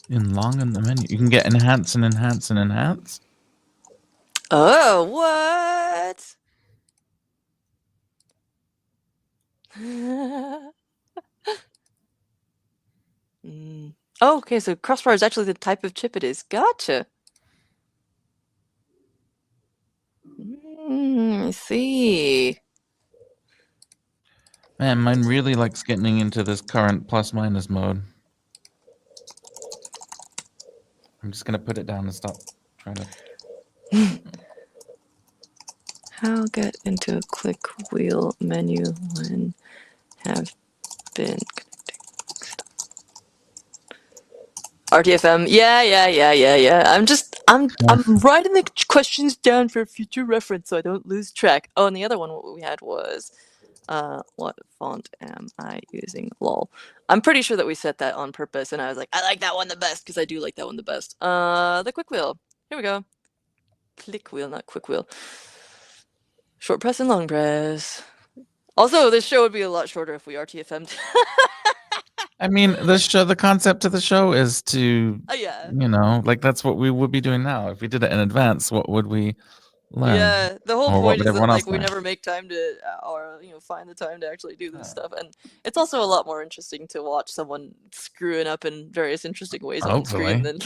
In long in the menu, you can get enhance and enhance and enhance. Oh, what? Oh, okay, so crossbar is actually the type of chip it is. Gotcha. I see. Man, mine really likes getting into this current plus minus mode. I'm just gonna put it down and stop trying to. How get into a click wheel menu when have been connecting? RTFM. Yeah. I'm writing the questions down for future reference so I don't lose track. Oh, and the other one what we had was what font am I using? Lol. I'm pretty sure that we set that on purpose, and I was like, I like that one the best because I do like that one the best. The quick wheel. Here we go. Click wheel, not quick wheel. Short press and long press. Also, this show would be a lot shorter if we RTFM'd. I mean, the concept of the show is to, Yeah. you know, like that's what we would be doing now. If we did it in advance, what would we learn? Yeah, the whole Or what point would is that everyone else like we learn? never make time to, or you know, find the time to actually do this stuff, and it's also a lot more interesting to watch someone screwing up in various interesting ways on screen than.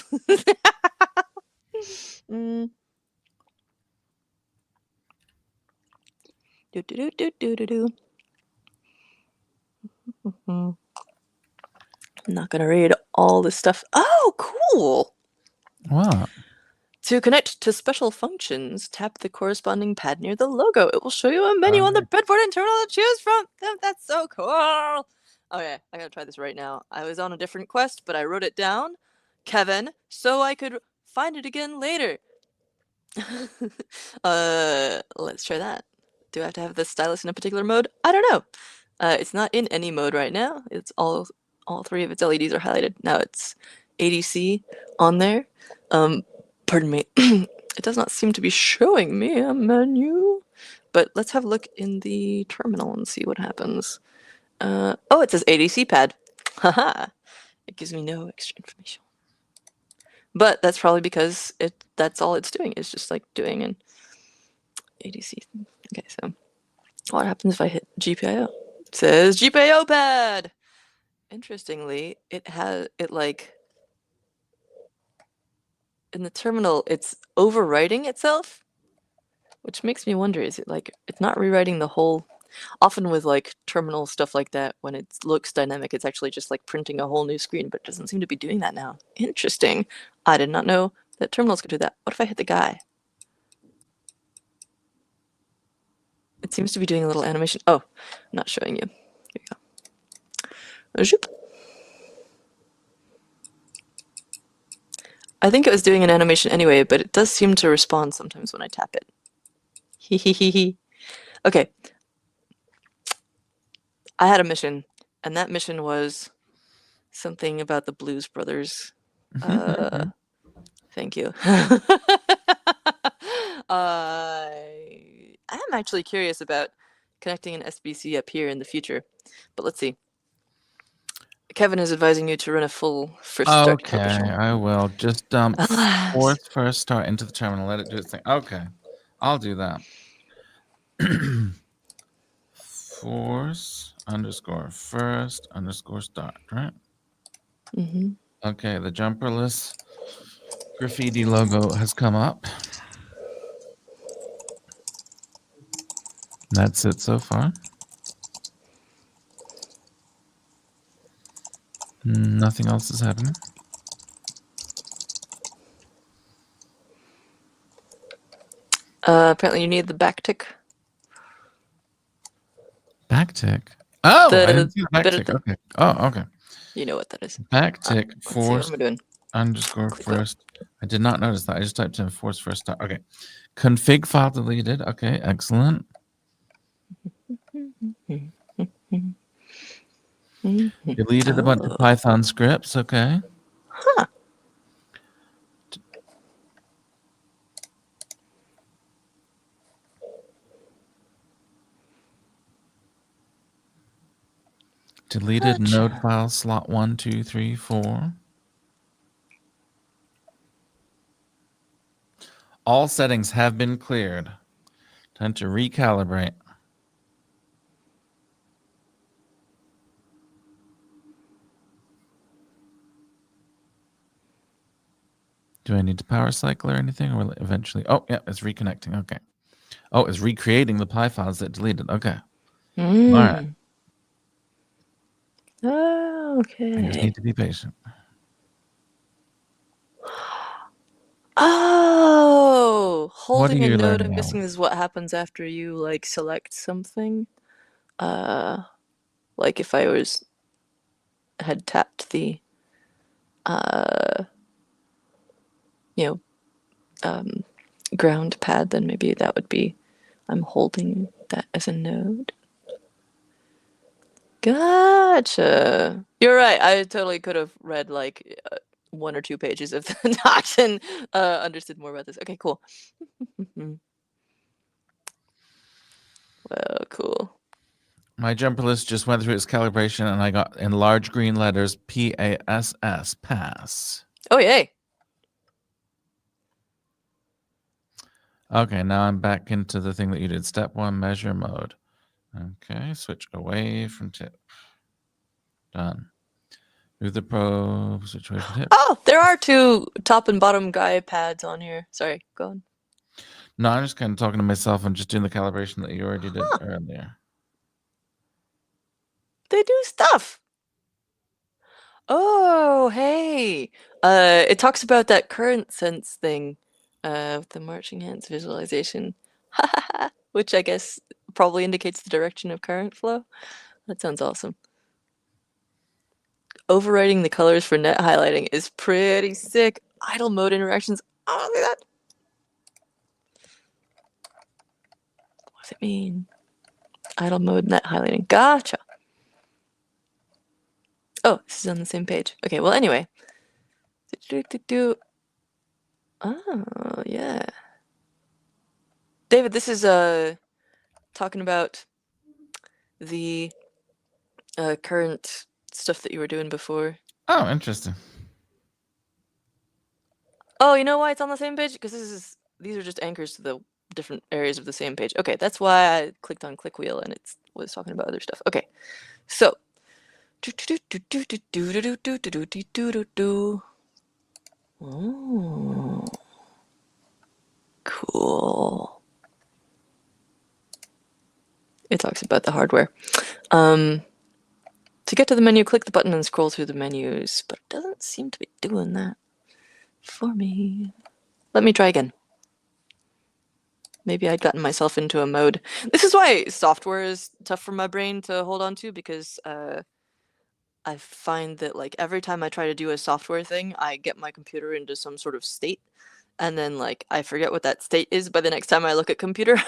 I'm not gonna read all this stuff. Oh, cool! What? To connect to special functions, tap the corresponding pad near the logo. It will show you a menu on the breadboard and terminal to choose from. That's so cool! Okay, I gotta try this right now. I was on a different quest, but I wrote it down, Kevin, so I could find it again later. Let's try that. Do I have to have the stylus in a particular mode? I don't know. It's not in any mode right now. It's all three of its LEDs are highlighted. Now it's ADC on there. Pardon me. It does not seem to be showing me a menu. But let's have a look in the terminal and see what happens. Oh, it says ADC pad. Haha. It gives me no extra information. But that's probably because that's all it's doing. It's just like doing an ADC. Okay, so what happens if I hit GPIO? It says GPIO pad. Interestingly, it like in the terminal, it's overwriting itself, which makes me wonder, is it like it's not rewriting the whole. Often with like terminal stuff like that, when it looks dynamic, it's actually just like printing a whole new screen, but it doesn't seem to be doing that now. Interesting. I did not know that terminals could do that. What if I hit the guy? It seems to be doing a little animation. Oh, I'm not showing you. Here you go. Zoop. I think it was doing an animation anyway, but it does seem to respond sometimes when I tap it. Hee hee hee hee. Okay. I had a mission, and that mission was something about the Blues Brothers. Thank you. I am actually curious about connecting an SBC up here in the future, but let's see. Kevin is advising you to run a full first start. Okay, I will. Just dump force first start into the terminal. Let it do its thing. Okay, I'll do that. Force underscore first underscore start, right? Mm-hmm. Okay, the Jumperless graffiti logo has come up. That's it so far. Nothing else is happening. Apparently you need the backtick. Backtick? Oh, I didn't see the backtick. Okay. Oh, okay. You know what that is. Backtick force underscore Click first. I did not notice that. I just typed in force first start. Okay. Config file deleted. Okay, excellent. Deleted a bunch of Python scripts. Okay. Huh. Deleted node file slot 1, 2, 3, 4. All settings have been cleared. Time to recalibrate. Do I need to power cycle or anything? Or will it eventually? Oh, yeah, it's reconnecting. Okay. Oh, it's recreating the Py files that deleted. Okay. All right. Okay. I just need to be patient. Oh, holding a node, I'm now? guessing this is what happens after you like select something. Like if I had tapped the ground pad, then maybe that would be I'm holding that as a node. Gotcha. You're right. I totally could have read like 1 or 2 pages of the docs and understood more about this. Okay, cool. Well, cool. My Jumperless just went through its calibration, and I got in large green letters PASS, pass. Oh, yay. Okay, now I'm back into the thing that you did. Step 1, measure mode. Okay, switch away from tip. Done. Move the probe, switch away from tip. Oh, there are 2 top and bottom guy pads on here. Sorry, go on. No, I'm just kind of talking to myself and just doing the calibration that you already did earlier. They do stuff. Oh, hey. It talks about that current sense thing with the marching hands visualization, which I guess probably indicates the direction of current flow. That sounds awesome. Overwriting the colors for net highlighting is pretty sick. Idle mode interactions. Oh, look at that. What does it mean? Idle mode net highlighting. Gotcha. Oh, this is on the same page. Okay, well, anyway. Oh, yeah. David, this is talking about the current stuff that you were doing before. Oh, interesting. Oh, you know why it's on the same page? Because these are just anchors to the different areas of the same page. Okay, that's why I clicked on click wheel and it was talking about other stuff. Okay, so. Oh, cool. It talks about the hardware. To get to the menu, click the button and scroll through the menus, but it doesn't seem to be doing that for me. Let me try again. Maybe I'd gotten myself into a mode. This is why software is tough for my brain to hold on to, because I find that like every time I try to do a software thing, I get my computer into some sort of state, and then like I forget what that state is by the next time I look at computer,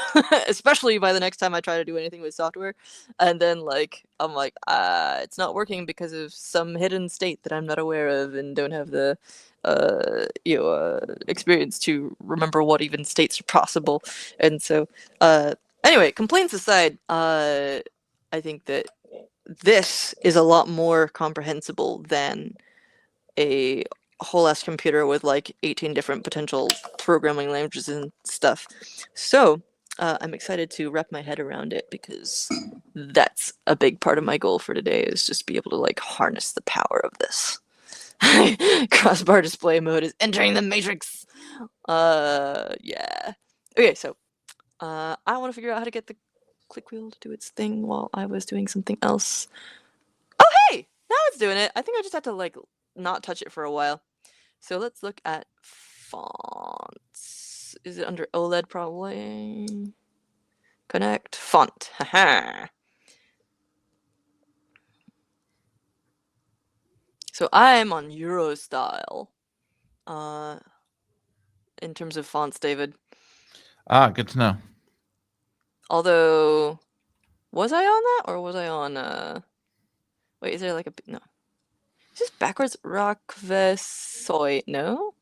especially by the next time I try to do anything with software, and then like I'm like, it's not working because of some hidden state that I'm not aware of and don't have the experience to remember what even states are possible. And so anyway, complaints aside, I think that this is a lot more comprehensible than a whole ass computer with like 18 different potential programming languages and stuff. So I'm excited to wrap my head around it, because that's a big part of my goal for today, is just be able to like harness the power of this. Crossbar display mode is entering the matrix. Yeah. Okay, so I want to figure out how to get the click wheel to do its thing while I was doing something else. Oh, hey! Now it's doing it. I think I just had to like not touch it for a while. So let's look at fonts. Is it under OLED probably? Connect font. Haha. So I'm on Euro style. In terms of fonts, David. Ah, good to know. Although, was I on that, or was I on wait, is there like a no? Is this backwards? Rockvesoy? No?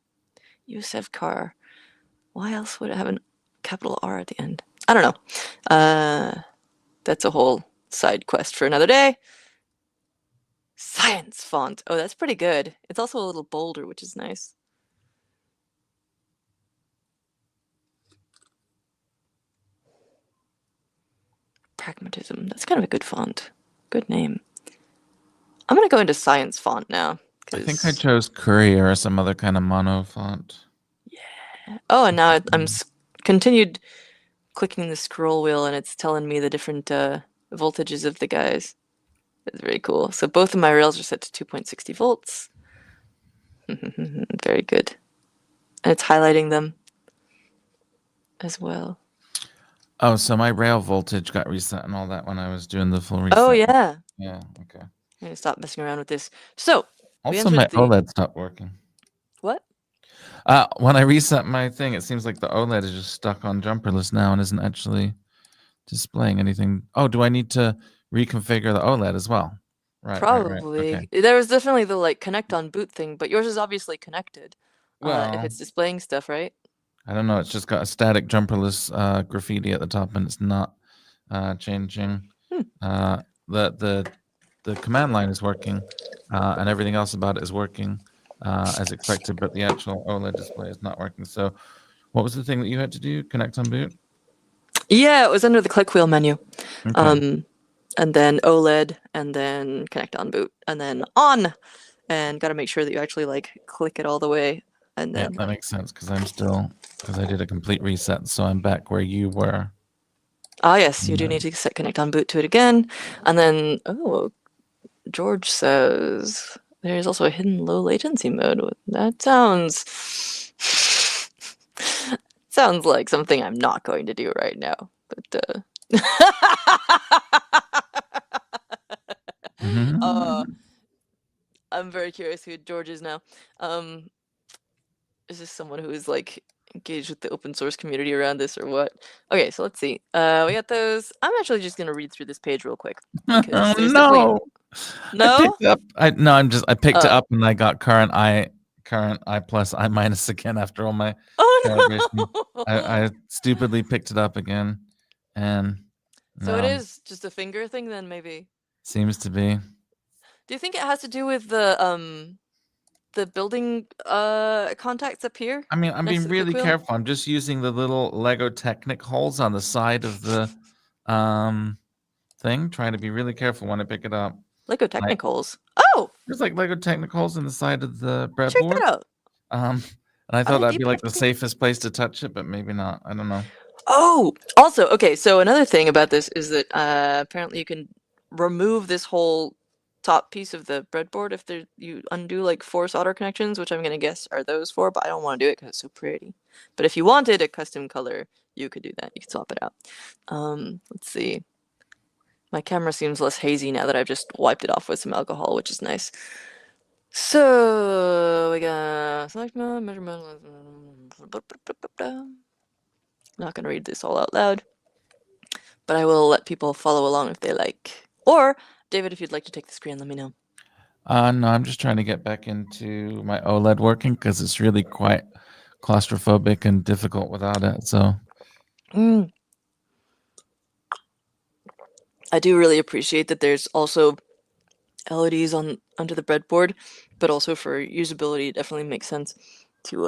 Yusef Car. Why else would it have a capital R at the end? I don't know. That's a whole side quest for another day. Science font. Oh, that's pretty good. It's also a little bolder, which is nice. Pragmatism. That's kind of a good font. Good name. I'm gonna go into science font now. I think I chose Courier or some other kind of mono font. Yeah. Oh, and now I'm continued clicking the scroll wheel, and it's telling me the different voltages of the guys. That's very cool. So both of my rails are set to 2.60 volts. Very good. And it's highlighting them as well. Oh, so my rail voltage got reset and all that when I was doing the full reset. Oh, yeah. Yeah, okay. I'm gonna stop messing around with this. So, also my OLED stopped working. What? When I reset my thing, it seems like the OLED is just stuck on Jumperless now and isn't actually displaying anything. Oh, do I need to reconfigure the OLED as well? Right. Probably. Okay. There was definitely the like connect on boot thing, but yours is obviously connected. Well, if it's displaying stuff, right? I don't know. It's just got a static Jumperless graffiti at the top, and it's not changing. The command line is working, and everything else about it is working as expected, but the actual OLED display is not working. So, what was the thing that you had to do? Connect on boot? Yeah, it was under the click wheel menu. Okay. And then OLED, and then connect on boot, and then on, and got to make sure that you actually like click it all the way, and then. Yeah, that makes sense, because I did a complete reset, so I'm back where you were. Ah, yes, you do need to set connect on boot to it again, and then George says there's also a hidden low latency mode. That sounds like something I'm not going to do right now, but I'm very curious who George is now. Is this someone who is like engaged with the open source community around this, or what? Okay, so let's see. We got those. I'm actually just gonna read through this page real quick. Oh, no. I No? picked up. I picked it Oh. up and I got current I plus I minus again after all my calibration. Oh I no! stupidly picked it up again, and So it no, is just a finger thing then, maybe. seems to be. Do you think it has to do with the building contacts up here I mean, I'm next being to the quick really wheel? careful. I'm just using the little Lego Technic holes on the side of the um thing, trying to be really careful when I pick it up. Lego Like Technicals. Oh, there's like Lego Technic holes in the side of the check breadboard. that out. Um, and I thought I that'd be didn't like the even think. safest place to touch it, but maybe not. I don't know. Oh, also, okay, so another thing about this is that apparently you can remove this whole top piece of the breadboard if you undo like 4 solder connections, which I'm gonna guess are those 4, but I don't want to do it because it's so pretty. But if you wanted a custom color, you could do that. You could swap it out. Let's see. My camera seems less hazy now that I've just wiped it off with some alcohol, which is nice. So we got select mode, measurement. Not gonna read this all out loud, but I will let people follow along if they like. Or David, if you'd like to take the screen, let me know. No, I'm just trying to get back into my OLED working because it's really quite claustrophobic and difficult without it. So I do really appreciate that there's also LEDs under the breadboard, but also for usability, it definitely makes sense to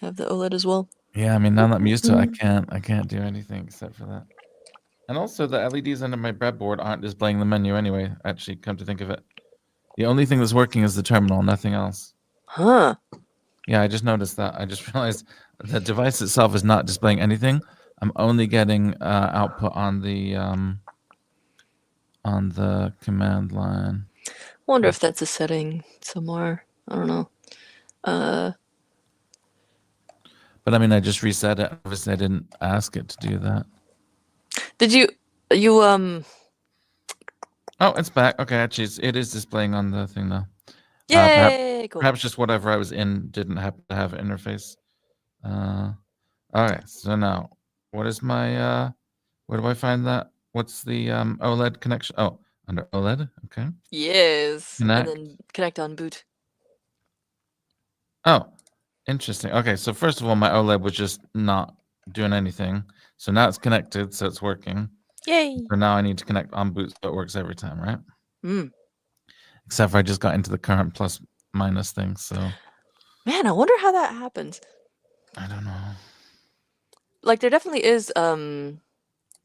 have the OLED as well. yeah, I mean, now that I'm used to it, I can't do anything except for that. And also, the LEDs under my breadboard aren't displaying the menu anyway. Actually, come to think of it, the only thing that's working is the terminal, nothing else. Huh. Yeah, I just noticed that. I just realized the device itself is not displaying anything. I'm only getting output on the command line. Wonder if that's a setting somewhere. I don't know. But I mean, I just reset it. Obviously, I didn't ask it to do that. Did you Oh, it's back. Okay, actually, it is displaying on the thing now. Yay! Cool. Perhaps just whatever I was in didn't happen to have an interface. All right, so now, what is my, where do I find that? What's the OLED connection? Oh, under OLED, okay. Yes. Connect. And then connect on boot. Oh, interesting. Okay, so first of all, my OLED was just not doing anything. So now it's connected, so it's working. Yay! So now I need to connect on boot so it works every time, right? Hmm. Except for I just got into the current plus minus thing, so. Man, I wonder how that happens. I don't know. Like, there definitely is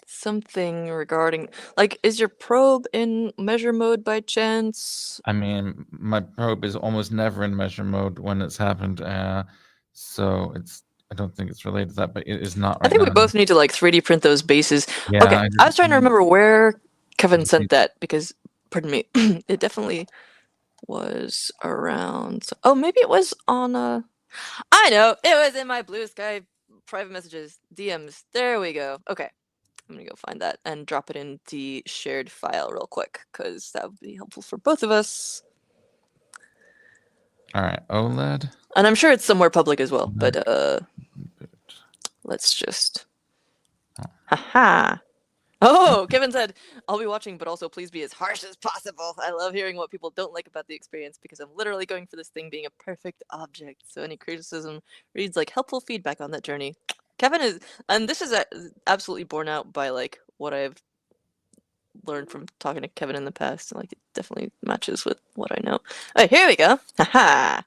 something regarding, like, is your probe in measure mode by chance? I mean, my probe is almost never in measure mode when it's happened, so I don't think it's related to that, but it is not I right think now. we both need to like 3D print those bases. Yeah, Okay, I was trying to remember where Kevin sent need- that because, pardon me, it definitely was around. Oh, maybe it was on I know, it was in my Blue Sky private messages, DMs. There we go. Okay, I'm gonna go find that and drop it in the shared file real quick because that would be helpful for both of us. All right, OLED. And I'm sure it's somewhere public as well, but let's just. Haha. Oh, Kevin said, I'll be watching, but also please be as harsh as possible. I love hearing what people don't like about the experience because I'm literally going for this thing being a perfect object. So any criticism reads like helpful feedback on that journey. Kevin is, and this is absolutely borne out by like what I've learned from talking to Kevin in the past. Like it definitely matches with what I know. All right, here we go. Haha.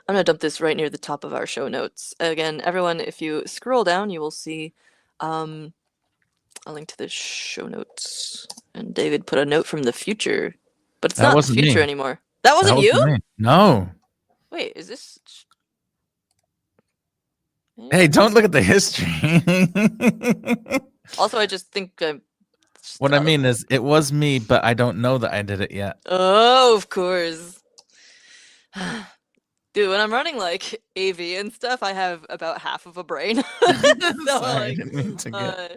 I'm gonna dump this right near the top of our show notes. Again, everyone, if you scroll down, you will see a link to the show notes. And David put a note from the future, but it's That not the wasn't future me. anymore. That wasn't That you? wasn't me. No. Wait, is this? Hey, don't look at the history. Also, I just think I'm. What I mean is, it was me, but I don't know that I did it yet. Oh, of course. Dude, when I'm running like AV and stuff, I have about half of a brain. So, Sorry, I like, didn't mean to get.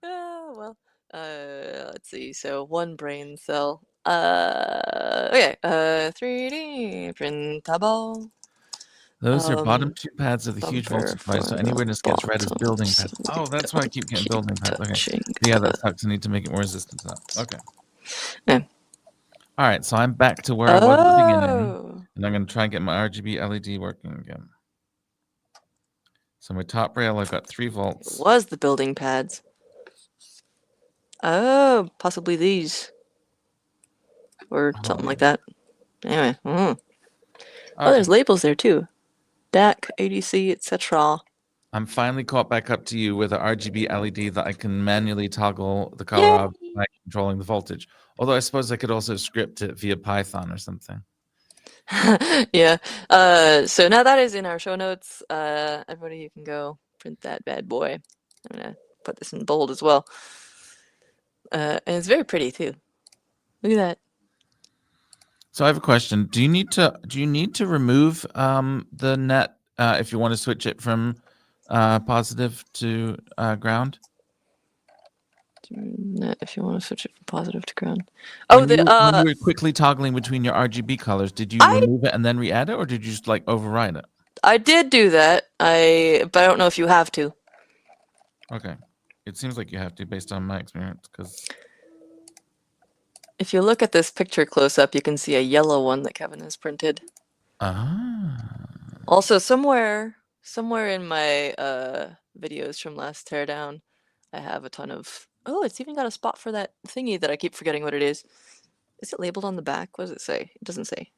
well, let's see. So one brain cell. Okay. 3D printable. Those are bottom 2 pads of the huge Bumper voltage supply, so for anywhere the this gets read is building pads. bottom, Oh, that's why I keep getting building pads. Okay. touching. Yeah, that sucks. I need to make it more resistant to that. Okay. Yeah. All right, so I'm back to where I was at the beginning, Oh, and I'm going to try and get my RGB LED working again. So my top rail, I've got 3 it volts. was the building pads. Oh, possibly these. Or something like that. Anyway. Oh, there's labels there too. DAC, ADC, etc. I'm finally caught back up to you with an RGB LED that I can manually toggle the color Yay! of by controlling the voltage. Although I suppose I could also script it via Python or something. Yeah. So now that is in our show notes. Everybody, you can go print that bad boy. I'm gonna put this in bold as well. And it's very pretty too. Look at that. So I have a question. Do you need to remove the net if you want to switch it from positive to ground? If you want to switch it from positive to ground. Oh, When you were quickly toggling between your RGB colors, did you remove it and then re-add it, or did you just like override it? I did do that. But I don't know if you have to. Okay, it seems like you have to based on my experience, because if you look at this picture close up, you can see a yellow one that Kevin has printed. Also, somewhere in my videos from last teardown, I have a ton of. Oh, it's even got a spot for that thingy that I keep forgetting what it is. Is it labeled on the back? What does it say? It doesn't say.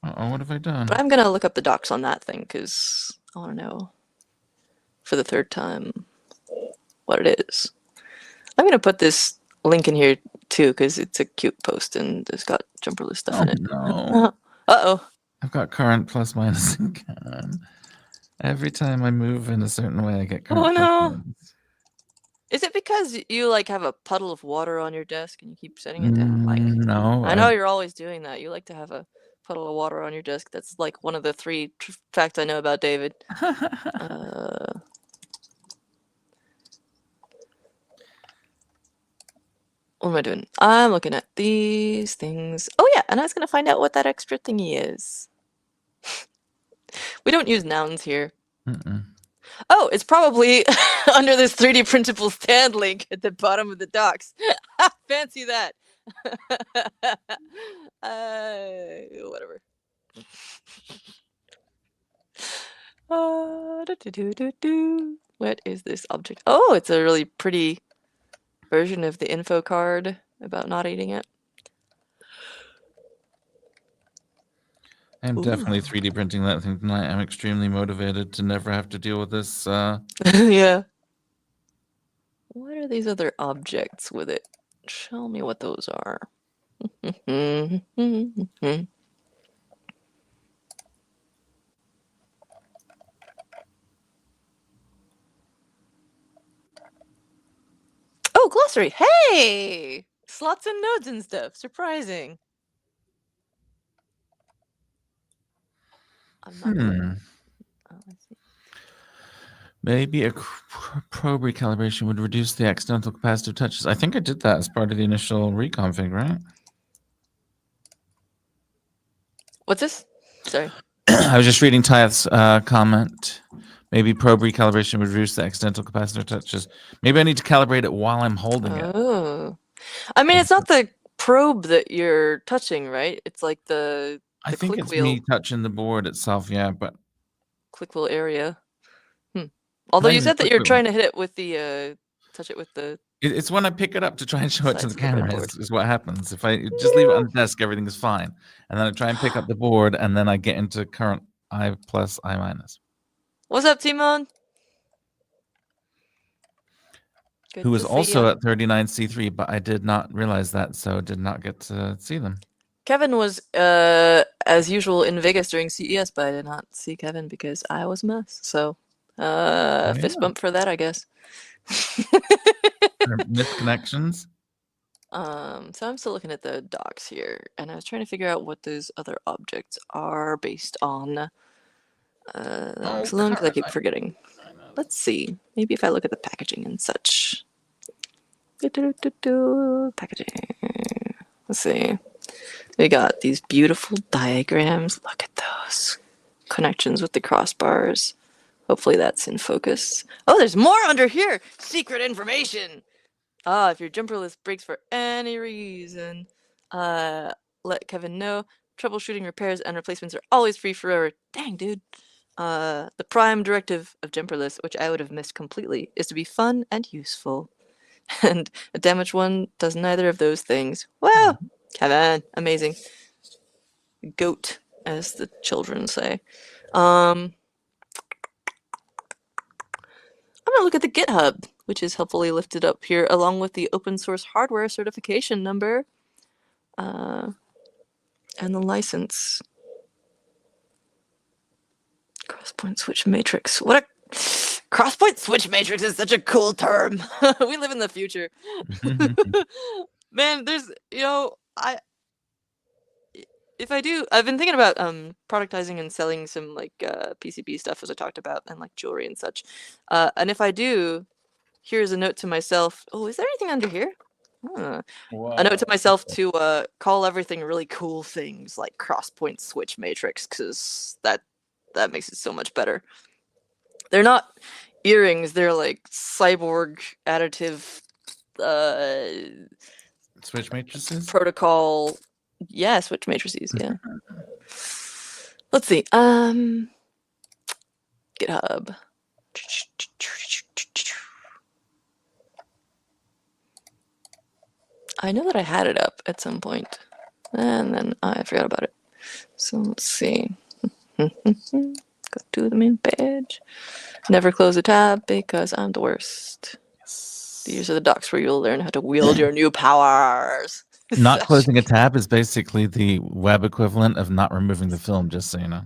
Uh-oh, what have I done? But I'm gonna look up the docs on that thing because I want to know for the 3rd time what it is. I'm gonna put this link in here too because it's a cute post and it's got Jumperless stuff in it. No. Uh-oh. I've got current plus minus again. Every time I move in a certain way, I get current plus minus. Is it because you like have a puddle of water on your desk and you keep setting it down? Like, no. I know you're always doing that. You like to have a puddle of water on your desk. That's like one of the 3 facts I know about David. What am I doing? I'm looking at these things. Oh yeah, and I was gonna find out what that extra thingy is. We don't use nouns here. Oh, it's probably under this 3D printable stand link at the bottom of the docs. Fancy that. Whatever. What is this object? Oh, it's a really pretty version of the info card about not eating it. I'm definitely 3D printing that thing tonight. I'm extremely motivated to never have to deal with this. Yeah. What are these other objects with it? Show me what those are. Oh, glossary. Hey! Slots and nodes and stuff. Surprising. I'm not gonna... let's see. Maybe a probe recalibration would reduce the accidental capacitive touches. I think I did that as part of the initial reconfig, right? What's this? Sorry. I was just reading Tyeth's comment. Maybe probe recalibration would reduce the accidental capacitor touches. Maybe I need to calibrate it while I'm holding it. Oh. I mean, it's not the probe that you're touching, right? It's like the I think click it's wheel. me touching the board itself, yeah, but... Click wheel area. Although you said that you're trying to hit it with the, touch it with the... It's when I pick it up to try and show it to the camera is what happens. If I just leave it on the desk, everything is fine. And then I try and pick up the board, and then I get into current I plus, I minus. What's up, Timon? Who was also at 39C3, but I did not realize that, so did not get to see them. Kevin was, as usual, in Vegas during CES, but I did not see Kevin because I was a mess. So, fist bump for that, I guess. Missed connections. So I'm still looking at the docs here, and I was trying to figure out what those other objects are based on. Alone, because I keep forgetting. Let's see. Maybe if I look at the packaging and such. Packaging. Let's see. We got these beautiful diagrams. Look at those connections with the crossbars. Hopefully that's in focus. Oh, there's more under here. Secret information. If your Jumperless breaks for any reason, let Kevin know. Troubleshooting, repairs, and replacements are always free forever. Dang, dude. The prime directive of Jumperless, which I would have missed completely, is to be fun and useful. And a damaged one does neither of those things. Wow, Kevin, amazing. Goat, as the children say. I'm gonna look at the GitHub, which is helpfully lifted up here, along with the open source hardware certification number, and the license. Crosspoint switch matrix. What a crosspoint switch matrix is such a cool term. We live in the future. Man, there's I've been thinking about productizing and selling some like PCB stuff, as I talked about, and like jewelry and such. And if I do, here's a note to myself. Oh, is there anything under here? A note to myself to call everything really cool things like crosspoint switch matrix, because that makes it so much better. They're not earrings, they're like cyborg additive Switch matrices? protocol. Yeah, switch matrices, yeah. Let's see. GitHub. I know that I had it up at some point, and then I forgot about it. So let's see. Go to the main page. Never close a tab because I'm the worst. These are the docs where you'll learn how to wield your new powers. Not closing a tab is basically the web equivalent of not removing the film, just so you know.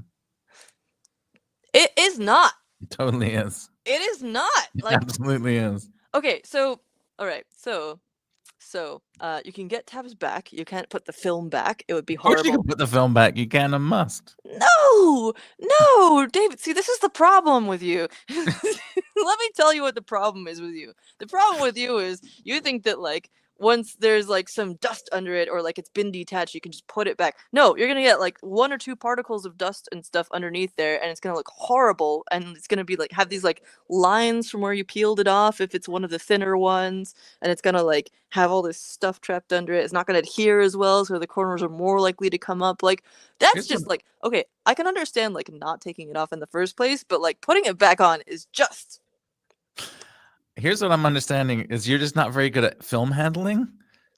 It is not. It totally is. It is not. It Like, absolutely is. okay, so all right, so you can get tabs back. You can't put the film back. It would be Of course you horrible. can put the film back. You can and must. No, David. See, this is the problem with you. Let me tell you what the problem is with you. The problem with you is you think that like once there's like some dust under it or like it's been detached, you can just put it back. No, you're gonna get like 1 or 2 particles of dust and stuff underneath there, and it's gonna look horrible, and it's gonna be like have these like lines from where you peeled it off if it's one of the thinner ones, and it's gonna like have all this stuff trapped under it. It's not gonna adhere as well, so the corners are more likely to come up. Like that's Here's just what- like okay, I can understand like not taking it off in the first place, but like putting it back on is just Here's what I'm understanding is you're just not very good at film handling.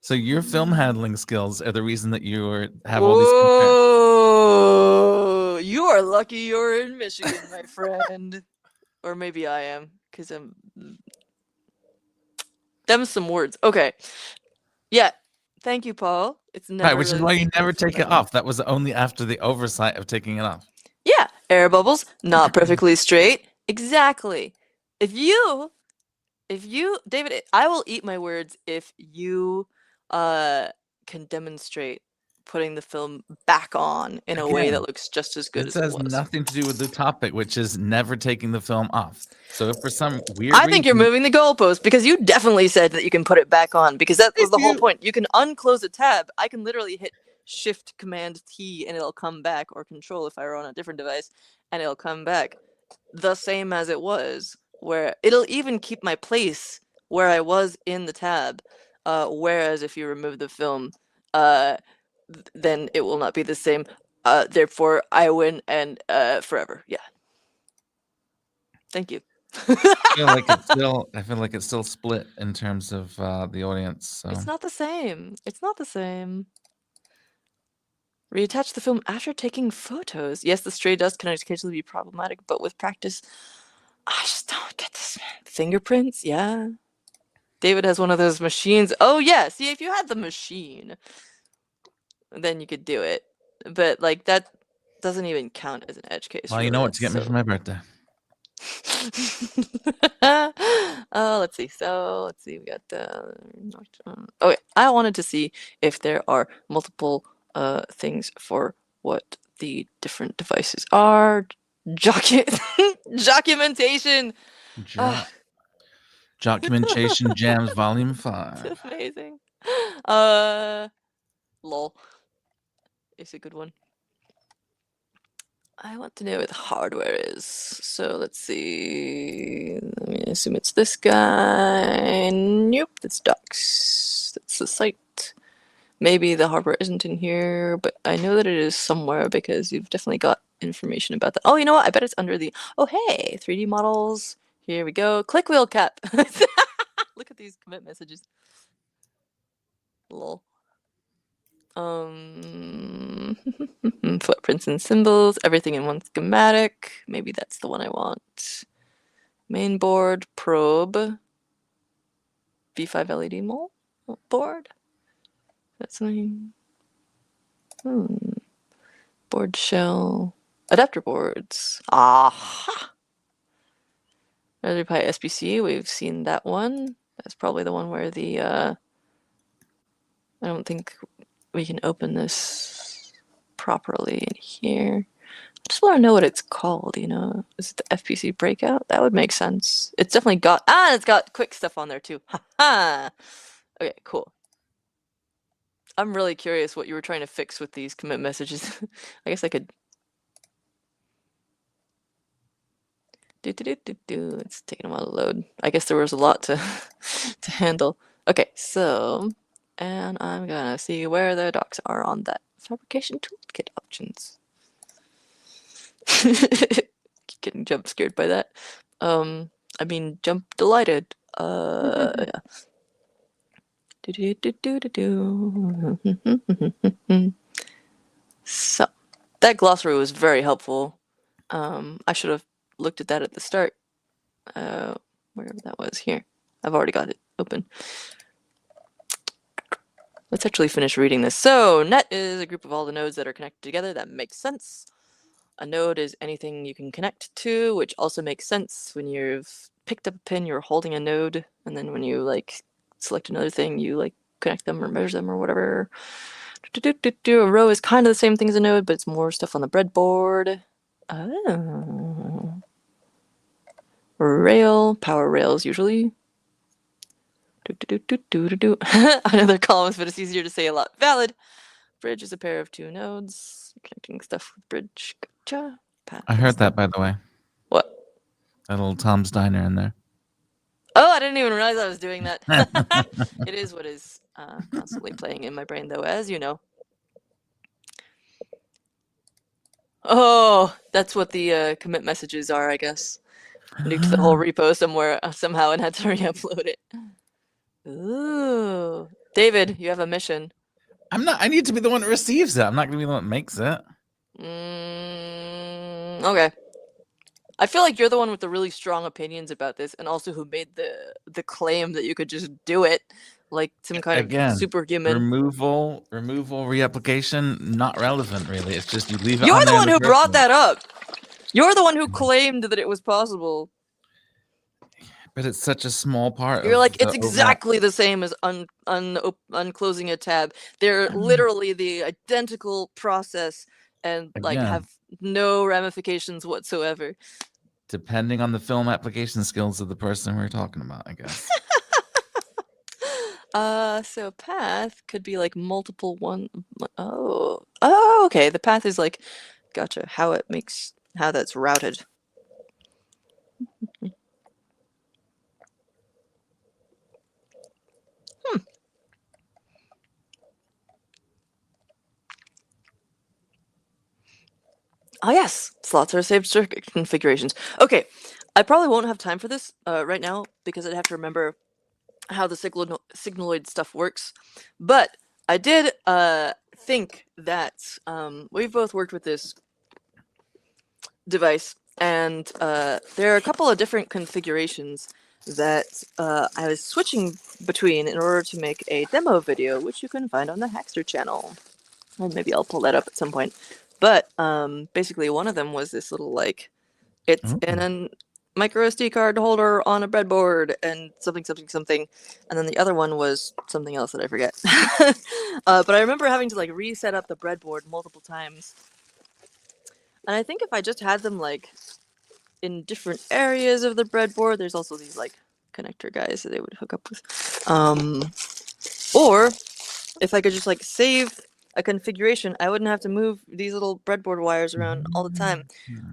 So your film handling skills are the reason that you have all these concerns. Whoa! You are lucky you're in Michigan, my friend. Or maybe I am, because I'm. Them some words. Okay. Yeah. Thank you, Paul. It's never. Right, which is really why you been never good for take it me. off. That was only after the oversight of taking it off. Yeah, air bubbles, not perfectly straight. Exactly. If you, David, I will eat my words if you can demonstrate putting the film back on in a way Again, that looks just as good This as it has was. nothing to do with the topic, which is never taking the film off. So if for some weird I think you're reason- moving the goalpost because you definitely said that you can put it back on because that was the whole point. You can unclose a tab. I can literally hit Shift Command T and it'll come back, or Control if I were on a different device, and it'll come back the same as it was. Where it'll even keep my place where I was in the tab. Whereas if you remove the film, then it will not be the same. Therefore, I win and forever. Yeah. Thank you. I feel like it's still split in terms of the audience. So. It's not the same. It's not the same. Reattach the film after taking photos. Yes, the stray dust can occasionally be problematic, but with practice, I just don't get this. Fingerprints, yeah. David has one of those machines. Oh yeah, see, if you had the machine, then you could do it. But like that doesn't even count as an edge case. Well, really. you know what to get me for my birthday. Oh, let's see. So let's see. We got the. Okay, I wanted to see if there are multiple things for what the different devices are. Documentation. Documentation Jams Volume 5. It's amazing. Lol. It's a good one. I want to know what the hardware is. So let's see. assume it's this guy. Nope, that's docs. That's the site. Maybe the hardware isn't in here, but I know that it is somewhere because you've definitely got information about that. Oh, you know what? I bet it's under the... Oh, hey, 3D models. Here we go. Click wheel cap. Look at these commit messages. Lol. Footprints and symbols, everything in one schematic. Maybe that's the one I want. Main board, probe, V5 LED board. That's something. Board shell, adapter boards. Aha! Raspberry Pi SBC. We've seen that one. That's probably the one where the. I don't think we can open this properly in here. I just want to know what it's called, you know? Is it the FPC breakout? That would make sense. It's definitely got... Ah, it's got quick stuff on there too. Ha-ha! Okay, cool. I'm really curious what you were trying to fix with these commit messages. I guess I could... It's taking a while to load. I guess there was a lot to, to handle. Okay, so... And I'm gonna see where the docs are on that fabrication toolkit options. Getting jump scared by that. I mean, jump delighted. Yeah. So, that glossary was very helpful. I should have looked at that at the start. Wherever that was, here. I've already got it open. Let's actually finish reading this. So, net is a group of all the nodes that are connected together. That makes sense. A node is anything you can connect to, which also makes sense. When you've picked up a pin, you're holding a node, and then when you like select another thing, you like connect them or measure them or whatever. A row is kind of the same thing as a node, but it's more stuff on the breadboard. Oh. Rail, power rails usually. I know they're columns, but it's easier to say a lot. Valid. Bridge is a pair of two nodes. Connecting stuff with bridge. Gotcha. Path I heard that, by the way. What? That little Tom's Diner in there. Oh, I didn't even realize I was doing that. It is what is constantly playing in my brain, though, as you know. Oh, that's what the commit messages are, I guess. Nuked the whole repo somewhere somehow and had to re-upload it. Ooh, David, you have a mission. I'm not. I need to be the one that receives it. I'm not going to be the one that makes it. Okay. I feel like you're the one with the really strong opinions about this, and also who made the claim that you could just do it, like some kind of superhuman. Removal, reapplication, not relevant really. It's just you leave it. You're on the there one who brought that up. You're the one who claimed that it was possible. But it's such a small part. You're like, it's exactly the same as unclosing a tab. They're literally the identical process and like have no ramifications whatsoever. Depending on the film application skills of the person we're talking about, I guess. So path could be like multiple one. Oh, okay. The path is like, gotcha. How that's routed. Oh yes, slots are saved circuit configurations. Okay, I probably won't have time for this right now because I'd have to remember how the signaloid stuff works. But I did think that we've both worked with this device, and there are a couple of different configurations that I was switching between in order to make a demo video, which you can find on the Hackster channel. And maybe I'll pull that up at some point. But basically one of them was this little like, it's in a micro SD card holder on a breadboard and something. And then the other one was something else that I forget. But I remember having to like reset up the breadboard multiple times. And I think if I just had them like in different areas of the breadboard, there's also these like connector guys that they would hook up with. Or if I could just like save a configuration, I wouldn't have to move these little breadboard wires around all the time.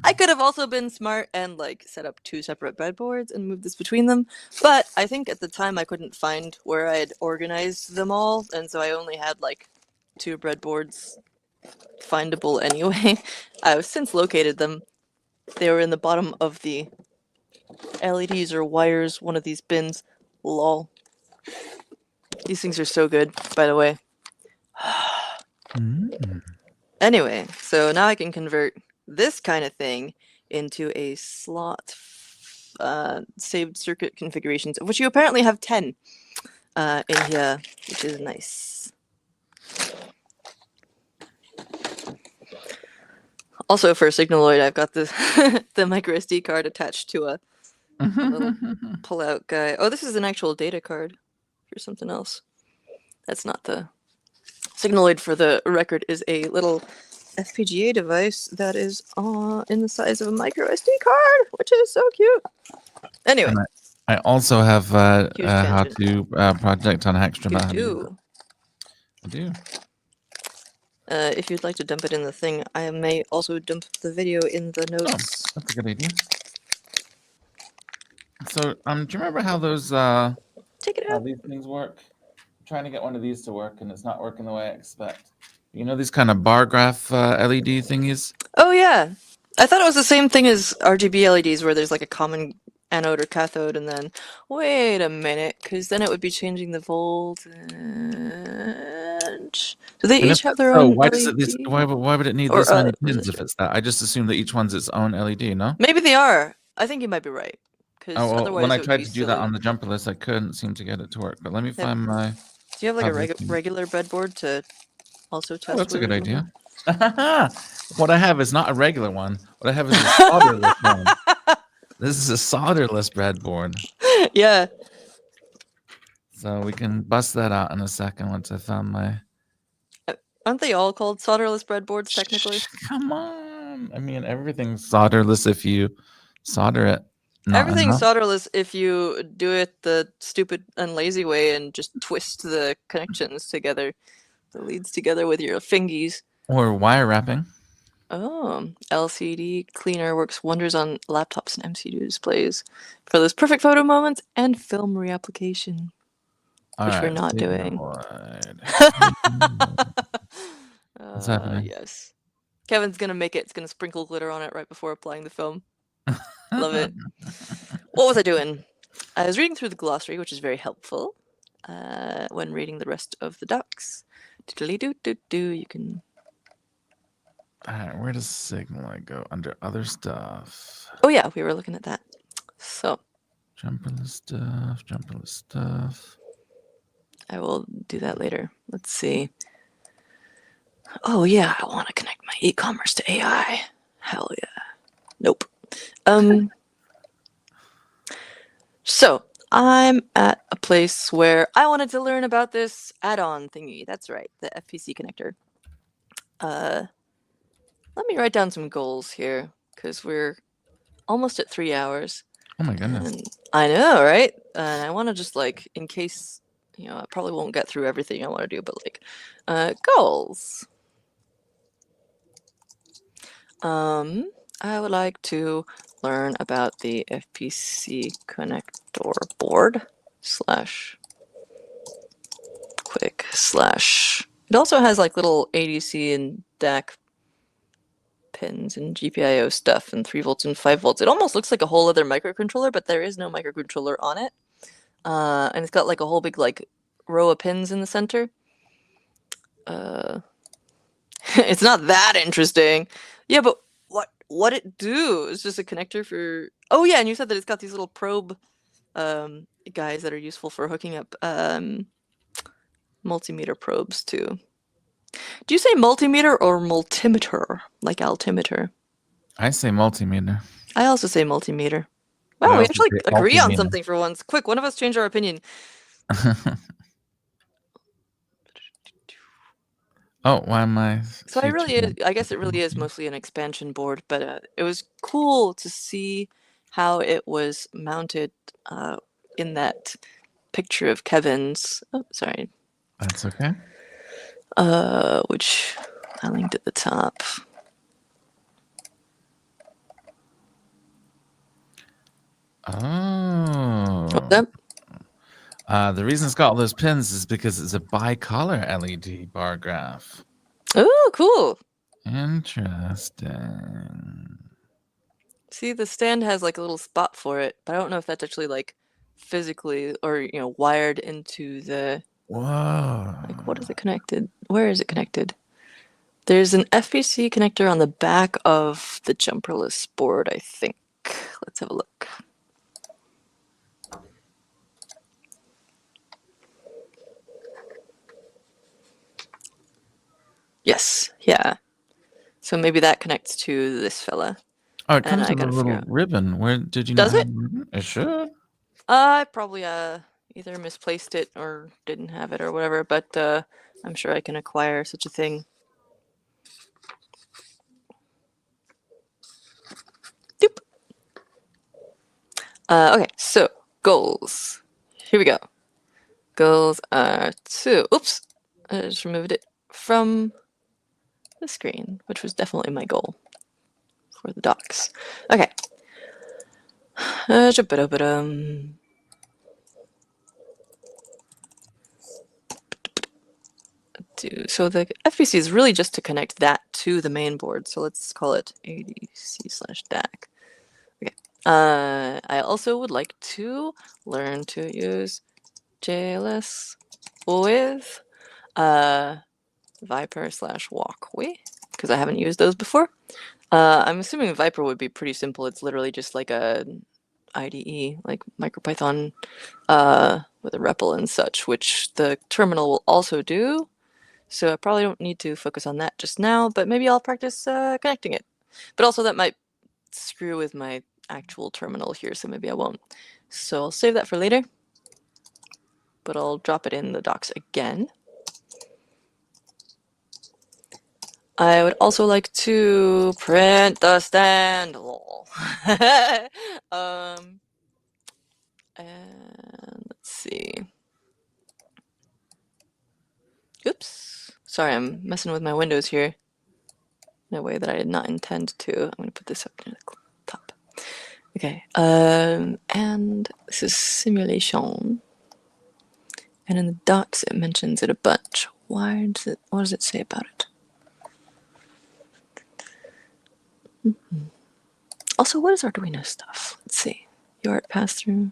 I could have also been smart and like set up 2 separate breadboards and move this between them, but I think at the time I couldn't find where I had organized them all, and so I only had like 2 breadboards findable anyway. I've since located them. They were in the bottom of the LEDs or wires, one of these bins. Lol. These things are so good, by the way. Anyway, so now I can convert this kind of thing into a slot saved circuit configurations, of which you apparently have 10 in here, which is nice. Also, for a Signaloid, I've got the the micro SD card attached to a little pull-out guy. Oh, this is an actual data card for something else. That's not the Signaloid, for the record, is a little FPGA device that is in the size of a micro SD card, which is so cute. Anyway, And I also have Huge how tangent. to project on Hextra. you do. I do. If you'd like to dump it in the thing, I may also dump the video in the notes. That's a good idea. So, do you remember how those Take it how out. these things work? I'm trying to get one of these to work, and it's not working the way I expect. You know these kind of bar graph LED thingies? Oh yeah, I thought it was the same thing as RGB LEDs, where there's like a common anode or cathode, and then wait a minute, because then it would be changing the voltage. Do they And each if have their so, own why LED? does it why would it need Or, this many pins resistor. if it's that? I just assume that each one's its own LED, no? Maybe they are. I think you might be right, because Oh, well, otherwise when I it would tried be to do that silly. on the Jumperless, I couldn't seem to get it to work. But let me find my. Do you have like a Obviously. regular breadboard to also test? Oh, that's a with good or something? idea. What I have is not a regular one. What I have is a solderless one. This is a solderless breadboard. Yeah. So we can bust that out in a second once I found my. Aren't they all called solderless breadboards technically? Come on. I mean, everything's solderless if you solder it. Not Everything's enough. solderless if you do it the stupid and lazy way and just twist the connections together, the leads together with your fingies. Or wire wrapping. Oh, LCD cleaner works wonders on laptops and MCU displays for those perfect photo moments and film reapplication, which we're not doing. What's happening? Yes. Kevin's gonna make it. It's gonna sprinkle glitter on it right before applying the film. Love it. What was I doing? I was reading through the glossary, which is very helpful when reading the rest of the docs. You can. Alright, where does Signal go? Under other stuff. Oh yeah, we were looking at that. So. Jumperless stuff. I will do that later. Let's see. Oh yeah, I want to connect my e-commerce to AI. Hell yeah. Nope. So I'm at a place where I wanted to learn about this add-on thingy. That's right, the FPC connector. Let me write down some goals here, because we're almost at 3 hours. Oh my goodness. And I know, right? And I want to just like, in case, I probably won't get through everything I want to do, but like, goals. I would like to learn about the FPC connector board / quick / it also has like little ADC and DAC pins and GPIO stuff and 3 volts and 5 volts. It almost looks like a whole other microcontroller, but there is no microcontroller on it. And it's got like a whole big like row of pins in the center. It's not that interesting. Yeah, but what it do? It's just a connector for. Oh yeah, and you said that it's got these little probe guys that are useful for hooking up multimeter probes too. Do you say multimeter or multimeter, like altimeter? I say multimeter. I also say multimeter. Wow, we actually agree on something for once. Quick, one of us change our opinion. Oh, why am I? So I guess it really is mostly an expansion board, but it was cool to see how it was mounted in that picture of Kevin's. Oh, sorry. That's okay. which I linked at the top. Oh. The reason it's got all those pins is because it's a bicolor LED bar graph. Oh, cool. Interesting. See, the stand has like a little spot for it, but I don't know if that's actually like physically or, wired into the, Whoa. like, what is it connected? Where is it connected? There's an FPC connector on the back of the Jumperless board, I think. Let's have a look. Yes, yeah. So maybe that connects to this fella. Oh, it And comes I with a gotta figure little out. ribbon. Where did you Does not have it? a ribbon? It should. I probably either misplaced it or didn't have it or whatever, but I'm sure I can acquire such a thing. Doop. Okay, so goals. Here we go. Goals are to, oops, I just removed it from the screen, which was definitely my goal for the docs. Okay. So the FPC is really just to connect that to the main board. So let's call it ADC/DAC. Okay. I also would like to learn to use JLS with Viper/Walkway because I haven't used those before. I'm assuming Viper would be pretty simple. It's literally just like a IDE, like MicroPython with a REPL and such, which the terminal will also do. So I probably don't need to focus on that just now, but maybe I'll practice connecting it. But also that might screw with my actual terminal here, so maybe I won't. So I'll save that for later, but I'll drop it in the docs again. I would also like to print the stand. And let's see. Oops. Sorry, I'm messing with my windows here in a way that I did not intend to. I'm going to put this up near the top. Okay. And this is simulation. And in the docs, it mentions it a bunch. What does it say about it? Also, what is Arduino stuff? Let's see. UART pass-through.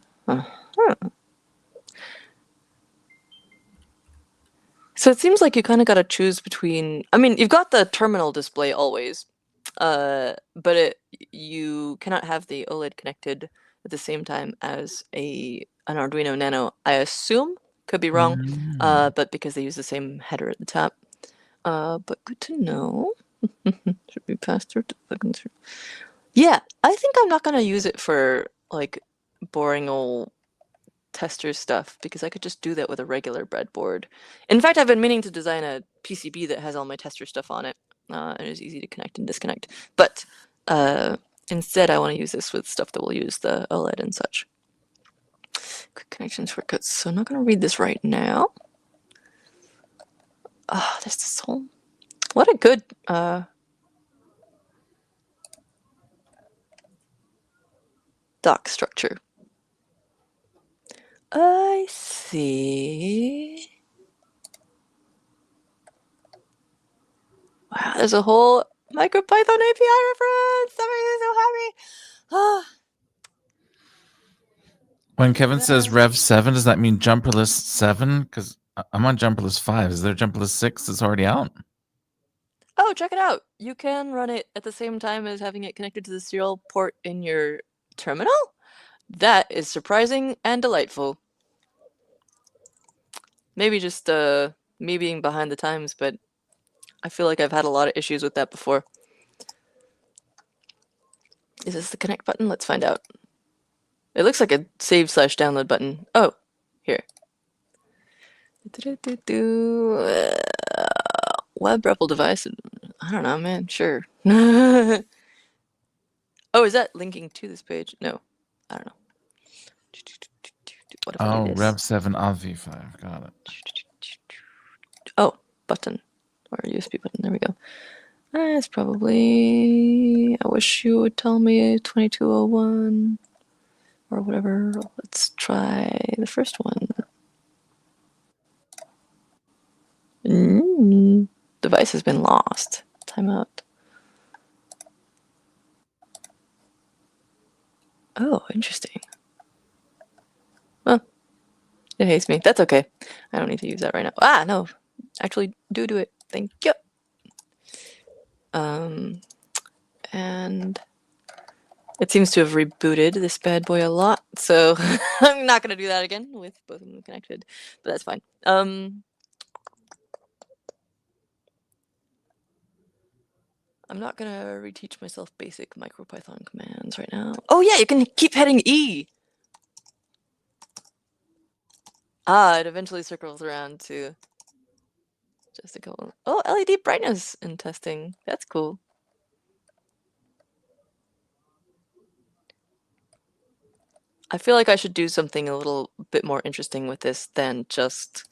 So it seems like you kind of got to choose between. I mean, you've got the terminal display always, but you cannot have the OLED connected at the same time as an Arduino Nano. I assume, could be wrong, but because they use the same header at the top. But good to know. Should be passed through to the control. Yeah, I think I'm not gonna use it for like boring old tester stuff because I could just do that with a regular breadboard. In fact, I've been meaning to design a PCB that has all my tester stuff on it and is easy to connect and disconnect. But instead, I want to use this with stuff that will use the OLED and such. Quick connections shortcuts. So I'm not going to read this right now. Oh, there's this whole. What a good. Doc structure. I see. Wow, there's a whole MicroPython API reference. That makes me so happy. Ah. When Kevin says Rev 7, does that mean Jumperless 7? Because I'm on Jumperless 5. Is there Jumperless 6 that's already out? Oh, check it out. You can run it at the same time as having it connected to the serial port in your terminal? That is surprising and delightful. Maybe just me being behind the times, but I feel like I've had a lot of issues with that before. Is this the connect button? Let's find out. It looks like a save/download button. Oh, here. Web REPL device. I don't know, man. Sure. Oh, is that linking to this page? No, I don't know. What if I do this? Rev 7 of V5. Got it. Oh, button. Or USB button. There we go. It's probably. I wish you would tell me 2201 or whatever. Let's try the first one. Device has been lost. Timeout. Oh, interesting. Well, it hates me. That's okay. I don't need to use that right now. Ah, no. Actually, do it. Thank you. And it seems to have rebooted this bad boy a lot, so I'm not going to do that again with both of them connected, but that's fine. I'm not going to reteach myself basic MicroPython commands right now. Oh yeah, you can keep hitting E! Ah, it eventually circles around to just a couple. Oh, LED brightness in testing. That's cool. I feel like I should do something a little bit more interesting with this than just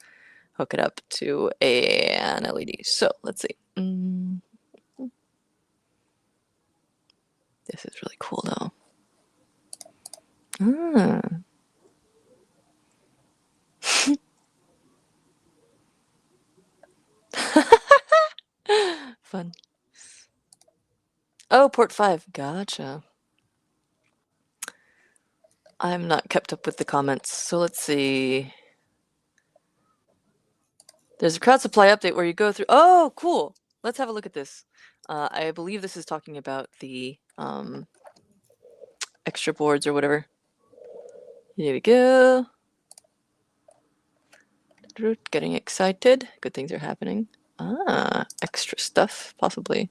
hook it up to an LED. So let's see. This is really cool though. Fun. Oh, port 5. Gotcha. I'm not kept up with the comments, so let's see. There's a crowd supply update where you go through. Oh, cool. Let's have a look at this. I believe this is talking about the extra boards or whatever. Here we go. Getting excited. Good things are happening. Ah, extra stuff, possibly.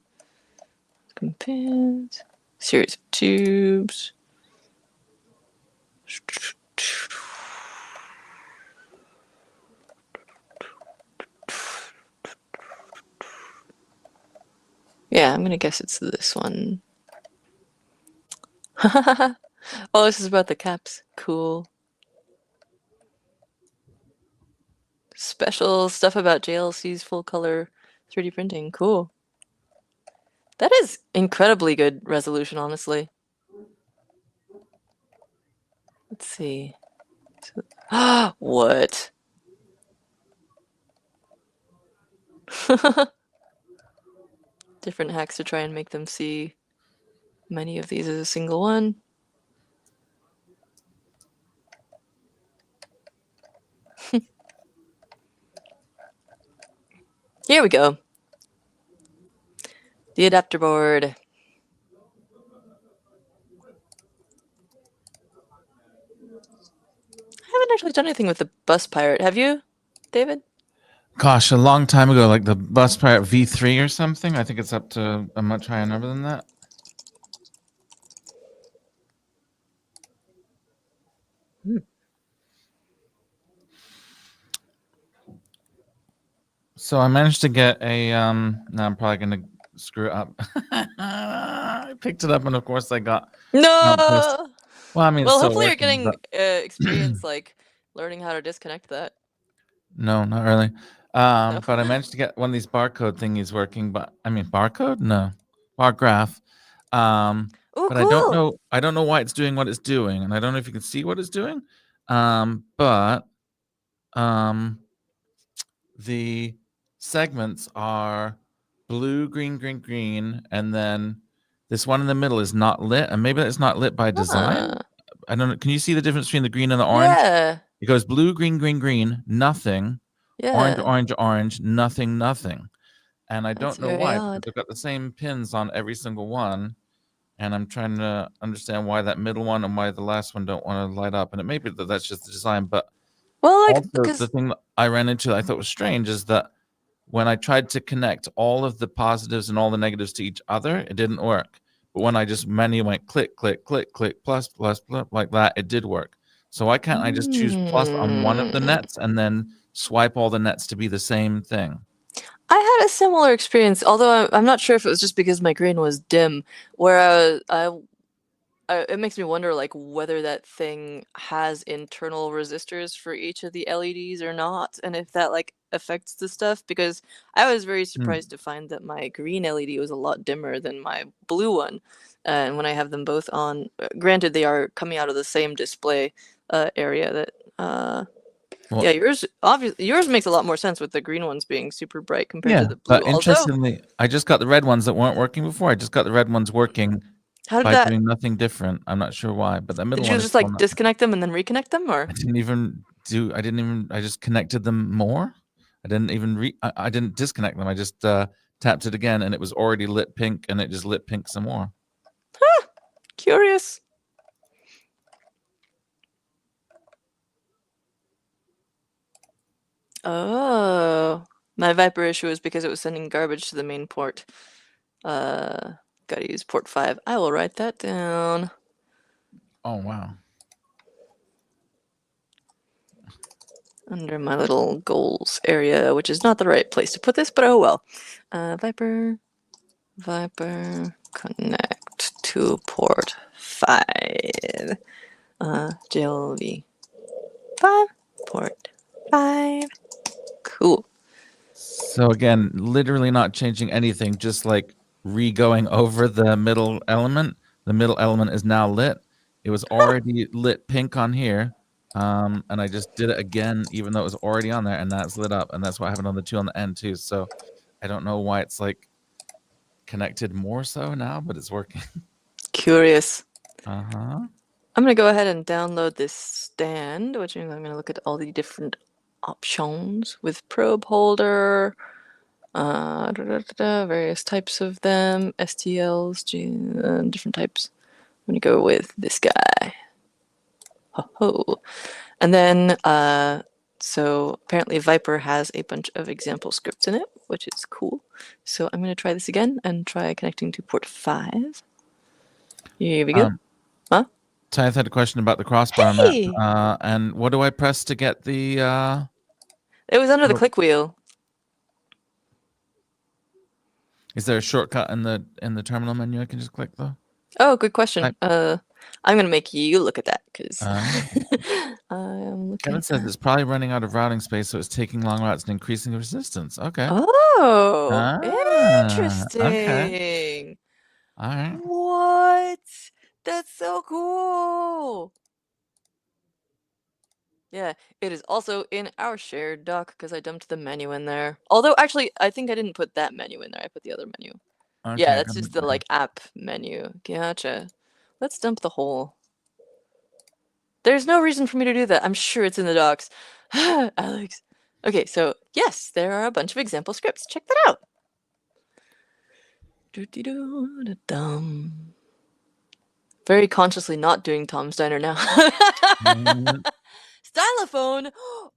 Pins. Series of tubes. Yeah, I'm gonna guess it's this one. Oh, this is about the caps. Cool. Special stuff about JLC's full color 3D printing. Cool. That is incredibly good resolution, honestly. Let's see. What? Different hacks to try and make them see many of these as a single one. Here we go. The adapter board. I haven't actually done anything with the Bus Pirate. Have you, David? Gosh, a long time ago, like the Bus Pirate V3 or something. I think it's up to a much higher number than that. So I managed to get a. Now I'm probably gonna screw it up. I picked it up, and of course I got. No. Well, I mean, well, it's still hopefully working, you're getting but experience, like learning how to disconnect that. no, not really. But I managed to get one of these barcode thingies working. But I mean, barcode? No, bar graph. Oh, but cool. I don't know. I don't know why it's doing what it's doing, and I don't know if you can see what it's doing. But the segments are blue, green, green, green, and then this one in the middle is not lit, and maybe it's not lit by design. I don't know. Can you see the difference between the green and the orange? Yeah. It goes blue, green, green, green, nothing. Yeah. Orange, orange, orange, nothing, nothing. And I don't know why, because odd. they've got the same pins on every single one. And I'm trying to understand why that middle one and why the last one don't want to light up. And it may be that that's just the design, but well, like, also the thing that I ran into that I thought was strange is that when I tried to connect all of the positives and all the negatives to each other, it didn't work. But when I just manually went click, click, click, click, plus, plus, plus, like that, it did work. So why can't I just choose plus on one of the nets and then swipe all the nets to be the same thing? I had a similar experience, although I'm not sure if it was just because my green was dim, where it makes me wonder, like, whether that thing has internal resistors for each of the LEDs or not, and if that, like, affects the stuff, because I was very surprised to find that my green LED was a lot dimmer than my blue one. And when I have them both on, granted they are coming out of the same display area that Well, yeah, yours makes a lot more sense with the green ones being super bright compared to yeah, the blue. but Although, interestingly, I just got the red ones that weren't working before. I just got the red ones working how did by that? doing nothing different. I'm not sure why, but the middle Did you one is just still like not. disconnect them and then reconnect them, or? I didn't even. I just connected them more. I didn't even I didn't disconnect them. I just tapped it again, and it was already lit pink, and it just lit pink some more. Huh, curious. Oh, my Viper issue is because it was sending garbage to the main port. Gotta use port 5. I will write that down. Oh wow. Under my little goals area, which is not the right place to put this, but oh well. Viper connect to port 5. JLV 5, port 5. Cool. So again, literally not changing anything, just like re-going over the middle element. The middle element is now lit. It was already lit pink on here. And I just did it again, even though it was already on there, and that's lit up, and that's what happened on the two on the end too. So I don't know why it's like connected more so now, but it's working. Curious. Uh-huh. I'm going to go ahead and download this stand, which means I'm going to look at all the different options with probe holder, various types of them, STLs, different types. I'm going to go with this guy. Ho-ho. And then, so apparently Viper has a bunch of example scripts in it, which is cool. So I'm going to try this again and try connecting to port 5. Here we go. Huh? Tyth had a question about the crossbar Hey! map. And what do I press to get the It was under the click wheel. Is there a shortcut in the terminal menu I can just click though? Oh, good question. I'm gonna make you look at that because I'm looking. Kevin says it's probably running out of routing space, so it's taking long routes and increasing the resistance. Okay. Oh, interesting. Okay. All right. What? That's so cool. Yeah, it is also in our shared doc because I dumped the menu in there. Although, actually, I think I didn't put that menu in there. I put the other menu. Okay, Yeah, that's just the like app menu. Gotcha. Let's dump the whole. There's no reason for me to do that. I'm sure it's in the docs. Alex. Okay, so yes, there are a bunch of example scripts. Check that out. Very consciously not doing Tom's Diner now. Stylophone!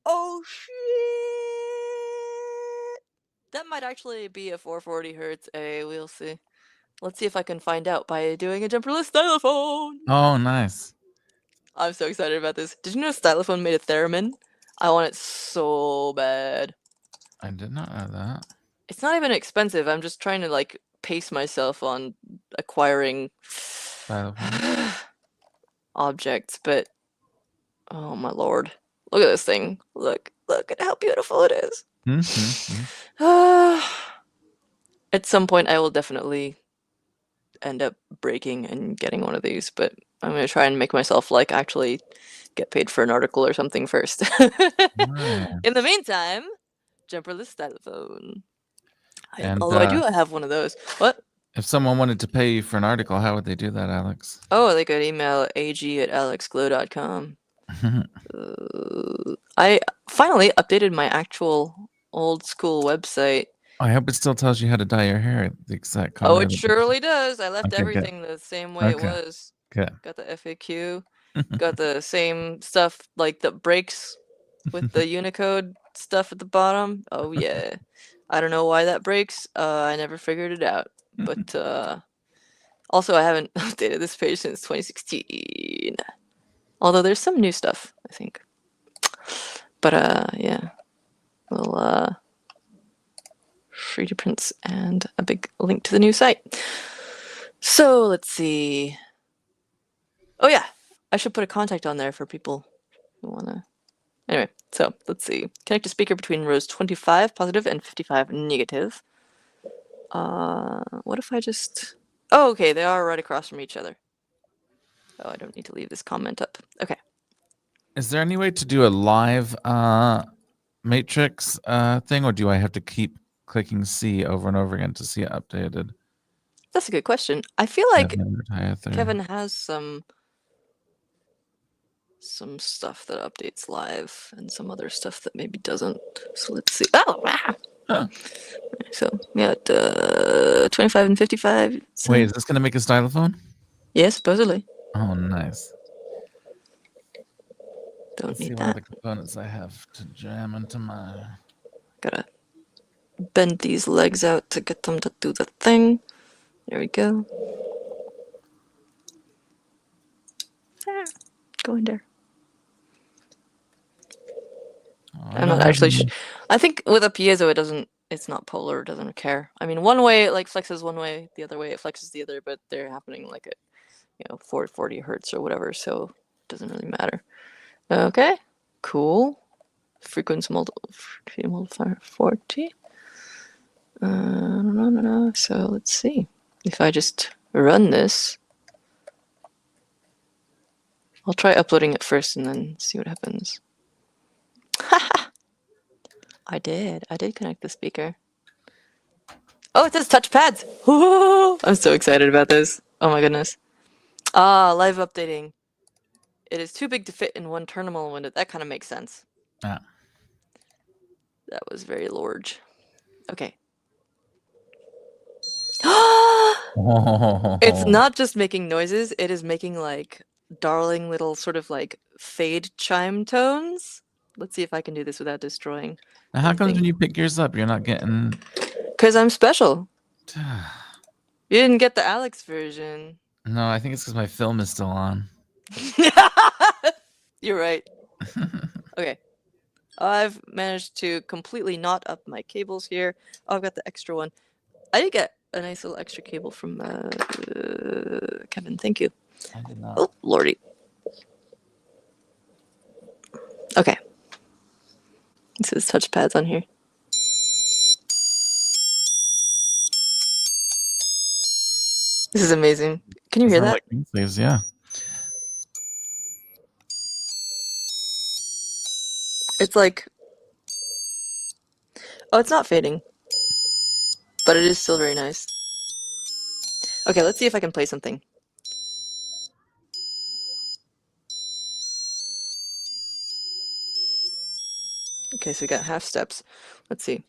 Oh shit! That might actually be a 440 hertz A. We'll see. Let's see if I can find out by doing a Jumperless Stylophone. Oh, nice. I'm so excited about this. Did you know Stylophone made a theremin? I want it so bad. I did not know that. It's not even expensive. I'm just trying to like pace myself on acquiring objects, but oh my lord. Look at this thing. Look at how beautiful it is. At some point I will definitely end up breaking and getting one of these, but I'm gonna try and make myself like actually get paid for an article or something first. In the meantime, Jumperless Stylophone. Although I do have one of those. What? If someone wanted to pay you for an article, how would they do that, Alex? Oh, they could email ag@alexglow.com. I finally updated my actual old school website. I hope it still tells you how to dye your hair the exact color. Oh, it surely does. I left everything the same way it was. Good. Got the FAQ. Got the same stuff like the breaks with the Unicode stuff at the bottom. Oh yeah. I don't know why that breaks. I never figured it out. But also I haven't updated this page since 2016. Although there's some new stuff, I think. But yeah. Little 3D prints and a big link to the new site. So let's see. Oh yeah, I should put a contact on there for people who wanna. Anyway, So let's see. Connect a speaker between rows 25 positive and 55 negative. What if I just... Oh, okay, they are right across from each other. Oh, I don't need to leave this comment up. Okay. Is there any way to do a live matrix thing, or do I have to keep clicking C over and over again to see it updated? That's a good question. I feel like Kevin has some stuff that updates live and some other stuff that maybe doesn't. So let's see. Oh, wow. Huh. So we got 25 and 55. So. Wait, is this going to make a stylophone? Yeah, supposedly. Oh, nice. Don't Let's need see that. what other components I have to jam into my... Gotta bend these legs out to get them to do the thing. There we go. Go in there. Oh, I'm not actually I think with a piezo, it's not polar, it doesn't care. I mean, one way it like flexes one way, the other way it flexes the other, but they're happening like at 440 hertz or whatever, so it doesn't really matter. Okay, cool. Frequency multiplier 40. No. So let's see. If I just run this, I'll try uploading it first and then see what happens. I did connect the speaker. Oh, it says touchpads. I'm so excited about this. Oh my goodness. Live updating. It is too big to fit in one terminal window. That kind of makes sense. Ah. That was very large. Okay. It's not just making noises, it is making like darling little sort of like fade chime tones. Let's see if I can do this without destroying. Now, how come when you pick yours up, you're not getting... Because I'm special. You didn't get the Alex version. No, I think it's because my film is still on. You're right. Okay. I've managed to completely knot up my cables here. Oh, I've got the extra one. I did get a nice little extra cable from Kevin. Thank you. I did not. Oh, lordy. Okay. It says touchpads on here. This is amazing. Can you hear that? Please, yeah. It's like... Oh, it's not fading. But it is still very nice. Okay, let's see if I can play something. Okay, so we got half steps. Let's see.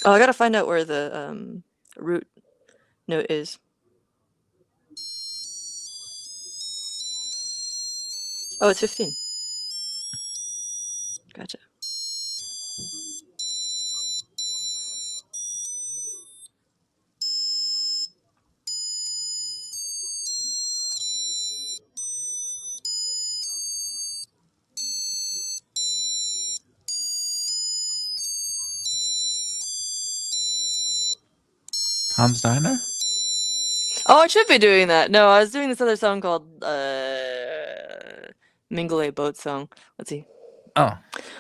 Oh, I gotta find out where the root note is. Oh, it's 15. Gotcha. Tom's Diner? Oh, I should be doing that. No, I was doing this other song called Mingle A Boat Song. Let's see. Oh.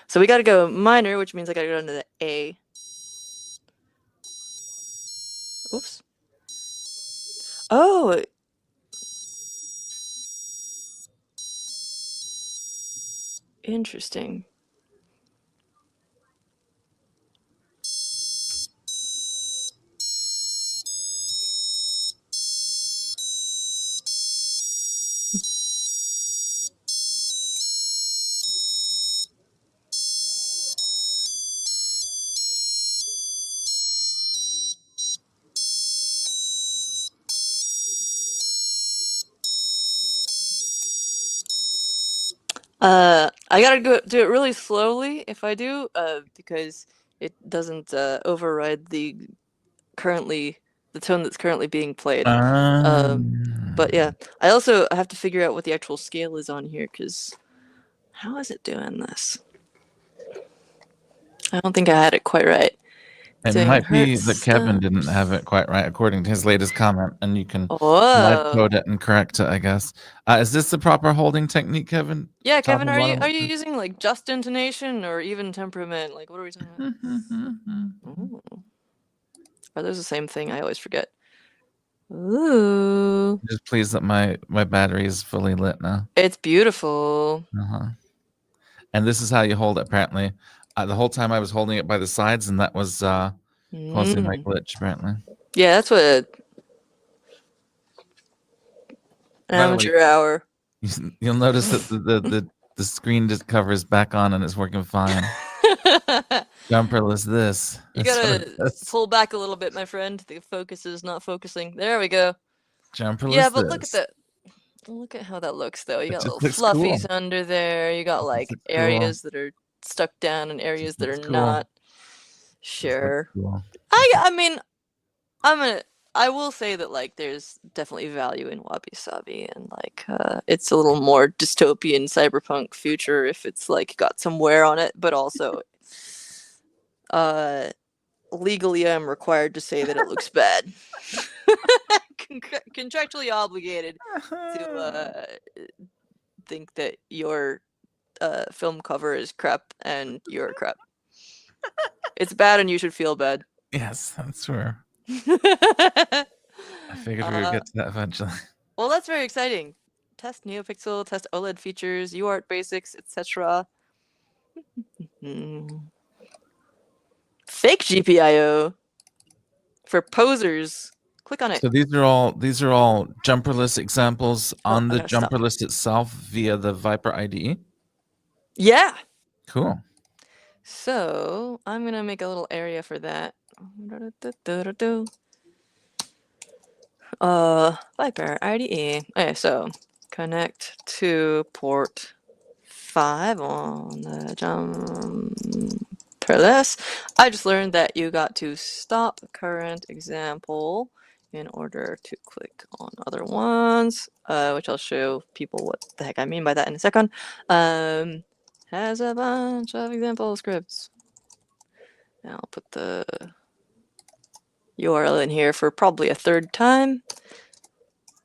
So we gotta go minor, which means I gotta go into the A. Oops. Oh. Interesting. I gotta do it really slowly if I do, because it doesn't override the tone that's currently being played. But yeah, I also have to figure out what the actual scale is on here, because how is it doing this? I don't think I had it quite right. It Dang, it might be that hurts. Kevin didn't have it quite right according to his latest comment, and you can live Whoa. code it and correct it, I guess. Is this the proper holding technique, Kevin? Yeah, Top Kevin, and are bottom? you using like just intonation or even temperament? Like, what are we talking about? Ooh. Are those the same thing? I always forget. Ooh. Just pleased that my battery is fully lit now. It's beautiful. And this is how you hold it, apparently. The whole time I was holding it by the sides, and that was causing my glitch, apparently. Yeah, that's what an By the way, amateur hour. you'll notice that the screen just covers back on and it's working fine. Jumperless this. You gotta pull back a little bit, my friend. The focus is not focusing. There we go. Jumperless Yeah, but this. look at that. Look at how that looks, though. You It got just little looks fluffies cool. under there. You got like areas that are stuck down and areas that are not. Sure. Cool. I mean, I will say that like there's definitely value in Wabi Sabi, and like it's a little more dystopian cyberpunk future if it's like got some wear on it, but also legally I'm required to say that it looks bad. Contractually obligated to think that your film cover is crap and you're crap. It's bad and you should feel bad. Yes, that's true. I figured we would get to that eventually. Well, that's very exciting. Test NeoPixel, test OLED features, UART basics, etc. Fake GPIO for posers. Click on it. So these are all Jumperless examples on the stop. Jumperless itself via the Viper IDE. Yeah. Cool. So I'm gonna make a little area for that. Viper IDE. Okay, so connect to port 5 on the Jumperless. I just learned that you got to stop current example in order to click on other ones, which I'll show people what the heck I mean by that in a second. Has a bunch of example scripts. Now I'll put the URL in here for probably a third time,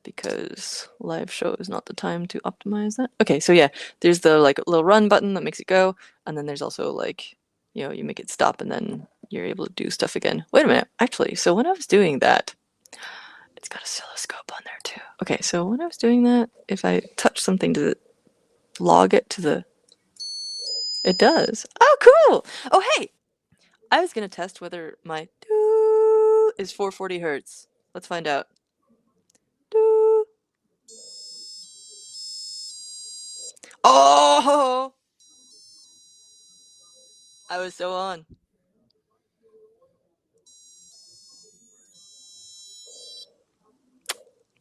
because live show is not the time to optimize that. Okay, so yeah, there's the like little run button that makes it go, and then there's also like, you know, you make it stop and then you're able to do stuff again. Wait a minute, actually, so when I was doing that, it's got oscilloscope on there too. Okay, so when I was doing that, if I touch something to log it to the, it does. Oh, cool. Oh, hey, I was gonna test whether my doo is 440 hertz. Let's find out. Doo. Oh! I was so on.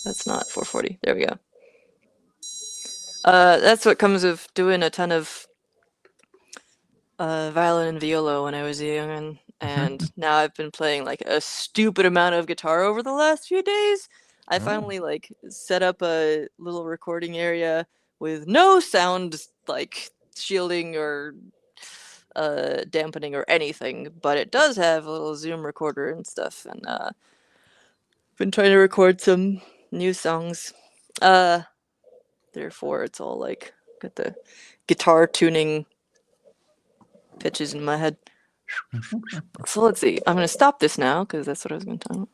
That's not 440. There we go. That's what comes of doing a ton of violin and viola when I was young, and now I've been playing like a stupid amount of guitar over the last few days. I finally like set up a little recording area with no sound like shielding or dampening or anything, but it does have a little Zoom recorder and stuff, and been trying to record some new songs. Therefore, it's all like got the guitar tuning pitches in my head. So let's see. I'm gonna stop this now because that's what I was gonna talk about.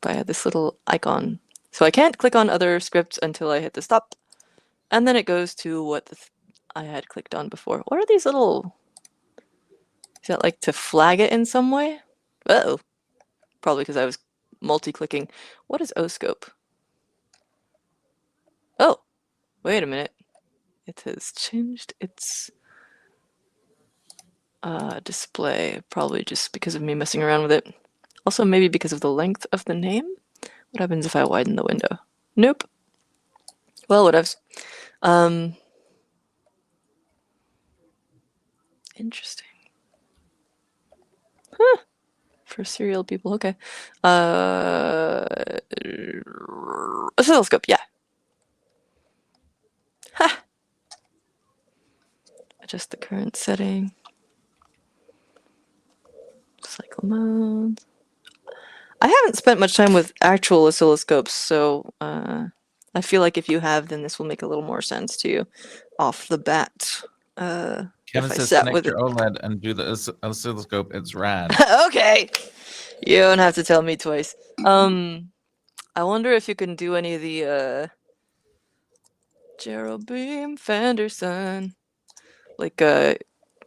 But I had this little icon, so I can't click on other scripts until I hit the stop, and then it goes to what I had clicked on before. What are these little? Is that like to flag it in some way? Uh-oh. Probably because I was multi-clicking. What is O-scope? Oh, wait a minute. It has changed its display, probably just because of me messing around with it. Also, maybe because of the length of the name. What happens if I widen the window? Nope. Well, whatevs. Interesting. Huh. For serial people, okay. Oscilloscope, yeah. Ha! Adjust the current setting. modes. I haven't spent much time with actual oscilloscopes, so I feel like if you have, then this will make a little more sense to you off the bat. Kevin if I says sat connect with your it. OLED and do the oscilloscope. It's rad. Okay, you don't have to tell me twice. I wonder if you can do any of the Geraldine Fenderson, like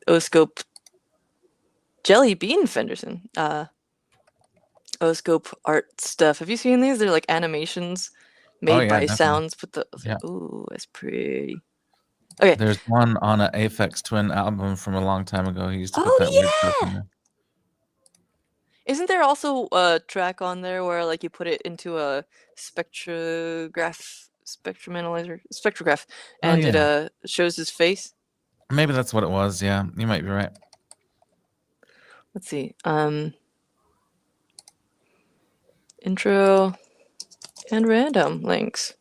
oscope Jelly Bean Fenderson, oscope art stuff. Have you seen these? They're like animations Oh made yeah, by definitely. sounds. Put the Yeah. ooh, that's pretty. Okay. There's one on an Aphex Twin album from a long time ago. He used to put that weird stuff in there. Isn't there also a track on there where like you put it into a spectrograph, and it shows his face? Maybe that's what it was. Yeah, you might be right. Let's see. Intro and random links.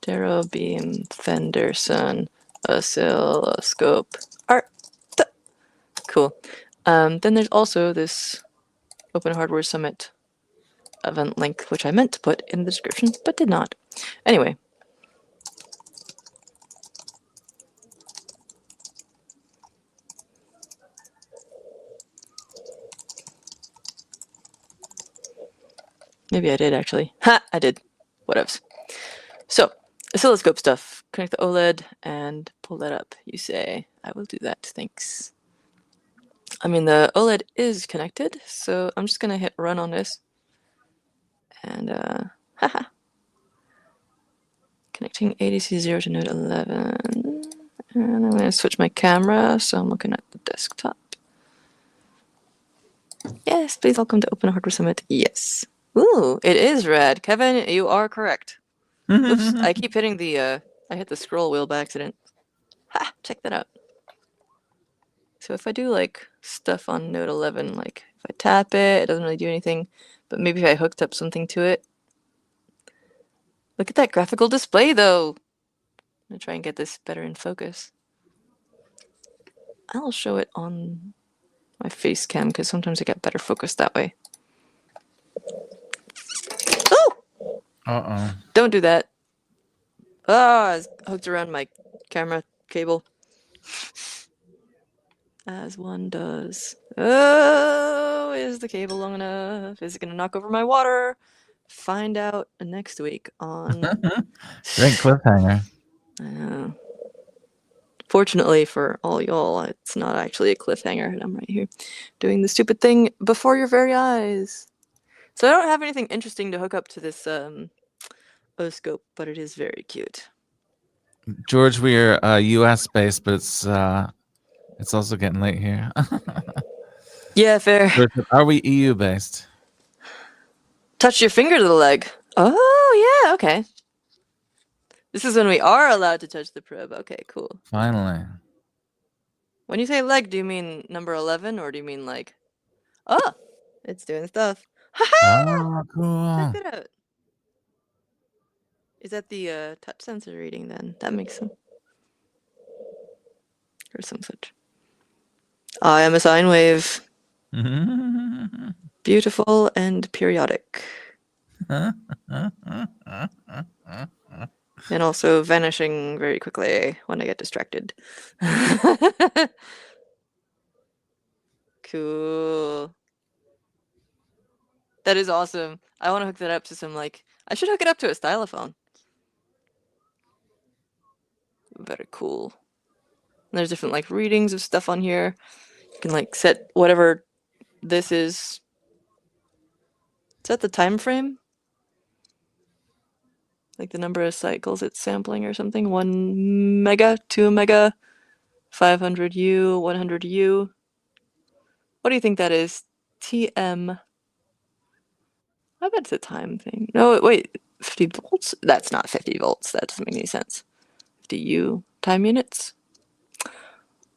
Darrow Beam Fenderson oscilloscope art. Cool. Then there's also this Open Hardware Summit event link, which I meant to put in the description, but did not. Anyway. Maybe I did, actually. Ha! I did. Whatevs. So, oscilloscope stuff. Connect the OLED and pull that up. You say, I will do that. Thanks. I mean, the OLED is connected, so I'm just going to hit run on this. And, haha. Connecting ADC0 to node 11. And I'm going to switch my camera, so I'm looking at the desktop. Yes, please welcome to Open Hardware Summit. Yes. Ooh, it is red. Kevin, you are correct. Oops, I keep hitting the, I hit the scroll wheel by accident. Ha! Check that out. So if I do, like, stuff on node 11, like, if I tap it, it doesn't really do anything, but maybe if I hooked up something to it. Look at that graphical display, though! I'm gonna try and get this better in focus. I'll show it on my face cam, because sometimes I get better focus that way. Oh! Uh-oh. Don't do that. Ah, it's hooked around my camera cable. As one does. Oh, is the cable long enough? Is it gonna knock over my water? Find out next week on... Great cliffhanger. I know. Fortunately for all y'all, it's not actually a cliffhanger, and I'm right here doing the stupid thing before your very eyes. So I don't have anything interesting to hook up to this oscope, but it is very cute. George, we're U.S. based, but it's also getting late here. Yeah, fair. George, are we EU based? Touch your finger to the leg. Oh, yeah, okay. This is when we are allowed to touch the probe. Okay, cool. Finally. When you say leg, do you mean number 11, or do you mean like... Oh, it's doing stuff. Ha-ha! Oh, cool. Check that out. Is that the touch sensor reading then? That makes sense. Or some such. I am a sine wave. Beautiful and periodic. And also vanishing very quickly when I get distracted. Cool. That is awesome. I want to hook that up to some, like... I should hook it up to a stylophone. Very cool. And there's different, like, readings of stuff on here. You can, like, set whatever this is. Is that the time frame? Like the number of cycles it's sampling or something? 1 mega, 2 mega, 500U, 100U. What do you think that is? TM. I bet it's a time thing. No, wait, 50 volts? That's not 50 volts. That doesn't make any sense. 50U time units?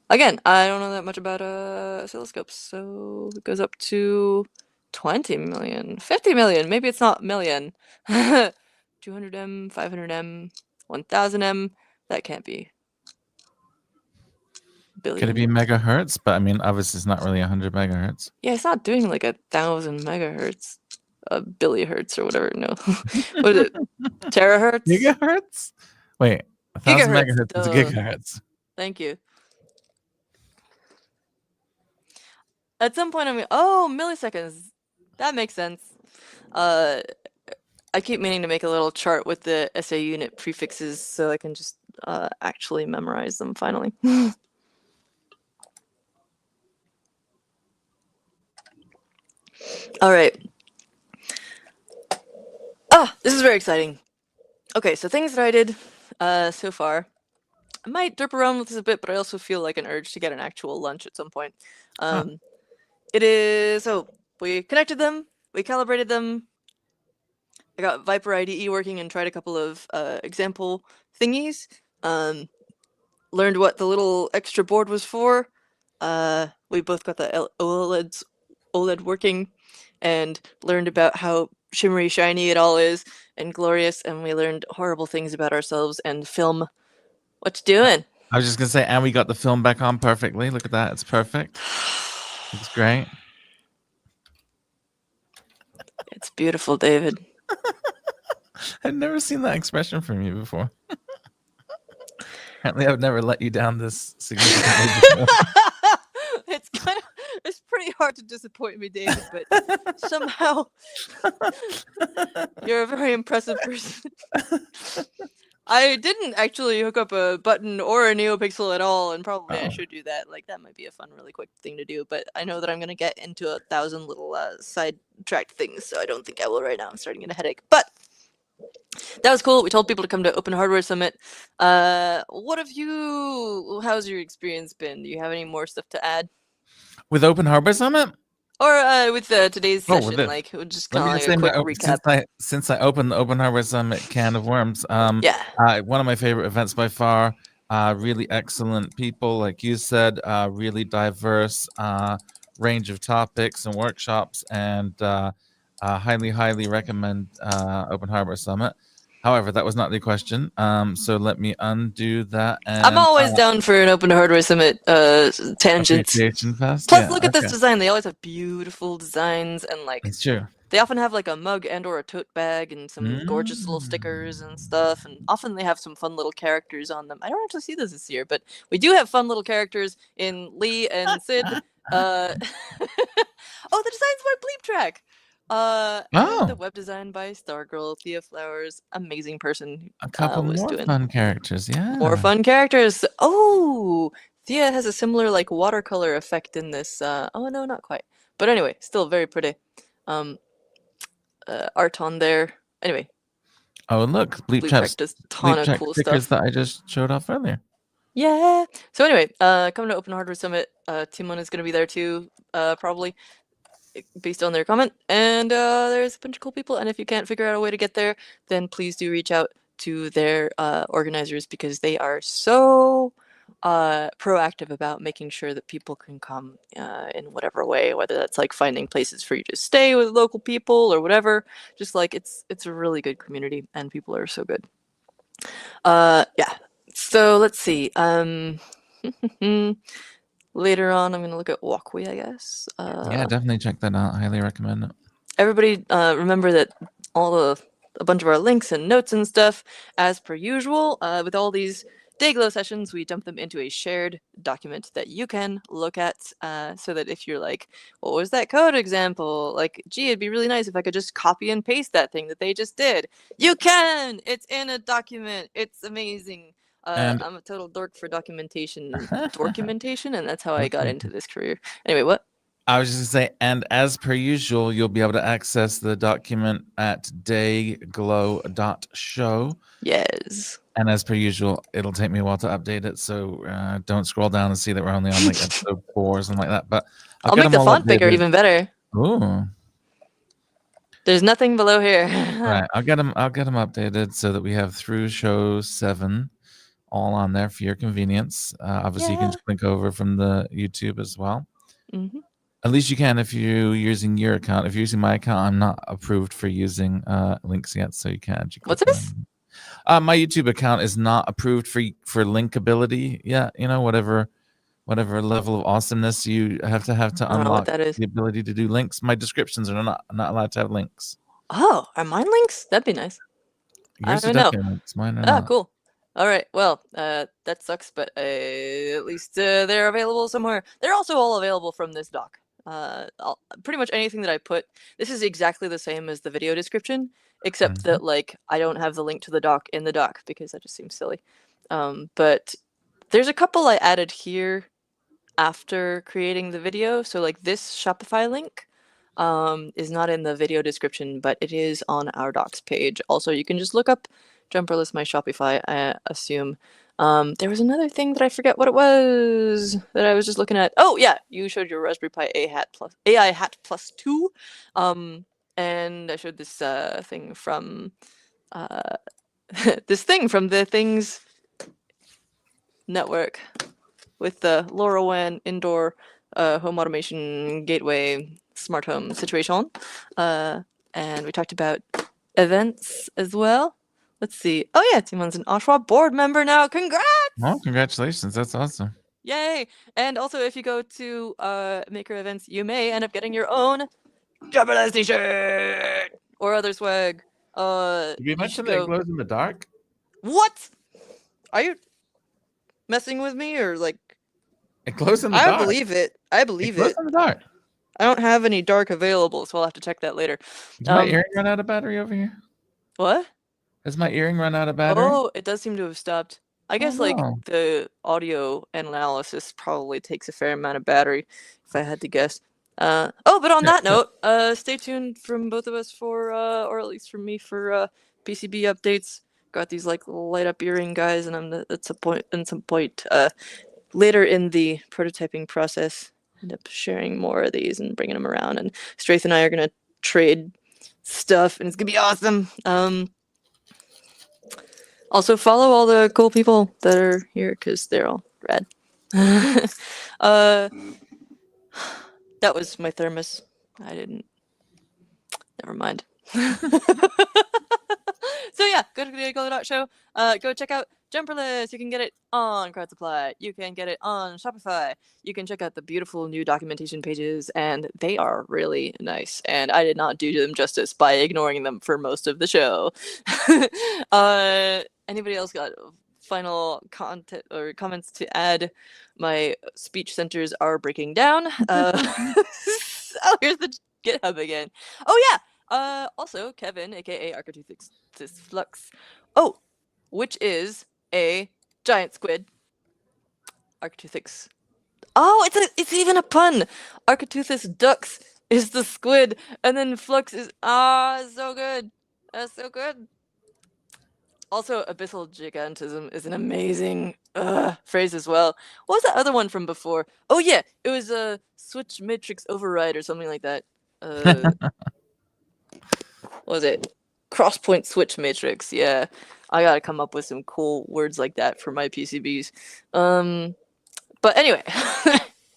Again, I don't know that much about oscilloscopes, so it goes up to 20 million, 50 million. Maybe it's not million. 200M, 500M, 1000M. That can't be. billion. Could it be megahertz? But I mean, obviously, it's not really 100 megahertz. Yeah, it's not doing like 1,000 megahertz, billihertz or whatever. No, what is it? Terahertz? Gigahertz? Wait, 1,000 Gigahertz. megahertz is a Duh. gigahertz. Thank you. At some point, oh, milliseconds. That makes sense. I keep meaning to make a little chart with the SA unit prefixes so I can just actually memorize them finally. All right. Ah, this is very exciting. Okay, so things that I did so far. I might derp around with this a bit, but I also feel like an urge to get an actual lunch at some point. It is, so we connected them, we calibrated them. I got Viper IDE working and tried a couple of example thingies. Learned what the little extra board was for. We both got the OLED working and learned about how shimmery shiny it all is and glorious, and we learned horrible things about ourselves and film. What you doing? I was just gonna say, and we got the film back on perfectly. Look at that, it's perfect. It's great. It's beautiful, David. I've never seen that expression from you before. Apparently, I've never let you down this significantly before. It's pretty hard to disappoint me, David, but somehow you're a very impressive person. I didn't actually hook up a button or a NeoPixel at all, and probably I should do that. Like, that might be a fun, really quick thing to do, but I know that I'm going to get into 1,000 little sidetracked things, so I don't think I will right now. I'm starting to get a headache. But that was cool. We told people to come to Open Hardware Summit. What have you... How's your experience been? Do you have any more stuff to add? With Open Hardware Summit? Or with today's session, like, just kind of like a quick recap. Since I opened the Open Hardware Summit can of worms, one of my favorite events by far. Really excellent people, like you said, really diverse range of topics and workshops, and highly recommend Open Hardware Summit. However, that was not the question, so let me undo that. And, I'm always down for an Open Hardware Summit tangent. Plus, look at this design. They always have beautiful designs, and like, it's true. They often have like a mug and or a tote bag and some gorgeous little stickers and stuff, and often they have some fun little characters on them. I don't actually see this year, but we do have fun little characters in Lee and Sid. Oh, the design's by Bleep Track. And the web design by Stargirl, Thea Flowers, amazing person. A couple more fun characters, yeah. More fun characters. Oh, Thea has a similar like watercolor effect in this. Oh no, not quite. But anyway, still very pretty. Art on there. Anyway. Oh look, Bleep Track does a ton of cool stuff that I just showed off earlier. Yeah. So anyway, come to Open Hardware Summit. Timon is going to be there too, probably, based on their comment. And there's a bunch of cool people. And if you can't figure out a way to get there, then please do reach out to their organizers, because they are so proactive about making sure that people can come in whatever way, whether that's like finding places for you to stay with local people or whatever. Just like it's a really good community, and people are so good. Yeah. So let's see. Later on, I'm going to look at Walkway, I guess. Yeah, definitely check that out. Highly recommend it. Everybody, remember that a bunch of our links and notes and stuff, as per usual, with all these Dayglow sessions, we dump them into a shared document that you can look at, so that if you're like, what was that code example? Like, gee, it'd be really nice if I could just copy and paste that thing that they just did. You can! It's in a document. It's amazing. I'm a total dork for documentation, and that's how I got into this career. Anyway, what? I was just going to say, and as per usual, you'll be able to access the document at dayglow.show. Yes. And as per usual, it'll take me a while to update it, so don't scroll down and see that we're only on like episode 4 or something like that. But I'll make the font bigger, even better. Ooh. There's nothing below here. Right, I'll get them updated so that we have through show 7 all on there for your convenience. Obviously, you can just link over from the YouTube as well. Mm-hmm. At least you can if you're using your account. If you're using my account, I'm not approved for using links yet, so you can't. What's this? My YouTube account is not approved for linkability yet. You know, whatever whatever level of awesomeness you have to I don't know what unlock that is. the ability to do links. My descriptions are not allowed to have links. Oh, are mine links? That'd be nice. I Yours are don't know. definitely links. Mine are Ah, not. cool. All right. Well, that sucks, but at least they're available somewhere. They're also all available from this doc. Pretty much anything that I put. This is exactly the same as the video description, except Mhm. that like I don't have the link to the doc in the doc because that just seems silly. But there's a couple I added here after creating the video. So like this Shopify link is not in the video description, but it is on our docs page. Also, you can just look up Jumperless My Shopify, I assume. There was another thing that I forget what it was that I was just looking at. Oh yeah, you showed your Raspberry Pi AI Hat Plus 2. And I showed this thing from this thing from the Things Network with the LoRaWAN indoor home automation gateway smart home situation. And we talked about events as well. Let's see. Oh yeah, Timon's an Oshawa board member now. Congrats! Well, congratulations. That's awesome. Yay! And also, if you go to Maker Events, you may end up getting your own Jumperless t-shirt or other swag. Did we You mention should that it go. glows in the dark? What? Are you messing with me or like? It glows in the I dark. believe it. I It believe glows it. in the dark. I don't have any dark available, so I'll have to check that later. Did my earring run out of battery over here? What? Has my earring run out of battery? Oh, it does seem to have stopped. I guess like no. the audio analysis probably takes a fair amount of battery, if I had to guess. But on that note, stay tuned from both of us for, or at least from me for PCB updates. Got these like light up earring guys, and at some point later in the prototyping process, end up sharing more of these and bringing them around. And Straith and I are gonna trade stuff, and it's gonna be awesome. Also follow all the cool people that are here because they're all rad. That was my thermos. I didn't. Never mind. So yeah, go to the Show. Go check out Jumperless. You can get it on Crowd Supply. You can get it on Shopify. You can check out the beautiful new documentation pages, and they are really nice. And I did not do them justice by ignoring them for most of the show. Anybody else got final content or comments to add? My speech centers are breaking down. Oh, here's the GitHub again. Oh yeah. Also, Kevin, aka Architectus Flux. Oh, which is a giant squid. Architectus. Oh, it's even a pun. Architeuthis dux is the squid, and then Flux is so good. That's so good. Also, abyssal gigantism is an amazing phrase as well. What was that other one from before? Oh yeah, it was a switch matrix override or something like that. What was it? Crosspoint switch matrix. Yeah, I gotta come up with some cool words like that for my PCBs. But anyway,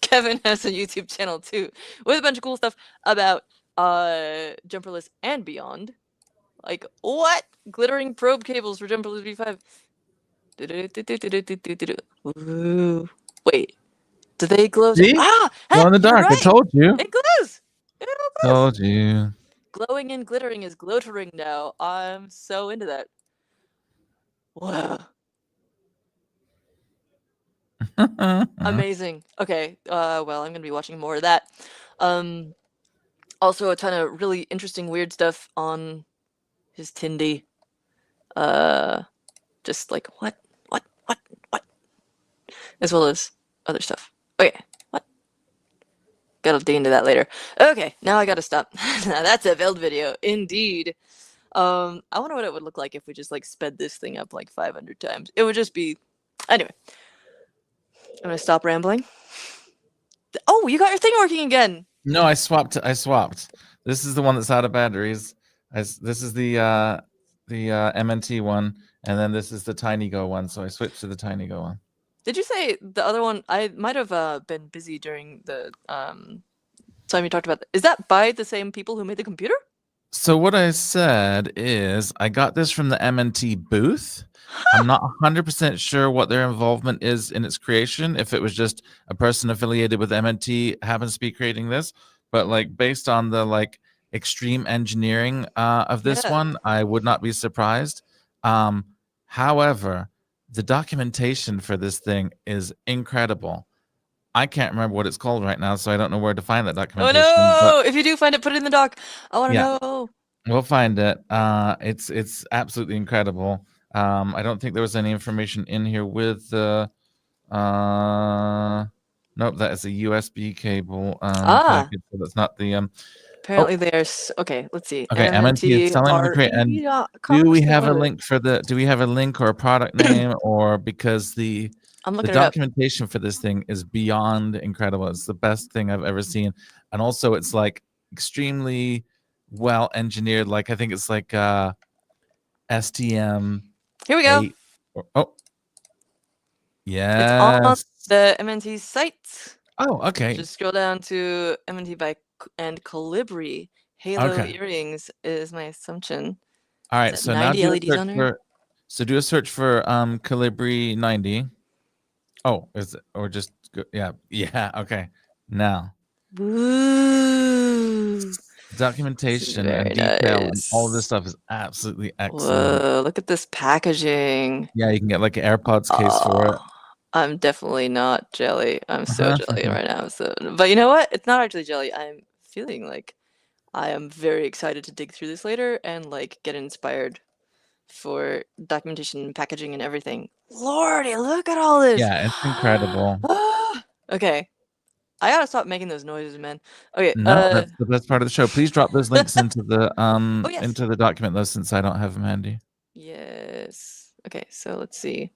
Kevin has a YouTube channel too with a bunch of cool stuff about Jumperless and beyond. Like what? Glittering probe cables for Jumperless V5. Ooh. Wait, do they glow? See? Glow in the You're dark. I right. told you. It glows. It all glows. Told you. Glowing and glittering is glottering now. I'm so into that. Wow. Amazing. Okay. Well, I'm gonna be watching more of that. Also a ton of really interesting, weird stuff on his Tindy. Just like what, as well as other stuff. Okay. What? Gotta dig into that later. Okay. Now I gotta stop. That's a build video, indeed. I wonder what it would look like if we just like sped this thing up like 500 times. It would just be. Anyway, I'm gonna stop rambling. Oh, you got your thing working again. No, I swapped. This is the one that's out of batteries. This is the MNT one, and then this is the TinyGo one. So I switched to the TinyGo one. Did you say the other one? I might have been busy during the time you talked about. Is that by the same people who made the computer? So what I said is I got this from the MNT booth. I'm not 100% sure what their involvement is in its creation. If it was just a person affiliated with MNT happens to be creating this, but like based on the like extreme engineering of this Yeah. one, I would not be surprised. Um, however, the documentation for this thing is incredible. I can't remember what it's called right now, so I don't know where to find that Oh documentation. But no! If you do find it, put it in the doc. I want to yeah, know. we'll find it. It's absolutely incredible. I don't think there was any information in here with the. Nope, that is a USB cable Ah, package. So that's not the. apparently Oh, there's. Okay, let's see. okay. MNT is selling on the crate. And mntre.com or something. What is it? do we have a link or a product name, or because I'm the looking it up. documentation for this thing is beyond incredible. It's the best thing I've ever seen, and also it's like extremely well engineered. Like I think it's like STM Here we go. 8. Oh, It's on yes. the MNT site. Oh, okay. Just scroll down to MNT and Colibri. Halo Okay. earrings is my assumption. All Is right. that So now 90 do a LEDs search on there? for do a search for Calibri 90. Oh, is it or just go, yeah. Yeah, okay. Now, Woo! This is documentation and very detail and all of this nice. stuff is absolutely excellent. Whoa, look at this packaging. Yeah, you can get like an AirPods case for Oh, it. I'm definitely not jelly. I'm so Uh-huh. jelly right now. But you know what? It's not actually jelly. I'm feeling like I am very excited to dig through this later and like get inspired for documentation, packaging, and everything. Lordy, look at all this. Yeah, it's incredible. Okay, I gotta stop making those noises, man. Okay, No, that's the best part of the show. Please drop those links oh yes. into the document though, since I don't have them handy. Yes. Okay, so let's see.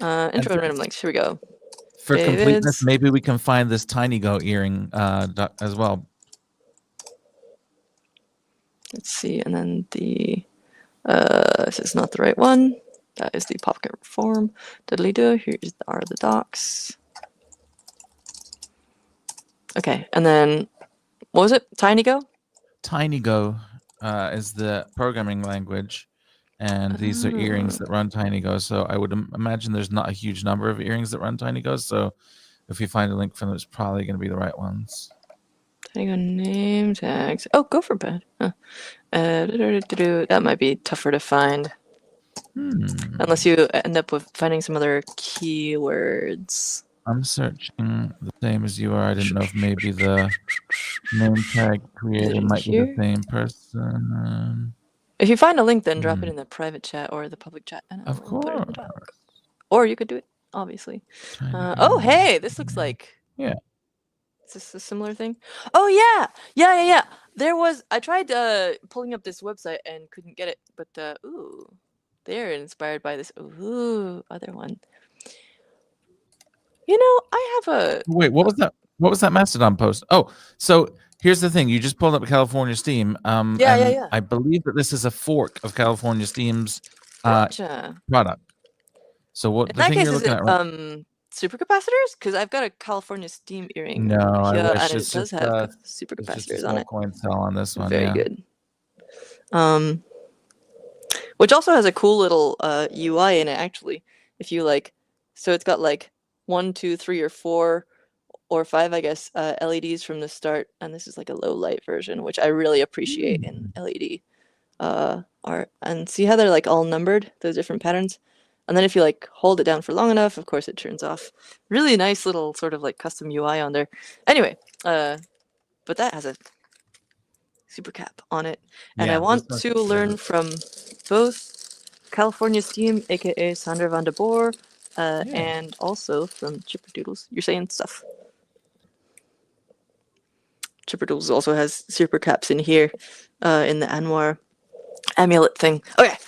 And Intro and random links. Here we go. for completeness, David's. maybe we can find this Tiny Go earring as well. Let's see, and then the this is not the right one. That is the pocket form. Diddly do. Here are the docs. Okay, and then what was it? Tiny Go? Tiny Go is the programming language, and these are earrings that run Tiny Go. So I would imagine there's not a huge number of earrings that run Tiny Go. So if you find a link for them, it's probably going to be the right ones. Tiny Go name tags. Oh, go for bed. Huh. That might be tougher to find. Unless you end up with finding some other keywords. I'm searching the same as you are. I didn't know if maybe the name tag creator might be the same person. If you find a link, then drop it in the private chat or the public chat, and Of I'll put it in the course. doc. Or you could do it, obviously. Oh, hey, this looks like. Yeah. Is this a similar thing? Oh yeah. There was. I tried pulling up this website and couldn't get it, but ooh, they're inspired by this other one. You know, I have a. Wait, what was that? What was that Mastodon post? Oh, so here's the thing. You just pulled up California Steam. Yeah. I believe that this is a fork of California Steam's Gotcha. product. So what In the that thing case, you're is looking it at right supercapacitors? Because I've got a California Steam earring. No, I wish. And it It's does just have it's just a supercapacitors on small it. coin cell on this one. Very Yeah. good. Which also has a cool little UI in it, actually. If you like, so it's got like 1, 2, 3, or 4, or 5, I guess, LEDs from the start, and this is like a low light version, which I really appreciate in LED art. And see how they're like all numbered, those different patterns? And then if you like hold it down for long enough, of course it turns off. Really nice little sort of like custom UI on there. Anyway, but that has a super cap on it. And I want to learn from both California Steam, aka Sandra van de Boer, and also from Chipperdoodles. You're saying stuff. Chipperdoodles also has super caps in here, in the Anwar amulet thing. Okay.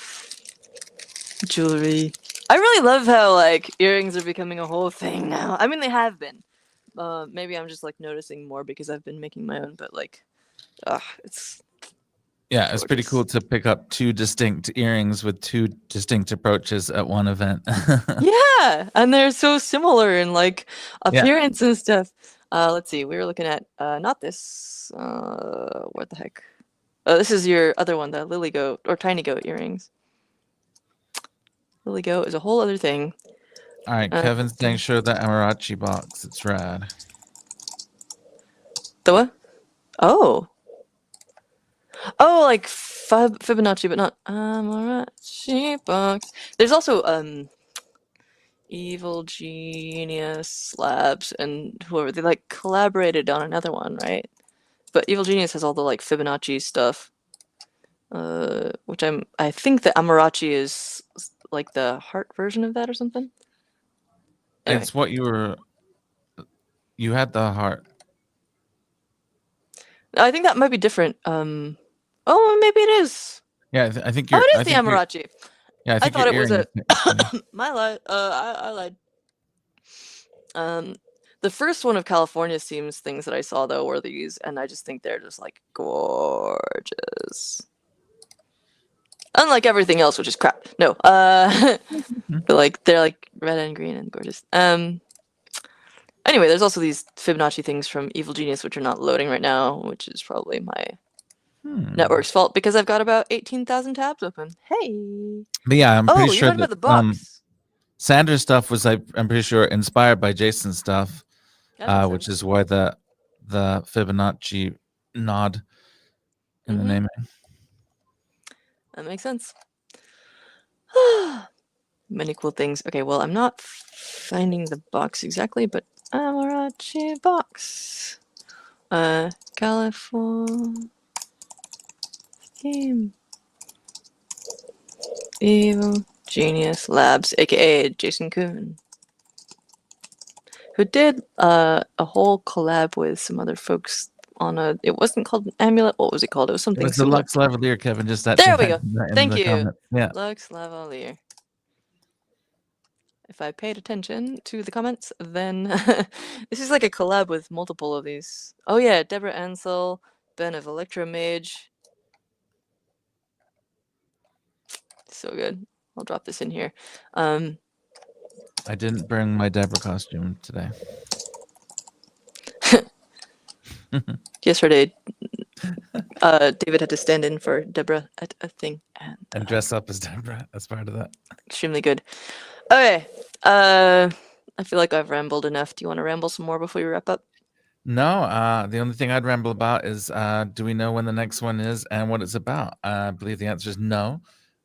Jewelry. I really love how like earrings are becoming a whole thing now. I mean, they have been. Maybe I'm just like noticing more because I've been making my own, but like, it's it's pretty cool to pick up 2 distinct earrings with 2 distinct approaches at one event. Yeah, and they're so similar in like appearance and stuff. Let's see. We were looking at not this. What the heck? Oh, this is your other one, the lily goat or tiny goat earrings. Lily goat is a whole other thing. All right, Kevin's saying show the Amarachi box. It's rad. The what? Oh. Oh, like Fibonacci, but not Amarachi box. There's also Evil Genius Labs and whoever they like collaborated on another one, right? But Evil Genius has all the like Fibonacci stuff. Which I think that Amarachi is like the heart version of that or something. Anyway. It's what you had the heart. I think that might be different. Oh, maybe it is. Yeah, I think you're. Oh, it is I the think Amarachi. Yeah, I think thought it was a. earring My lie. I lied. The first one of California seems things that I saw though were these, and I just think they're just like gorgeous. Unlike everything else, which is crap. No, but like they're like red and green and gorgeous. Anyway, there's also these Fibonacci things from Evil Genius, which are not loading right now, which is probably my network's fault because I've got about 18,000 tabs open. Hey. But yeah, I'm pretty sure you're talking about the box. Sanders stuff was, I'm pretty sure, inspired by Jason's stuff, which is why the Fibonacci nod in the naming. That makes sense. Many cool things. Okay, well, I'm not finding the box exactly, but Amarachi box. California theme. Evil Genius Labs, aka Jason Kuhn, who did a whole collab with some other folks on a. It wasn't called an amulet. What was it called? It was something. It was the Lux Lavalier, Kevin. Just that. There we go. Thank you. Comments. Yeah. Lux Lavalier. If I paid attention to the comments, then this is like a collab with multiple of these. Oh yeah, Deborah Ansel, Ben of Electromage. So good. I'll drop this in here. I didn't bring my Deborah costume today. Yesterday, David had to stand in for Deborah at a thing. And dress up as Deborah as part of that. Extremely good. Okay. I feel like I've rambled enough. Do you want to ramble some more before we wrap up? No. The only thing I'd ramble about is do we know when the next one is and what it's about? I believe the answer is no.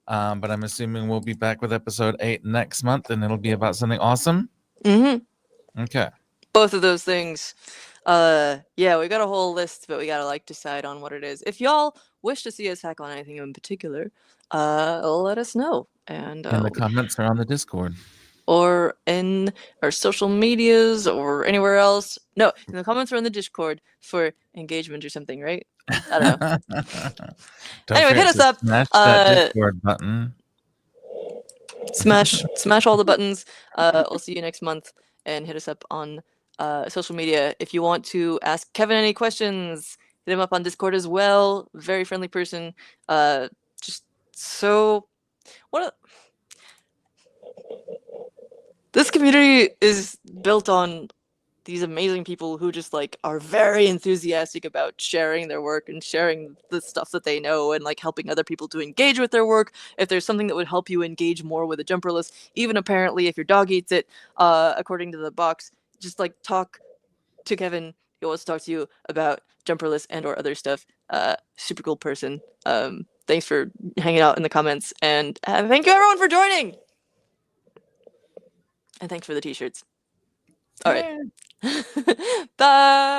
But I'm assuming we'll be back with episode 8 next month, and it'll be about something awesome. Okay. Both of those things. Yeah, we got a whole list, but we gotta like decide on what it is. If y'all wish to see us hack on anything in particular, let us know. And the comments are on the Discord. Or in our social medias or anywhere else. No, in the comments or in the Discord for engagement or something, right? I don't know. Anyway, hit us up. Smash that Discord button. Smash all the buttons. We'll see you next month, and hit us up on social media. If you want to ask Kevin any questions, hit him up on Discord as well. Very friendly person. Just so this community is built on these amazing people who just like are very enthusiastic about sharing their work and sharing the stuff that they know and like helping other people to engage with their work. If there's something that would help you engage more with a Jumperless, even apparently if your dog eats it, according to the box, just like talk to Kevin. He wants to talk to you about Jumperless and or other stuff. Super cool person. Thanks for hanging out in the comments, and thank you everyone for joining. And thanks for the t-shirts. All right. Bye.